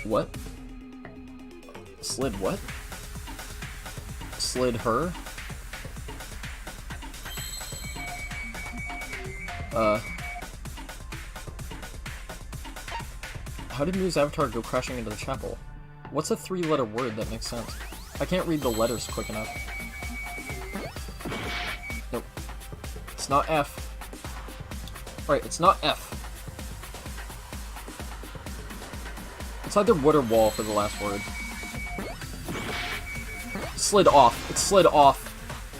What? Slid what? Slid her? How did Mew's avatar go crashing into the chapel? What's a 3-letter word that makes sense? I can't read the letters quick enough. Nope. It's not F. Right, it's not F. It's either wood or wall for the last word. Slid off. It slid off.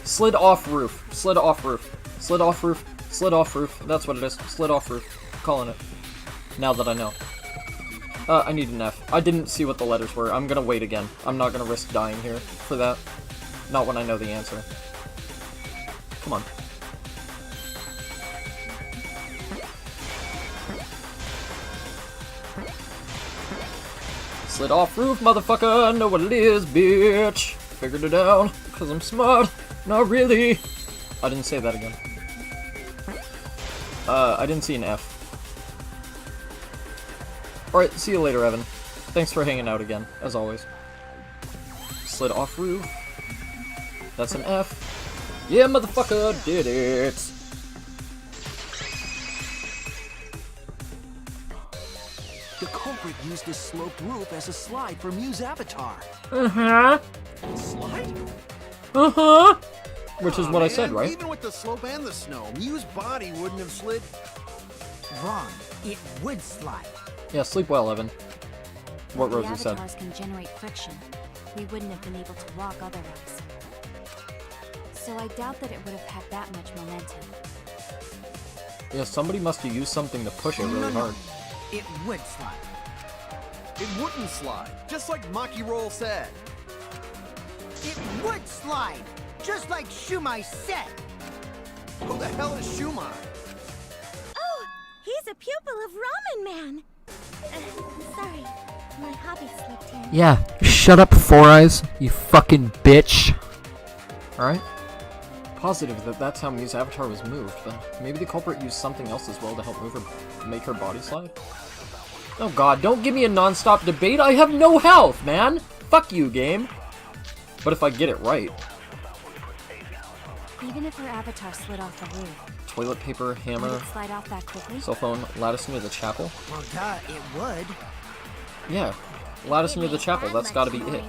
Slid off roof. Slid off roof. Slid off roof. Slid off roof. That's what it is. Slid off roof. I'm calling it. Now that I know. I need an F. I didn't see what the letters were. I'm gonna wait again. I'm not gonna risk dying here for that. Not when I know the answer. Come on. Slid off roof, motherfucker! I know what it is, bitch! Figured it out, cause I'm smart. Not really! I didn't say that again. I didn't see an F. Alright, see you later, Evan. Thanks for hanging out again, as always. Slid off roof. That's an F. Yeah, motherfucker, did it! The culprit used this sloped roof as a slide for Mew's avatar. Uh-huh. Slide? Uh-huh. Which is what I said, right? Even with the slope and the snow, Mew's body wouldn't have slid. Wrong. It would slide. Yeah, sleep well, Evan. What The Rosie said. avatars can generate friction. We wouldn't have been able to walk otherwise. So I doubt that it would have had that much momentum. Yeah, somebody must have used something to push it really hard. It would slide. It wouldn't slide, just like Maki Roll said. It would slide, just like Shumai said. Who the hell is Shumai? Oh, he's a pupil of Ramen Man. Sorry, my hobby slipped in. Yeah, shut up, Four Eyes, you fucking bitch. Alright. Positive that that's how Mew's avatar was moved, but maybe the culprit used something else as well to help move her, make her body slide? Oh god, don't give me a non-stop debate, I have no health, man! Fuck you, game! But if I get it right... Even if her avatar slid off the roof, Toilet paper, would hammer, it slide off that quickly? cell phone, lattice near the chapel? Well, duh, it would. Yeah, lattice near the chapel, that's gotta be it. It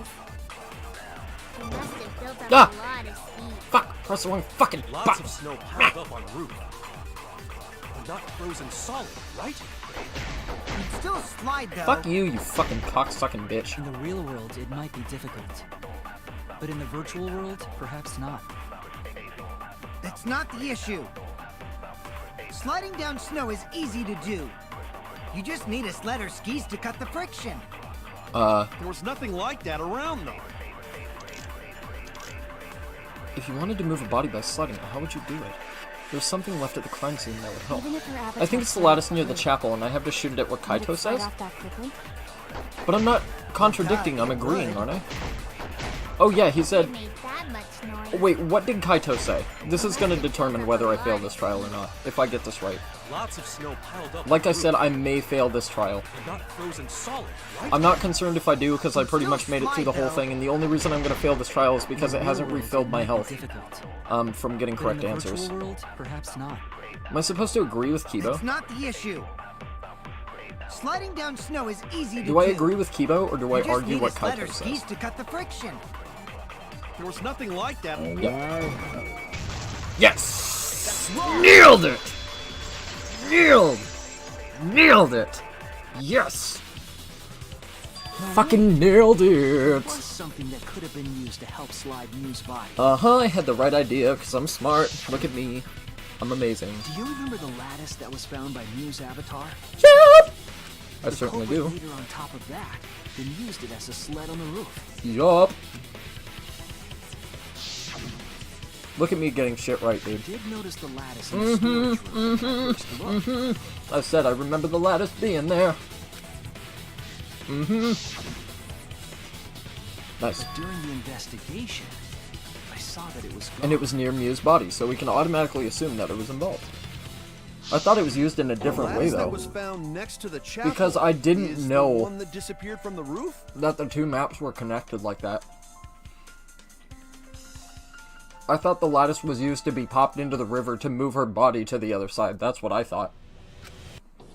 must have built up Ah! a lot of speed. Fuck! Press the wrong fucking Lots button! of snow piled up on roof. But not frozen solid, right? It'd still slide, though. Fuck you, you fucking cocksucking bitch. In the real world, it might be difficult. But in the virtual world, perhaps not. That's not the issue. Sliding down snow is easy to do. You just need a sled or skis to cut the friction. There was nothing like that around, though. If you wanted to move a body by sledding, how would you do it? There's something left at the crime scene that would help. Even if her I avatar think it's the slid lattice off near the roof, chapel, and I have to shoot it at what would Kaito it slide says? off that quickly? But I'm not contradicting, I'm agreeing, aren't I? Oh yeah, he said... It made that much noise. Oh, wait, what did Kaito say? This is gonna determine whether I fail this trial or not, if I get this right. Lots of snow piled up. Like on I said, roof, I may fail this trial. but not frozen solid, right? I'm not concerned if I do, because I pretty much made it through the whole thing, and the only reason I'm gonna fail this trial is because it hasn't refilled my health, Difficult. from getting But in correct the answers. virtual world, perhaps not. Am I supposed to agree with Kibo? That's not the issue. Sliding down snow is easy to do. Do I agree with Kibo, or do I You just argue need what a sled or Kaito skis says? to cut the friction. There was nothing like that. Yes! Nailed it! Nailed it! Yes! Fucking nailed it! It was something that could have been used to help slide Mew's body. Uh-huh, I had the right idea, because I'm smart. Look at me. I'm amazing. Do you remember the lattice that was found by Mew's avatar? Yup! I The certainly culprit do. later on top of that, then used it as a sled on the roof. Yup. Look at me getting shit right, dude. Did notice the lattice in the storage room at first look. I said I remember the lattice being there. Nice. But during the investigation, I saw that it was gone. And it was near Mew's body, so we can automatically assume that it was involved. I thought it was used in a different way, lattice that though. was found next to the chapel Because I didn't is know the one that disappeared from the roof. that the two maps were connected like that. I thought the lattice was used to be popped into the river to move her body to the other side. That's what I thought.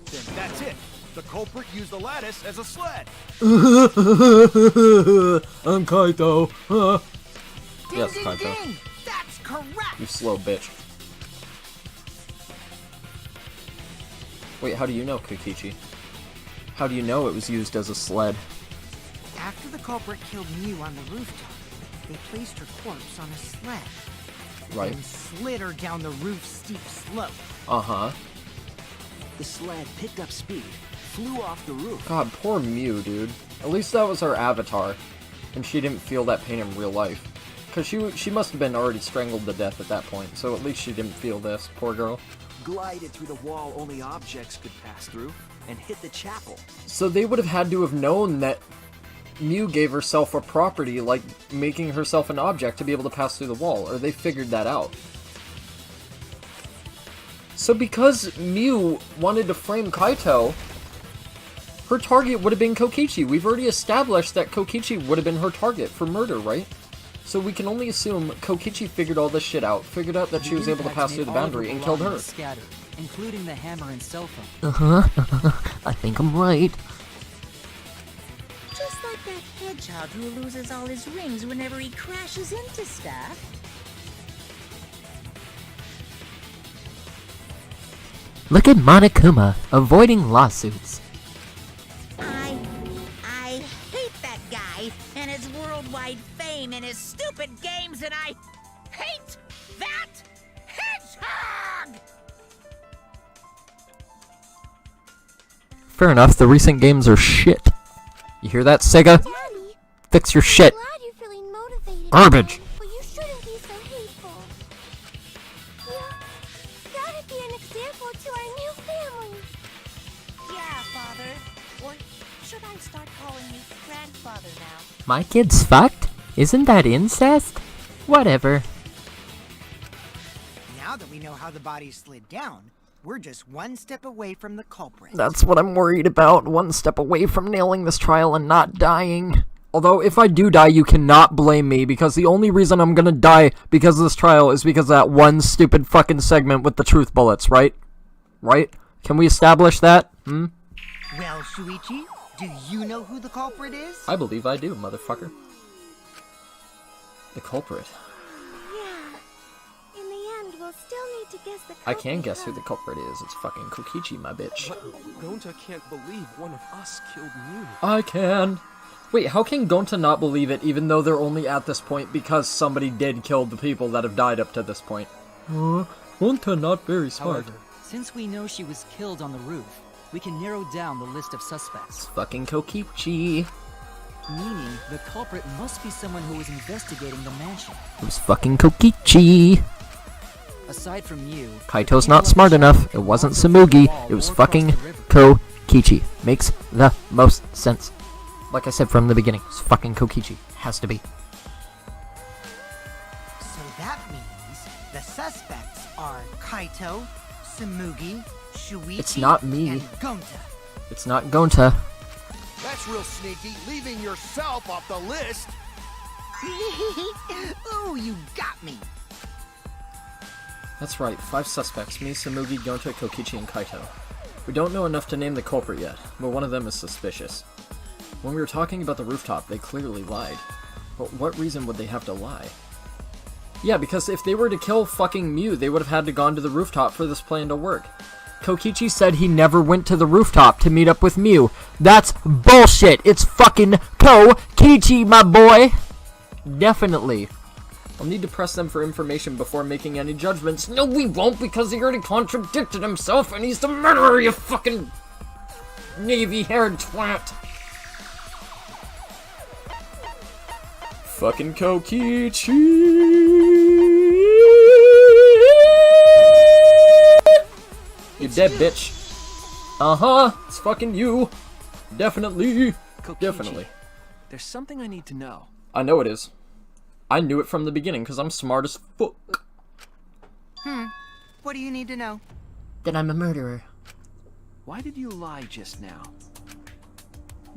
Then that's it. The culprit used the lattice as a sled. I'm Kaito. Ding, Yes, ding, Kaito. ding. That's correct. You slow bitch. Wait, how do you know, Kokichi? How do you know it was used as a sled? After the culprit killed Mew on the rooftop, they placed her corpse on a sled. Right. And slid her down the roof's steep slope. Uh-huh. The sled picked up speed, flew off the roof. God, poor Mew, dude. At least that was her avatar. And she didn't feel that pain in real life. Because she must have been already strangled to death at that point, so at least she didn't feel this, poor girl. Glided through the wall only objects could pass through, and hit the chapel. So they would have had to have known that Mew gave herself a property, like making herself an object to be able to pass through the wall, or they figured that out. So because Mew wanted to frame Kaito, her target would have been Kokichi. We've already established that Kokichi would have been her target for murder, right? So we can only assume Kokichi figured all this shit out, figured out that she was able to pass through the boundary, and killed her. Scattered, including the hammer and cell phone. I think I'm right. Just like that hedgehog who loses all his rings whenever he crashes into stuff. Look at Monokuma, avoiding lawsuits. I hate that guy and his worldwide fame and his stupid games, and I hate that hedgehog! Fair enough, the recent games are shit. You hear that, Sega? Daddy, Fix your shit. I'm glad you're feeling motivated. Garbage. But you shouldn't be so hateful. Yeah, that'd be an example to our new family. Yeah, Father. Or should I start calling you grandfather now? My kid's fucked? Isn't that incest? Whatever. Now that we know how the body slid down, we're just one step away from the culprit. That's what I'm worried about. One step away from nailing this trial and not dying. Although, if I do die, you cannot blame me, because the only reason I'm gonna die because of this trial is because of that one stupid fucking segment with the truth bullets, right? Right? Can we establish that? Well, Shuichi, do you know who the culprit is? I believe I do, motherfucker. The culprit. Yeah. In the end, we'll still need to guess the culprit. I can guess who the culprit is. It's fucking Kokichi, my bitch. But Gonta can't believe one of us killed Mew. I can. Wait, how can Gonta not believe it, even though they're only at this point because somebody did kill the people that have died up to this point? Gonta not very smart. However, since we know she was killed on the roof, we can narrow down the list of suspects. Fucking Kokichi. Meaning, the culprit must be someone who was investigating the mansion. It was fucking Kokichi. Aside from you, Kaito's not smart enough. It wasn't Samugi. It was fucking Kokichi. Makes the most sense. Like I said from the beginning, it's fucking Kokichi. Has to be. So that means the suspects are Kaito, Samugi, Shuichi, It's not me. and Gonta. It's not Gonta. That's real sneaky, leaving yourself off the list. Ooh, you got me. That's right, 5 suspects, me, Samugi, Gonta, Kokichi, and Kaito. We don't know enough to name the culprit yet, but one of them is suspicious. When we were talking about the rooftop, they clearly lied. But what reason would they have to lie? Yeah, because if they were to kill fucking Mew, they would have had to gone to the rooftop for this plan to work. Kokichi said he never went to the rooftop to meet up with Mew. That's bullshit! It's fucking Kokichi, my boy! Definitely. I'll need to press them for information before making any judgments. No, we won't, because he already contradicted himself, and he's the murderer, you fucking navy-haired twat! Fucking Kokichi! You dead, bitch. Uh-huh, it's fucking you. Definitely. Kokichi, Definitely. There's something I need to know. I know it is. I knew it from the beginning, because I'm smart as fuck. What do you need to know? That I'm a murderer. Why did you lie just now?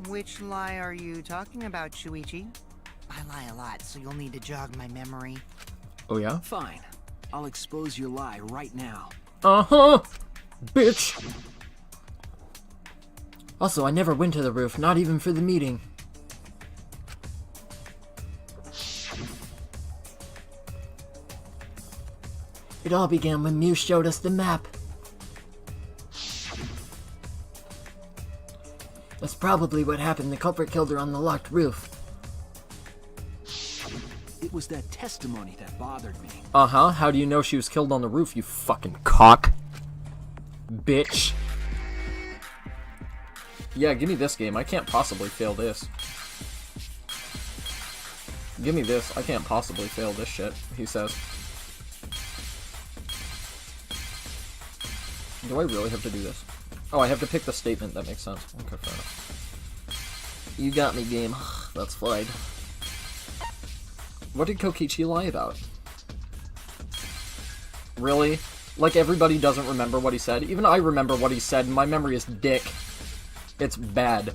Which lie are you talking about, Shuichi? I lie a lot, so you'll need to jog my memory. Oh yeah? Fine. I'll expose your lie right now. Uh-huh! Bitch! Also, I never went to the roof, not even for the meeting. It all began when Mew showed us the map. That's probably what happened. The culprit killed her on the locked roof. It was that testimony that bothered me. Uh-huh. How do you know she was killed on the roof, you fucking cock? Bitch. Yeah, give me this game. I can't possibly fail this. Give me this. I can't possibly fail this shit, he says. Do I really have to do this? Oh, I have to pick the statement. That makes sense. Okay, fair enough. You got me, game. That's fine. What did Kokichi lie about? Really? Like, everybody doesn't remember what he said? Even I remember what he said, and my memory is dick. It's bad.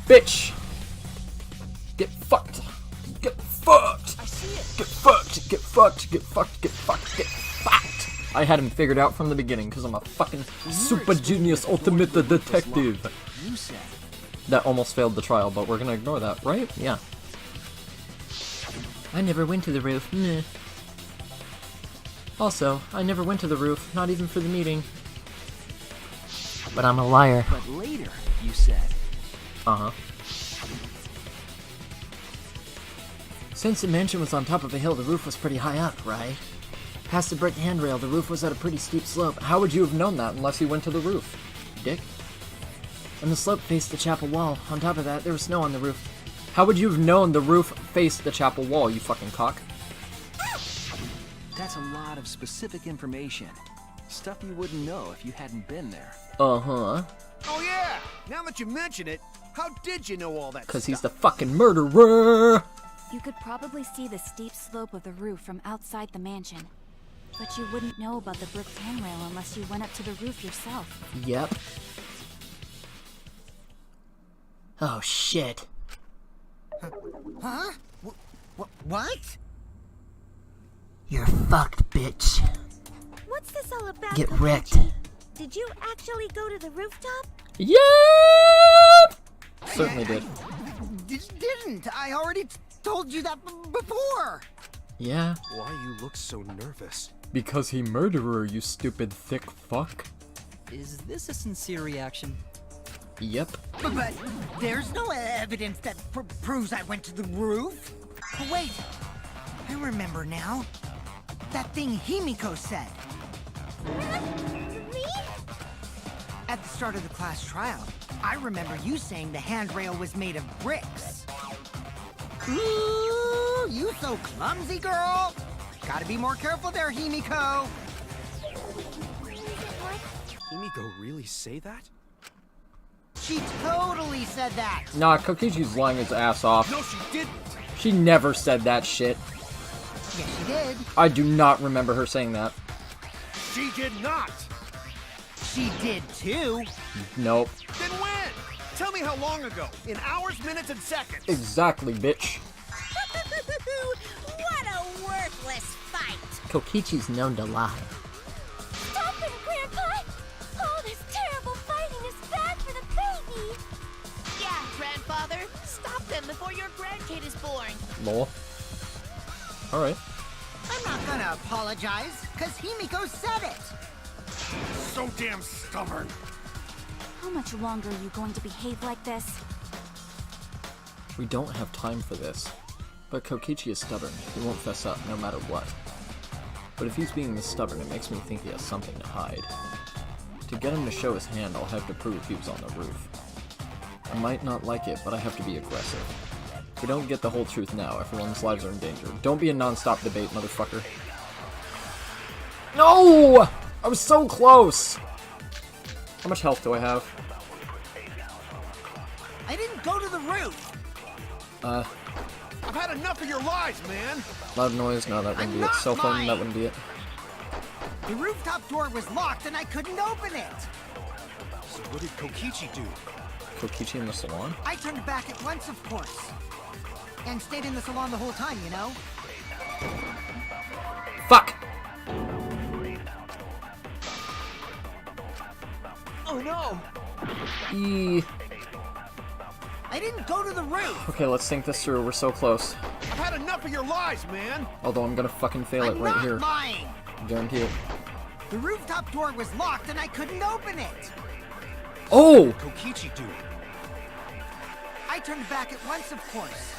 Bitch! Get fucked! Get fucked! I see it! Get fucked! Get fucked! Get fucked! Get fucked! Get fucked! I had him figured out from the beginning, because I'm a fucking super genius ultimate detective. You said. That almost failed the trial, but we're gonna ignore that, right? Yeah. I never went to the roof. Meh. Also, I never went to the roof, not even for the meeting. But I'm a liar. But later, you said. Uh-huh. Since the mansion was on top of a hill, the roof was pretty high up, right? Past the brick handrail, the roof was at a pretty steep slope. How would you have known that unless you went to the roof? Dick? And the slope faced the chapel wall. On top of that, there was snow on the roof. How would you have known the roof faced the chapel wall, you fucking cock? That's a lot of specific information. Stuff you wouldn't know if you hadn't been there. Uh-huh. Oh yeah! Now that you mention it, how did you know all that Because stuff? he's the fucking murderer! You could probably see the steep slope of the roof from outside the mansion. But you wouldn't know about the brick handrail unless you went up to the roof yourself. Yep. Oh, shit. Huh? What? You're fucked, bitch. What's this all about? Get Kokichi? wrecked. Did you actually go to the rooftop? Yep! Certainly did. Didn't. I already told you that before. Yeah. Why you look so nervous? Because he murderer, you stupid thick fuck. Is this a sincere reaction? Yep. But there's no evidence that proves I went to the roof. Oh, wait. I remember now. That thing Himiko said. Me? At the start of the class trial, I remember you saying the handrail was made of bricks. Ooh, you so clumsy, girl. Gotta be more careful there, Himiko. Himiko really say that? She totally said that. Nah, Kokichi's lying his ass off. No, she didn't! She never said that shit. Yes, she did. I do not remember her saying that. She did not! She did too. Nope. Then when? Tell me how long ago. In hours, minutes, and seconds. Exactly, bitch. What a worthless fight! Kokichi's known to lie. Stop it, Grandpa! All this terrible fighting is bad for the baby! Yeah, grandfather. Stop them before your grandkid is born. Lol. Alright. I'm not gonna apologize, cause Himiko said it. So damn stubborn. How much longer are you going to behave like this? We don't have time for this. But Kokichi is stubborn. He won't fess up, no matter what. But if he's being this stubborn, it makes me think he has something to hide. To get him to show his hand, I'll have to prove he was on the roof. I might not like it, but I have to be aggressive. If we don't get the whole truth now, everyone's lives are in danger. Don't be a non-stop debate, motherfucker. No! I was so close! How much health do I have? I didn't go to the roof. A I've had enough of your lies, man. Loud noise? No, that wouldn't be it. Cell phone? That wouldn't be it. The rooftop door was locked and I couldn't open it. So what did Kokichi do? Kokichi in the salon? I turned back at once, of course. And stayed in the salon the whole time, you know? Fuck! Oh no! I didn't go to the roof! Okay, let's think this through. We're so close. I've had enough of your lies, man. Although I'm gonna fucking fail it right here. Lying. Guarantee it. The rooftop door was locked and I couldn't open it. Oh! Kokichi do. I turned back at once, of course.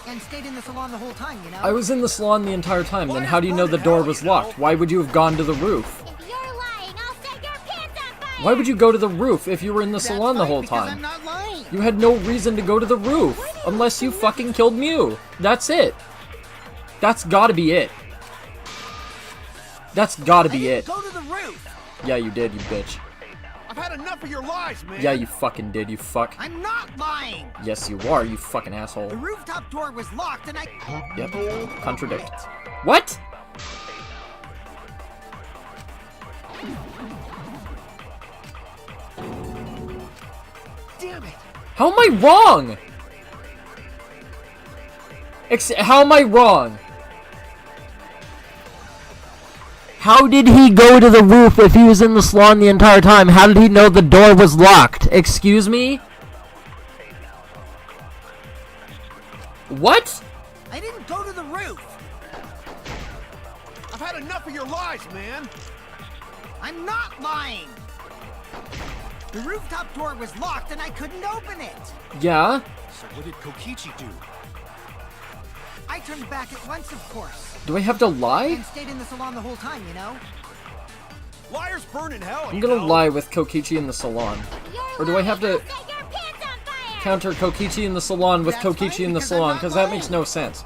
And stayed in the salon the whole time, you know? I was in the salon the entire time. Then how do you know the door was locked? Why would you have gone to the roof? If you're lying, I'll set your pants on fire! Why would you go to the roof if you were in the salon the whole Because time? I'm not lying. You had no reason to go to the roof, unless you fucking killed Mew. That's it. That's gotta be it. That's gotta be it. Go to the roof. Yeah, you did, you bitch. I've had enough of your lies, man. Yeah, you fucking did, you fuck. I'm not lying. Yes, you are, you fucking asshole. The rooftop door was locked and I... Yep, contradict. What? Damn it. How am I wrong? How am I wrong? How did he go to the roof if he was in the salon the entire time? How did he know the door was locked? Excuse me? What? I didn't go to the roof. I've had enough of your lies, man. I'm not lying. The rooftop door was locked and I couldn't open it. Yeah? So what did Kokichi do? I turned back at once, of course. Do I have to lie? And stayed in the salon the whole time, you know? Liars burn in hell, I'm gonna lie with Kokichi in the salon. Or do I have to counter Kokichi in the salon with Kokichi in the salon? Because that makes no sense.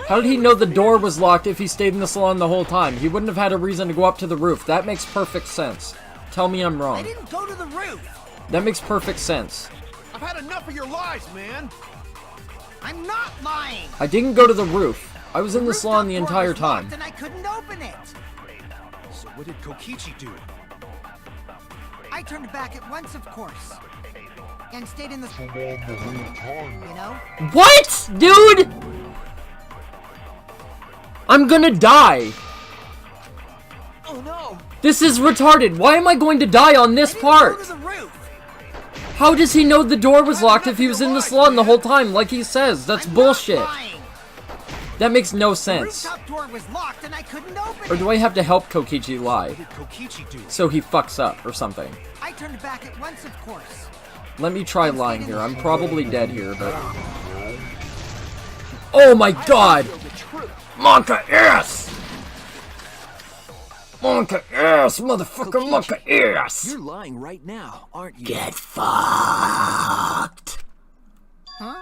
How did he know the door was locked if he stayed in the salon the whole time? He wouldn't have had a reason to go up to the roof. That makes perfect sense. Tell me I'm I wrong. didn't go to the roof. That makes perfect sense. I've had enough of your lies, man. I'm not lying. I didn't go to the roof. I was in the salon the entire time. And I couldn't open it. So what did Kokichi do? I turned back at once, of course. And stayed in the salon the whole time, you know? What? Dude! I'm gonna die. Oh no! This is retarded. Why am I going to die on this part? Go to the roof. How does he know the door was locked if he was in the salon the whole time, like he says? That's bullshit. That makes no sense. The rooftop door was locked and I couldn't open Or do I have to help Kokichi lie? What did Kokichi do? So he fucks up or something. I turned back at once, of course. Let me try lying here. I'm probably dead here, but... Oh my god! Monka ass! Monka ass! Motherfucker Monka ass! You're lying right now, aren't you? Get fucked! Huh?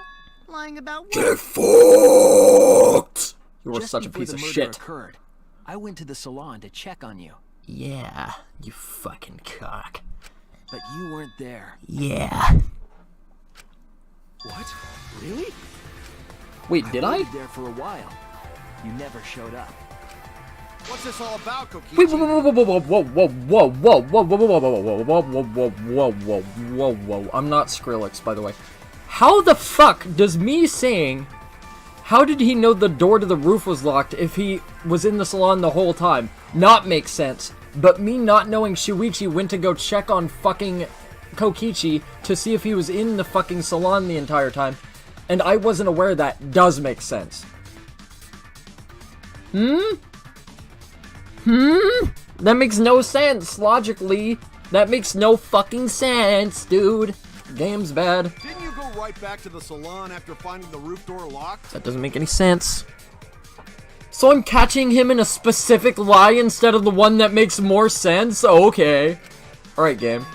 Lying about what? Get fucked! You were Just such a before piece the of murder shit. Occurred, I went to the salon to check on you, Yeah, you fucking cock. but you weren't there. Yeah. What? Really? Wait, did I? waited there for a while. You never showed up. What's this all about, Kokichi? Wait, whoa, whoa, whoa, whoa, whoa, whoa, whoa, whoa, whoa, whoa, whoa, whoa, whoa, whoa, whoa, whoa, whoa, whoa, whoa. I'm not Skrillex, by the way. How the fuck does me saying, how did he know the door to the roof was locked if he was in the salon the whole time? Not make sense. But me not knowing Shuichi went to go check on fucking Kokichi to see if he was in the fucking salon the entire time, and I wasn't aware of that does make sense. That makes no sense, logically. That makes no fucking sense, dude. Game's bad. Didn't you go right back to the salon after finding the roof door locked? That doesn't make any sense. So I'm catching him in a specific lie instead of the one that makes more sense? Okay. Alright, game.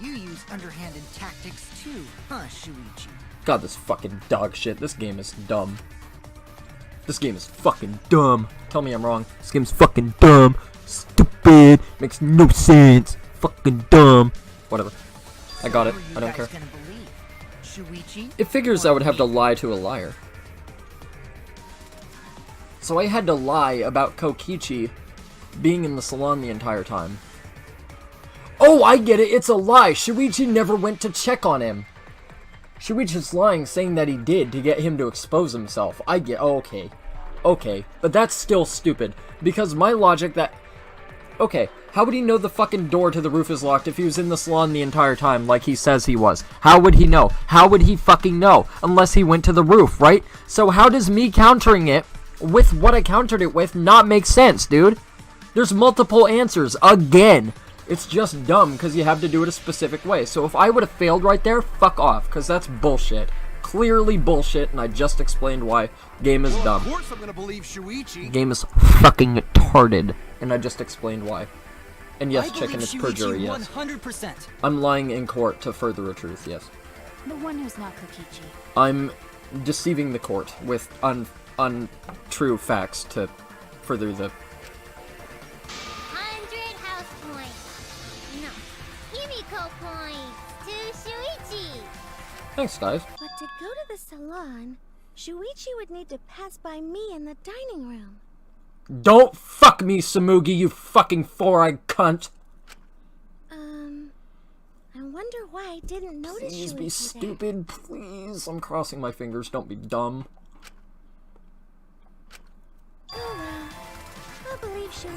You use underhanded tactics too, huh, Shuichi? God, this fucking dog shit. This game is dumb. This game is fucking dumb. Tell me I'm wrong. This game's fucking dumb. Stupid. Makes no sense. Fucking dumb. Whatever. I got it. I don't care. Shuichi. It figures I would have to lie to a liar. So I had to lie about Kokichi being in the salon the entire time. Oh, I get it, it's a lie! Shuichi never went to check on him! Shuichi's lying, saying that he did to get him to expose himself. I get, oh, okay. Okay, but that's still stupid, because my logic that... Okay, how would he know the fucking door to the roof is locked if he was in the salon the entire time like he says he was? How would he know? How would he fucking know? Unless he went to the roof, right? So how does me countering it with what I countered it with not make sense, dude? There's multiple answers, again! It's just dumb because you have to do it a specific way. So if I would have failed right there, fuck off, because that's bullshit. Clearly bullshit, and I just explained why. Game is dumb. Of course I'm gonna believe Shuichi. Game is fucking retarded, and I just explained why. And yes, chicken is perjury, yes. 100%. I'm lying in court to further a truth, yes. The one who's not Kokichi. I'm deceiving the court with untrue facts to further the... 100 house points. No, Himiko points to Shuichi. Thanks, guys. But to go to the salon, Shuichi would need to pass by me in the dining room. Don't fuck me, Samugi, you fucking four-eyed cunt! I wonder why I didn't notice Please Shuichi be stupid, please. I'm crossing my fingers, don't be dumb. Oh well, I'll believe Shuichi.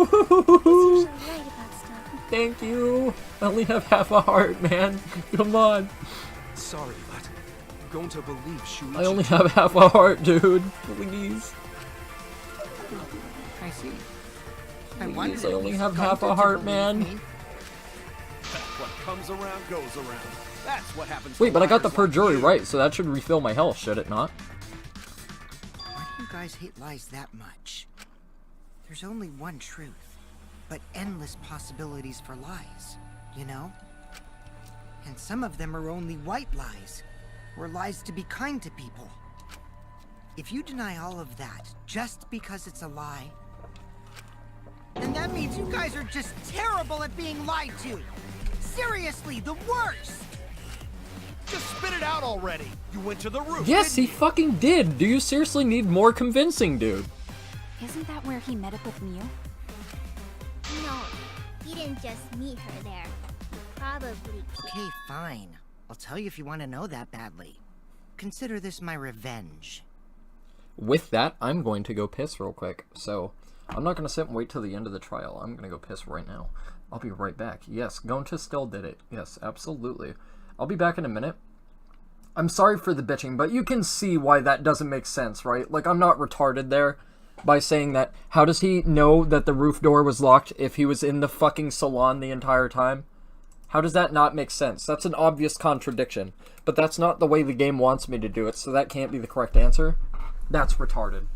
He's usually right about stuff. Thank you. I only have half a heart, man. Come on. Sorry, but I'm going to believe Shuichi. I only have half a heart, dude. Please. I see. Please, I only have half a heart, man. What comes around goes around. That's what happens. Wait, but I got the liars like perjury you. right, so that should refill my health, should it not? Why do you guys hate lies that much? There's only one truth, but endless possibilities for lies, you know? And some of them are only white lies, or lies to be kind to people. If you deny all of that just because it's a lie, then that means you guys are just terrible at being lied to. Seriously, the worst! Just spit it out already. You went to the roof. Yes, he didn't you? fucking did. Do you seriously need more convincing, dude? Isn't that where he met up with Mew? No, he didn't just meet her there. He probably... Okay, fine. I'll tell you if you want to know that badly. Consider this my revenge. With that, I'm going to go piss real quick. So, I'm not going to sit and wait till the end of the trial. I'm going to go piss right now. I'll be right back. Yes, Gonta still did it. Yes, absolutely. I'll be back in a minute. I'm sorry for the bitching, but you can see why that doesn't make sense, right? Like, I'm not retarded there by saying that. How does he know that the roof door was locked if he was in the fucking salon the entire time? How does that not make sense? That's an obvious contradiction. But that's not the way the game wants me to do it, so that can't be the correct answer. That's retarded.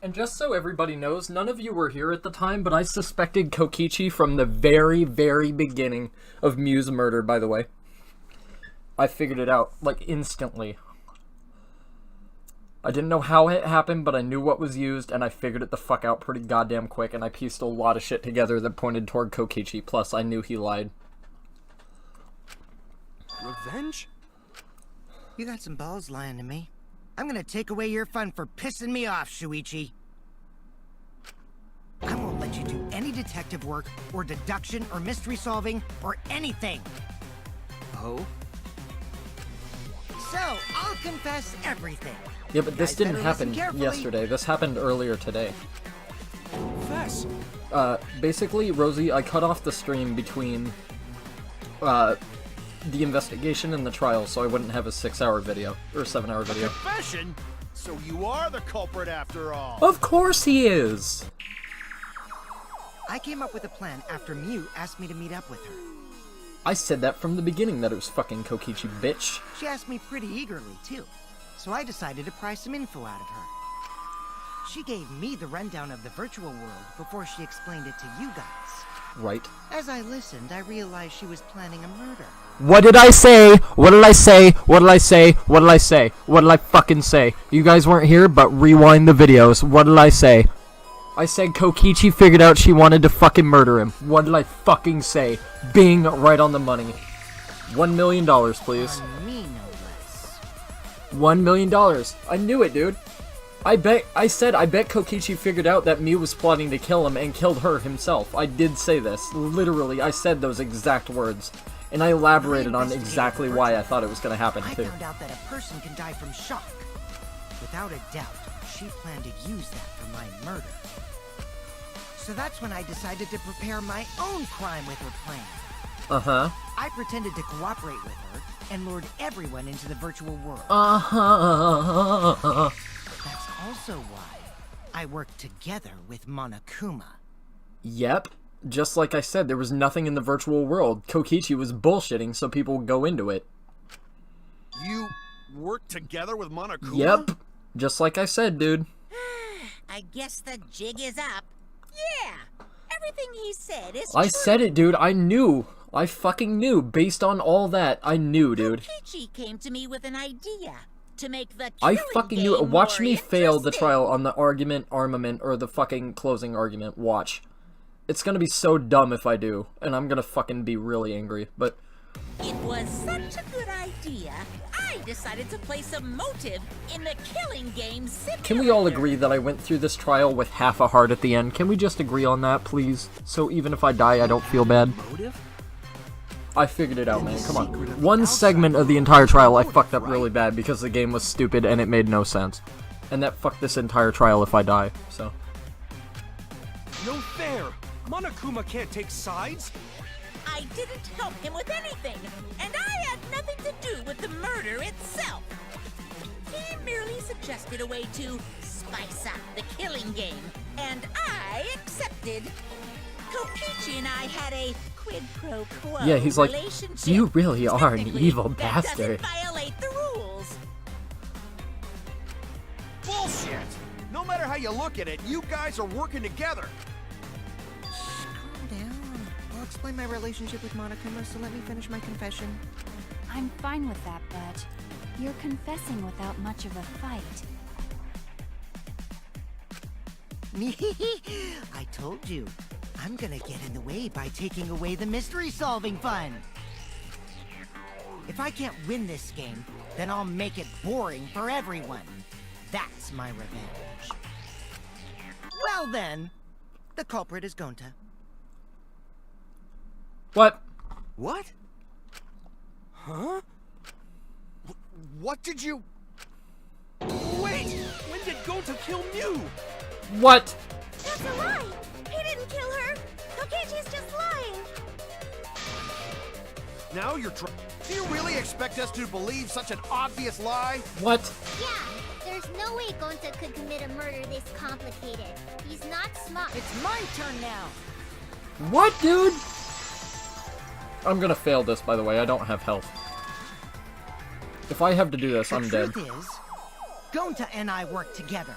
And just so everybody knows, none of you were here at the time, but I suspected Kokichi from the very, very beginning of Mew's murder, by the way. I figured it out, like, instantly. I didn't know how it happened, but I knew what was used, and I figured it the fuck out pretty goddamn quick, and I pieced a lot of shit together that pointed toward Kokichi, plus I knew he lied. Revenge? You got some balls lying to me. I'm gonna take away your fun for pissing me off, Shuichi. I won't let you do any detective work, or deduction, or mystery solving, or anything. Oh? So, I'll confess everything. Yeah, but this Guys didn't better happen listen carefully. yesterday. This happened earlier today. Vex, guess. Basically, Rosie, I cut off the stream between, the investigation and the trial, so I wouldn't have a 6-hour video, or 7-hour video. Confession? So you are the culprit after all. Of course he is! I came up with a plan after Mew asked me to meet up with her. I said that from the beginning that it was fucking Kokichi, bitch. She asked me pretty eagerly, too. So I decided to pry some info out of her. She gave me the rundown of the virtual world before she explained it to you guys. Right. As I listened, I realized she was planning a murder. What did I say? What did I say? What did I say? What did I say? What did I fucking say? You guys weren't here, but rewind the videos. What did I say? I said Kokichi figured out she wanted to fucking murder him. What did I fucking say? Being right on the money. $1 million, please. On me, no less. $1 million. I knew it, dude. I bet Kokichi figured out that Mew was plotting to kill him and killed her himself. I did say this. Literally, I said those exact words. And I elaborated on exactly why I thought it was going to happen, too. I found out that a person can die from shock. Without a doubt, she planned to use that for my murder. So that's when I decided to prepare my own crime with her plan. Uh-huh. I pretended to cooperate with her and lured everyone into the virtual world. Uh-huh. That's also why I worked together with Monokuma. Yep. Just like I said, there was nothing in the virtual world. Kokichi was bullshitting so people would go into it. You worked together with Monokuma? Yep. Just like I said, dude. I guess the jig is up. Yeah, everything he said is I true. said it, dude. I knew. I fucking knew. Based on all that, I knew, dude. Kokichi came to me with an idea to make the I killing fucking knew it. game Watch more me fail the interesting. trial on the argument, armament, or the fucking closing argument. Watch. It's gonna be so dumb if I do, and I'm gonna fucking be really angry, but... It was such a good idea, I decided to place a motive in the killing game simulator. Can we all agree that I went through this trial with half a heart at the end? Can we just agree on that, please? So even if I die, I don't feel bad. Motive? I figured it out, man. Come on. One segment of the entire trial I fucked up really bad because the game was stupid and it made no sense. And that fucked this entire trial if I die, so... No fair! Monokuma can't take sides! I didn't help him with anything, and I had nothing to do with the murder itself. He merely suggested a way to spice up the killing game, and I accepted. Kokichi and I had a quid pro quo Yeah, he's like, relationship. you really are an Technically, evil that bastard. doesn't violate the rules. Bullshit! No matter how you look at it, you guys are working together. Calm down. I'll explain my relationship with Monokuma, so let me finish my confession. I'm fine with that, but you're confessing without much of a fight. I told you. I'm gonna get in the way by taking away the mystery-solving fun. If I can't win this game, then I'll make it boring for everyone. That's my revenge. Well then, the culprit is Gonta. What? What? Huh? What did you... Wait! When did Gonta kill Mew? What? That's a lie! He didn't kill her! Kokichi's just lying! Now you're Do you really expect us to believe such an obvious lie? What? Yeah, there's no way Gonta could commit a murder this complicated. He's not smart. It's my turn now. What, dude? I'm gonna fail this, by the way. I don't have health. If I have to do this, I'm dead. The truth is, Gonta and I worked together.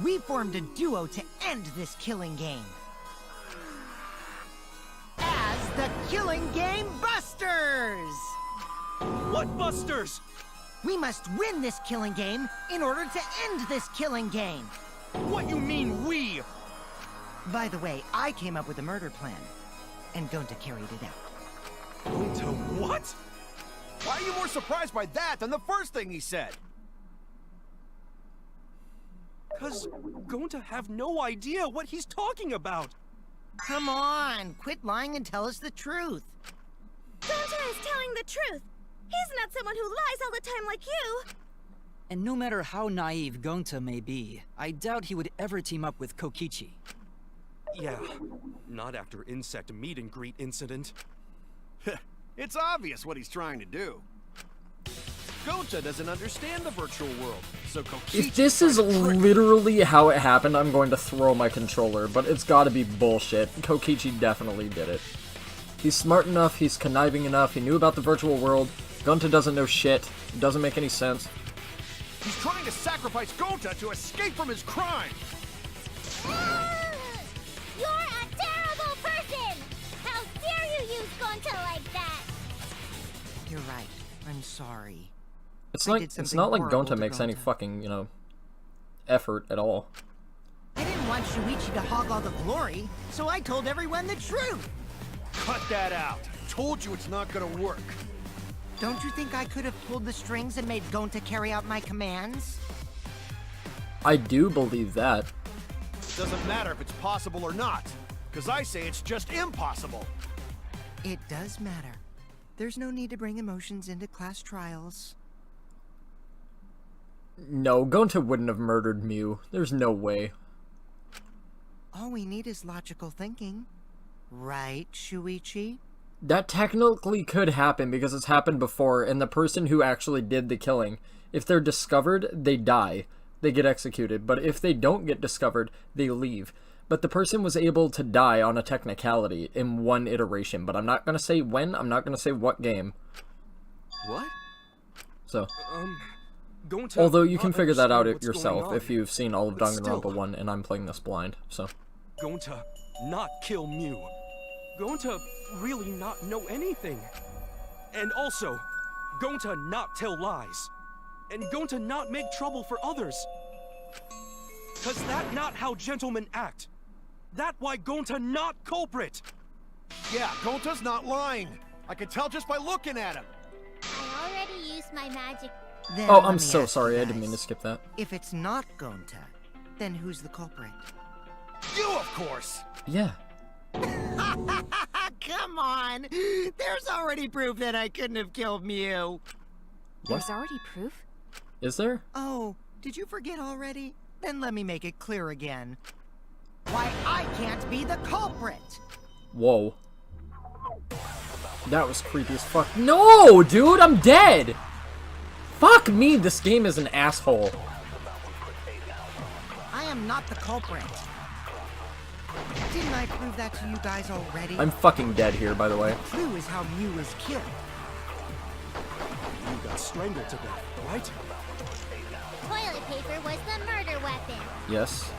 We formed a duo to end this killing game. As the Killing Game Busters! What Busters? We must win this killing game in order to end this killing game. What you mean, we? By the way, I came up with a murder plan, and Gonta carried it out. Gonta what? Why are you more surprised by that than the first thing he said? Cause Gonta have no idea what he's talking about. Come on, quit lying and tell us the truth. Gonta is telling the truth! He's not someone who lies all the time like you! And no matter how naive Gonta may be, I doubt he would ever team up with Kokichi. Yeah, not after insect meet and greet incident. It's obvious what he's trying to do. Gota doesn't understand the virtual world, so Kokichi... If this is literally how it happened, I'm going to throw my controller, but it's gotta be bullshit. Kokichi definitely did it. He's smart enough, he's conniving enough, he knew about the virtual world. Gunta doesn't know shit. It doesn't make any sense. He's trying to sacrifice Gota to escape from his crime! You're a terrible person! How dare you use Gonta like that? You're right. I'm sorry. It's I like did it's something not like horrible to Gonta makes any Gonta. fucking, you know, effort at all. I didn't want Shuichi to hog all the glory, so I told everyone the truth. Cut that out! Told you it's not gonna work. Don't you think I could have pulled the strings and made Gonta carry out my commands? I do believe that. Doesn't matter if it's possible or not, because I say it's just impossible. It does matter. There's no need to bring emotions into class trials. No, Gonta wouldn't have murdered Mew. There's no way. All we need is logical thinking. Right, Shuichi? That technically could happen because it's happened before, and the person who actually did the killing, if they're discovered, they die. They get executed, but if they don't get discovered, they leave. But the person was able to die on a technicality in one iteration, but I'm not going to say when, I'm not going to say what game. What? So, Gonta although you can not figure that out understand what's going yourself on. if you've seen all of But still- Danganronpa 1, and I'm playing this blind, so. Gonta not kill Mew. Gonta really not know anything. And also, Gonta not tell lies. And Gonta not make trouble for others. Cause that not how gentlemen act. That why Gonta not culprit. Yeah, Gonta's not lying. I can tell just by looking at him. I already used my magic. Then Oh, let I'm me so ask you sorry, I didn't mean to guys, skip that. If it's not Gonta, then who's the culprit? You, of course! Yeah. Come on! There's already proof that I couldn't have killed Mew. There's already proof? Is there? Oh, did you forget already? Then let me make it clear again. Why, I can't be the culprit! Whoa. That was creepy as fuck. No, dude, I'm dead! Fuck me, this game is an asshole. I am not the culprit. Didn't I prove that to you guys already? I'm fucking dead here, by the way. The clue is how Mew was killed. You got strangled to death, right? Toilet paper was the murder weapon. Yes.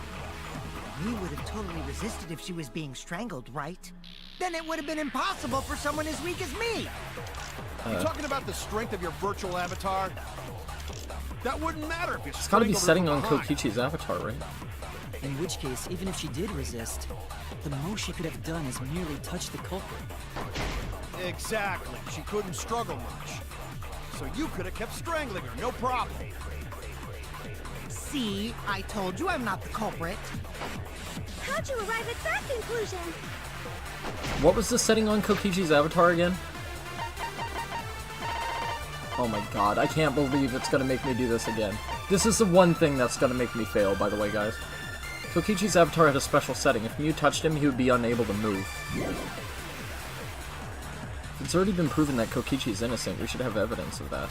Mew would have totally resisted if she was being strangled, right? Then it would have been impossible for someone as weak as me! You talking about the strength of your virtual avatar? That wouldn't matter if you It's gotta be setting on behind. Kokichi's avatar, right? In which case, even if she did resist, the most she could have done is merely touch the culprit. Exactly. She couldn't struggle much. So you could have kept strangling her, no problem. See, I told you I'm not the culprit. How'd you arrive at that conclusion? What was the setting on Kokichi's avatar again? Oh my god, I can't believe it's gonna make me do this again. This is the one thing that's gonna make me fail, by the way, guys. Kokichi's avatar had a special setting. If Mew touched him, he would be unable to move. It's already been proven that Kokichi's innocent. We should have evidence of that.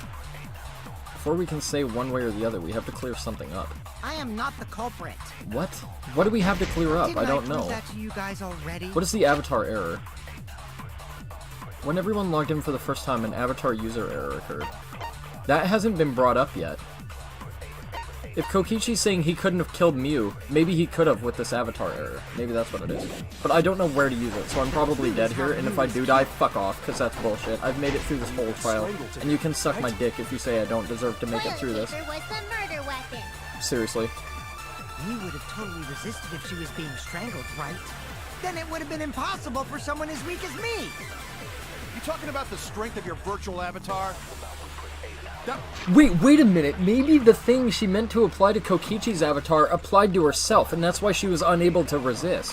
Before we can say one way or the other, we have to clear something up. I am not the culprit. What? What do we have to clear up? Didn't I don't prove know. that to you guys already? What is the avatar error? When everyone logged in for the first time, an avatar user error occurred. That hasn't been brought up yet. If Kokichi's saying he couldn't have killed Mew, maybe he could have with this avatar error. Maybe that's what it is. But I don't know where to use it, so I'm probably dead here, and if I do die, fuck off, because that's bullshit. I've made it through this whole trial, and you can suck my dick if you say I don't deserve to make it through this. Toilet paper was the murder weapon. Seriously. Mew would have totally resisted if she was being strangled, right? Then it would have been impossible for someone as weak as me! You talking about the strength of your virtual avatar? Wait a minute. Maybe the thing she meant to apply to Kokichi's avatar applied to herself, and that's why she was unable to resist.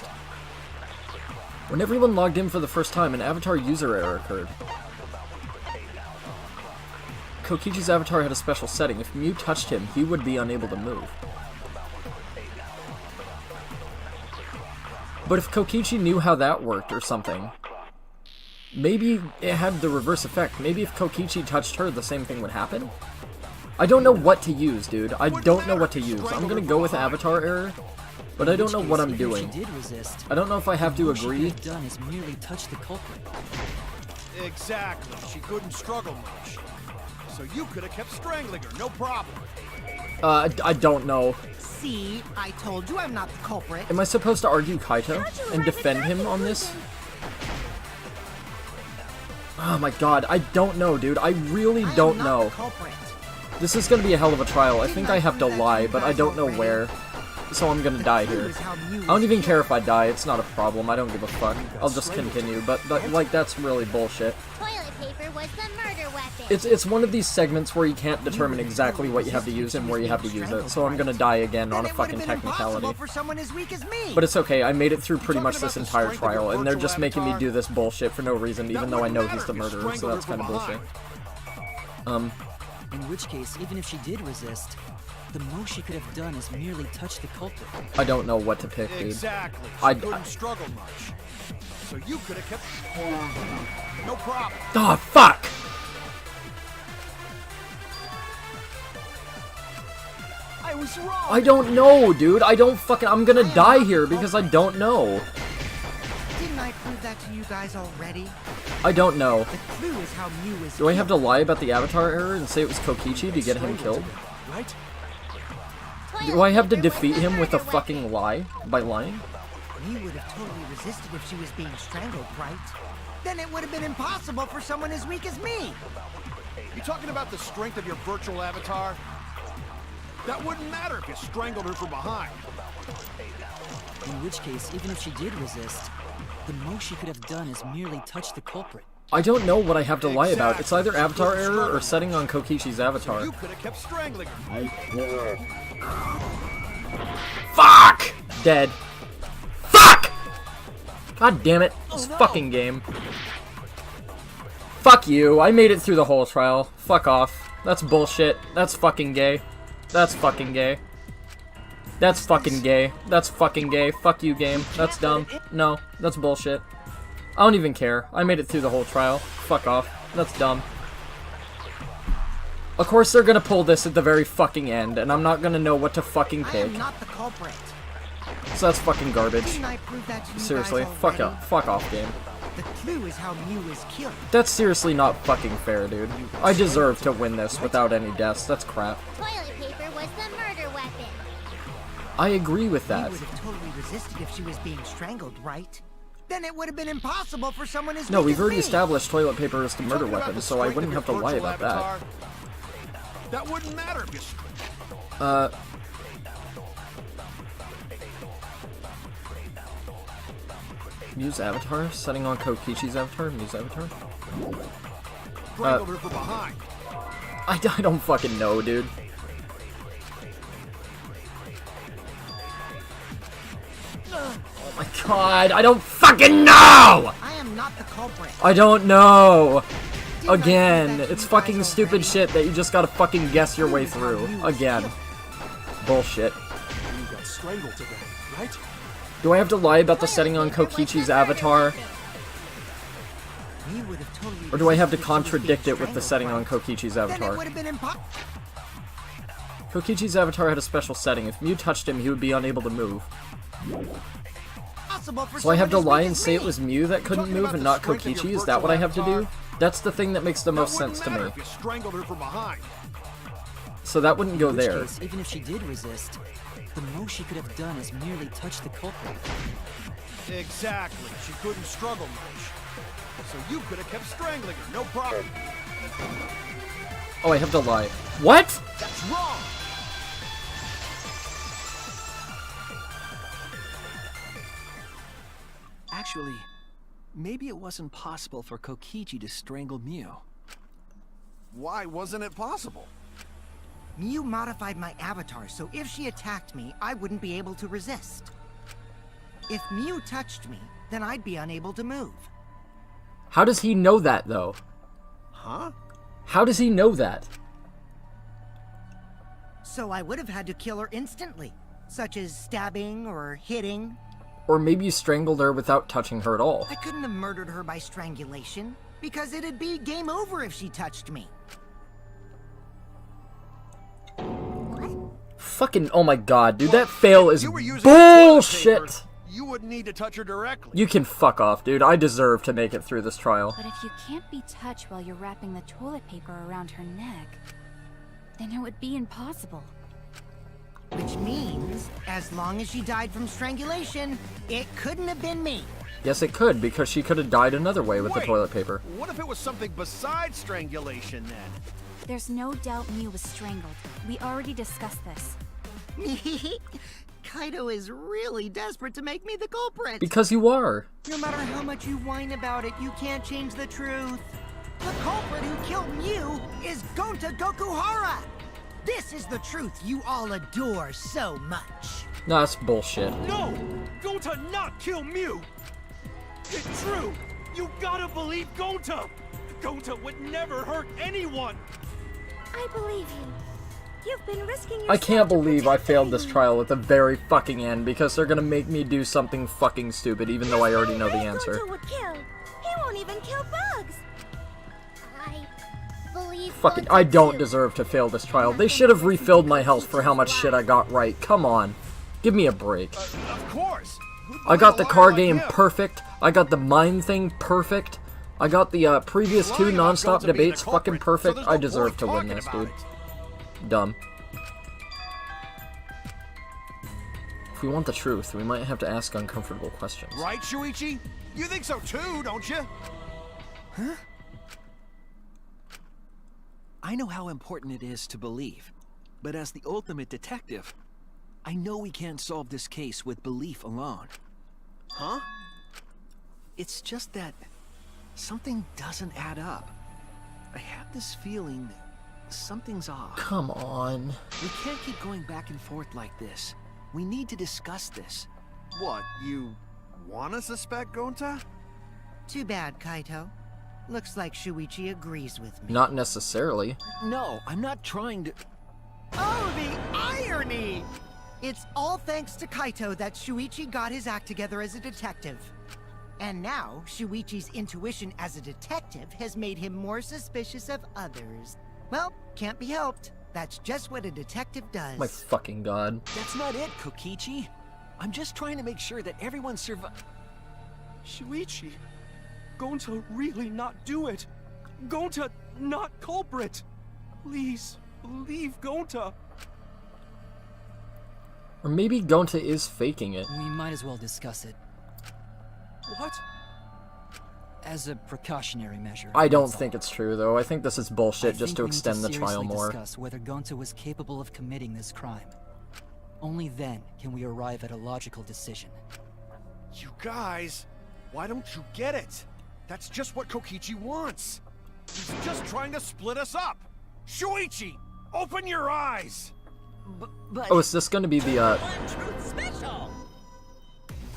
When everyone logged in for the first time, an avatar user error occurred. Kokichi's avatar had a special setting. If Mew touched him, he would be unable to move. But if Kokichi knew how that worked or something, maybe it had the reverse effect. Maybe if Kokichi touched her, the same thing would happen? I don't know what to use, dude. I don't know what to use. I'm gonna go with Avatar Error, but I don't know what I'm doing. I don't know if I have to agree. Done is merely touch the culprit. Exactly. She couldn't struggle much. So you could have kept strangling her, no problem. I don't know. See, I told you I'm not the culprit. Am I supposed to argue Kaito and defend him on this? Oh my god, I don't know, dude. I really don't know. This is gonna be a hell of a trial. I think I have to lie, but I don't know where. So I'm gonna die here. I don't even care if I die, it's not a problem. I don't give a fuck. I'll just continue, but like, that's really bullshit. Toilet paper was the murder weapon. It's one of these segments where you can't determine exactly what you have to use and where you have to use it, so I'm gonna die again on a fucking technicality. But it's okay, I made it through pretty much this entire trial, and they're just making me do this bullshit for no reason, even though I know he's the murderer, so that's kind of bullshit. In which case, even if she did resist, the most she could have done is merely touch the culprit. I don't know what to pick, dude. Exactly. She couldn't struggle much. So you could have kept... No problem. Oh, fuck! I was wrong. I don't know, dude. I don't fucking... I'm gonna die here because I don't know. Didn't I prove that to you guys already? I don't know. The clue is how Mew is Do I have to lie about the Avatar error and say it was Kokichi to get him killed? Right? Do I have to defeat him with a fucking lie? By lying? Mew would have totally resisted if she was being strangled, right? Then it would have been impossible for someone as weak as me. You talking about the strength of your virtual avatar? That wouldn't matter if you strangled her from behind. In which case, even if she did resist, the most she could have done is merely touch the culprit. I don't know what I have to lie about. It's either Avatar error or setting on Kokichi's avatar. You could have kept strangling her. Fuck! Dead. Fuck! God damn it. This fucking game. Fuck you. I made it through the whole trial. Fuck off. That's bullshit. That's fucking gay. That's fucking gay. That's fucking gay. That's fucking gay. Fuck you, game. That's dumb. No, that's bullshit. I don't even care. I made it through the whole trial. Fuck off. That's dumb. Of course they're gonna pull this at the very fucking end, and I'm not gonna know what to fucking I pick. am not the culprit. So that's fucking garbage. Didn't I prove that to you Seriously, guys fuck already? up. Fuck off, game. The clue is how Mew is killed. That's seriously not fucking fair, dude. I deserve to win this without any deaths. That's crap. Toilet paper was the murder weapon. I agree with Mew that. would have totally resisted if she was being strangled, right? Then it would have been impossible for someone as No, weak we've as already me. established toilet paper is the murder Talking about weapon, the so I strength wouldn't of have to your lie virtual about that. avatar? That wouldn't matter if you... Mew's avatar? Setting on Kokichi's avatar? Mew's avatar? strangled her from behind. I don't fucking know, dude. Oh my god, I don't fucking know! I am not the culprit. I don't know! Again, it's fucking stupid shit that you just gotta fucking guess your way through. Again. Bullshit. You got strangled to death, right? Do I have to lie about the setting on Kokichi's avatar? Or do I have to contradict it with the setting on Kokichi's avatar? Kokichi's avatar had a special setting. If Mew touched him, he would be unable to move. So I have to lie and say it was Mew that couldn't move and not Kokichi? Is that what I have to do? That's the thing that makes the most sense to me. So that wouldn't go there. Case, even if she did resist, the most she could have done is merely touch the culprit. Exactly. She couldn't struggle much. So you could have kept strangling her, no problem. Oh, I have to lie. What? That's wrong! Actually, maybe it wasn't possible for Kokichi to strangle Mew. Why wasn't it possible? Mew modified my avatar, so if she attacked me, I wouldn't be able to resist. If Mew touched me, then I'd be unable to move. How does he know that, though? Huh? How does he know that? So I would have had to kill her instantly, such as stabbing or hitting. Or maybe you strangled her without touching her at all. I couldn't have murdered her by strangulation, because it'd be game over if she touched me. Fucking, oh my god, dude, that fail is You were using toilet bullshit! paper. You wouldn't need to touch her directly. You can fuck off, dude. I deserve to make it through this trial. But if you can't be touched while you're wrapping the toilet paper around her neck, then it would be impossible. Which means, as long as she died from strangulation, it couldn't have been me. Yes, it could, because she could have died another way with the Wait, toilet paper. What if it was something besides strangulation, then? There's no doubt Mew was strangled. We already discussed this. Kaito is really desperate to make me the culprit. Because you are. No matter how much you whine about it, you can't change the truth. The culprit who killed Mew is Gonta Gokuhara. This is the truth you all adore so much. No, that's bullshit. No! Gonta not kill Mew! It's true! You gotta believe Gonta! Gonta would never hurt anyone! I believe you. You've been risking your I can't believe I failed this trial at the very fucking end because they're gonna make me do something fucking stupid even though I already know the answer. Would kill. He won't even kill bugs. I believe. Fucking, Gonta I don't too. deserve to fail this trial. They should have refilled my health for how much shit I got right. Come on. Give me a break. Of course. I got the car game perfect. I got the mind thing perfect. I got the previous two non-stop debates fucking perfect. I deserve to win this, dude. Dumb. If we want the truth, we might have to ask uncomfortable questions. Right, Shuichi? You think so too, don't you? Huh? I know how important it is to believe, but as the ultimate detective, I know we can't solve this case with belief alone. Huh? It's just that something doesn't add up. I have this feeling something's off. Come on. We can't keep going back and forth like this. We need to discuss this. What, you wanna suspect Gonta? Too bad, Kaito. Looks like Shuichi agrees with me. Not necessarily. No, I'm not trying to... Oh, the irony! It's all thanks to Kaito that Shuichi got his act together as a detective. And now, Shuichi's intuition as a detective has made him more suspicious of others. Well, can't be helped. That's just what a detective does. My fucking god. That's not it, Kokichi. I'm just trying to make sure that everyone Shuichi, Gonta really not do it. Gonta not culprit. Please, believe Gonta. Or maybe Gonta is faking it. We might as well discuss it. What? As a precautionary measure. I don't that's think all. it's true, though. I think this is bullshit just to I think we need extend the trial seriously more. Discuss whether Gonta was capable of committing this crime. Only then can we arrive at a logical decision. You guys, why don't you get it? That's just what Kokichi wants. He's just trying to split us up. Shuichi, open your eyes. But Oh, is this gonna be the, One Truth Special!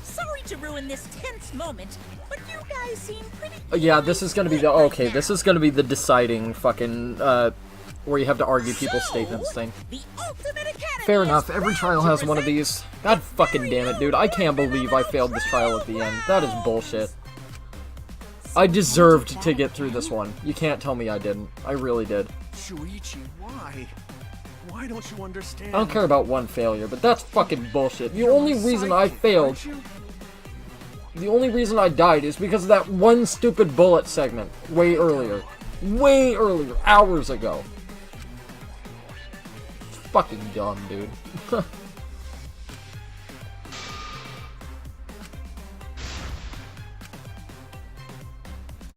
Sorry to ruin this tense moment, but you guys seem pretty... yeah, this is gonna be the, okay, this is gonna be the deciding fucking, where you have to argue people's statements thing. The Ultimate Academy Fair enough, is every proud trial to has one of present these. God fucking damn it, dude, I can't believe I failed this trial at the end. That is bullshit. I deserved to get through this one. You can't tell me I didn't. I really did. Shuichi, why? Why don't you understand? I don't care about one failure, but that's fucking bullshit. The only reason I failed, the only reason I died is because of that one stupid bullet segment way earlier. Way earlier, hours ago. It's fucking dumb, dude.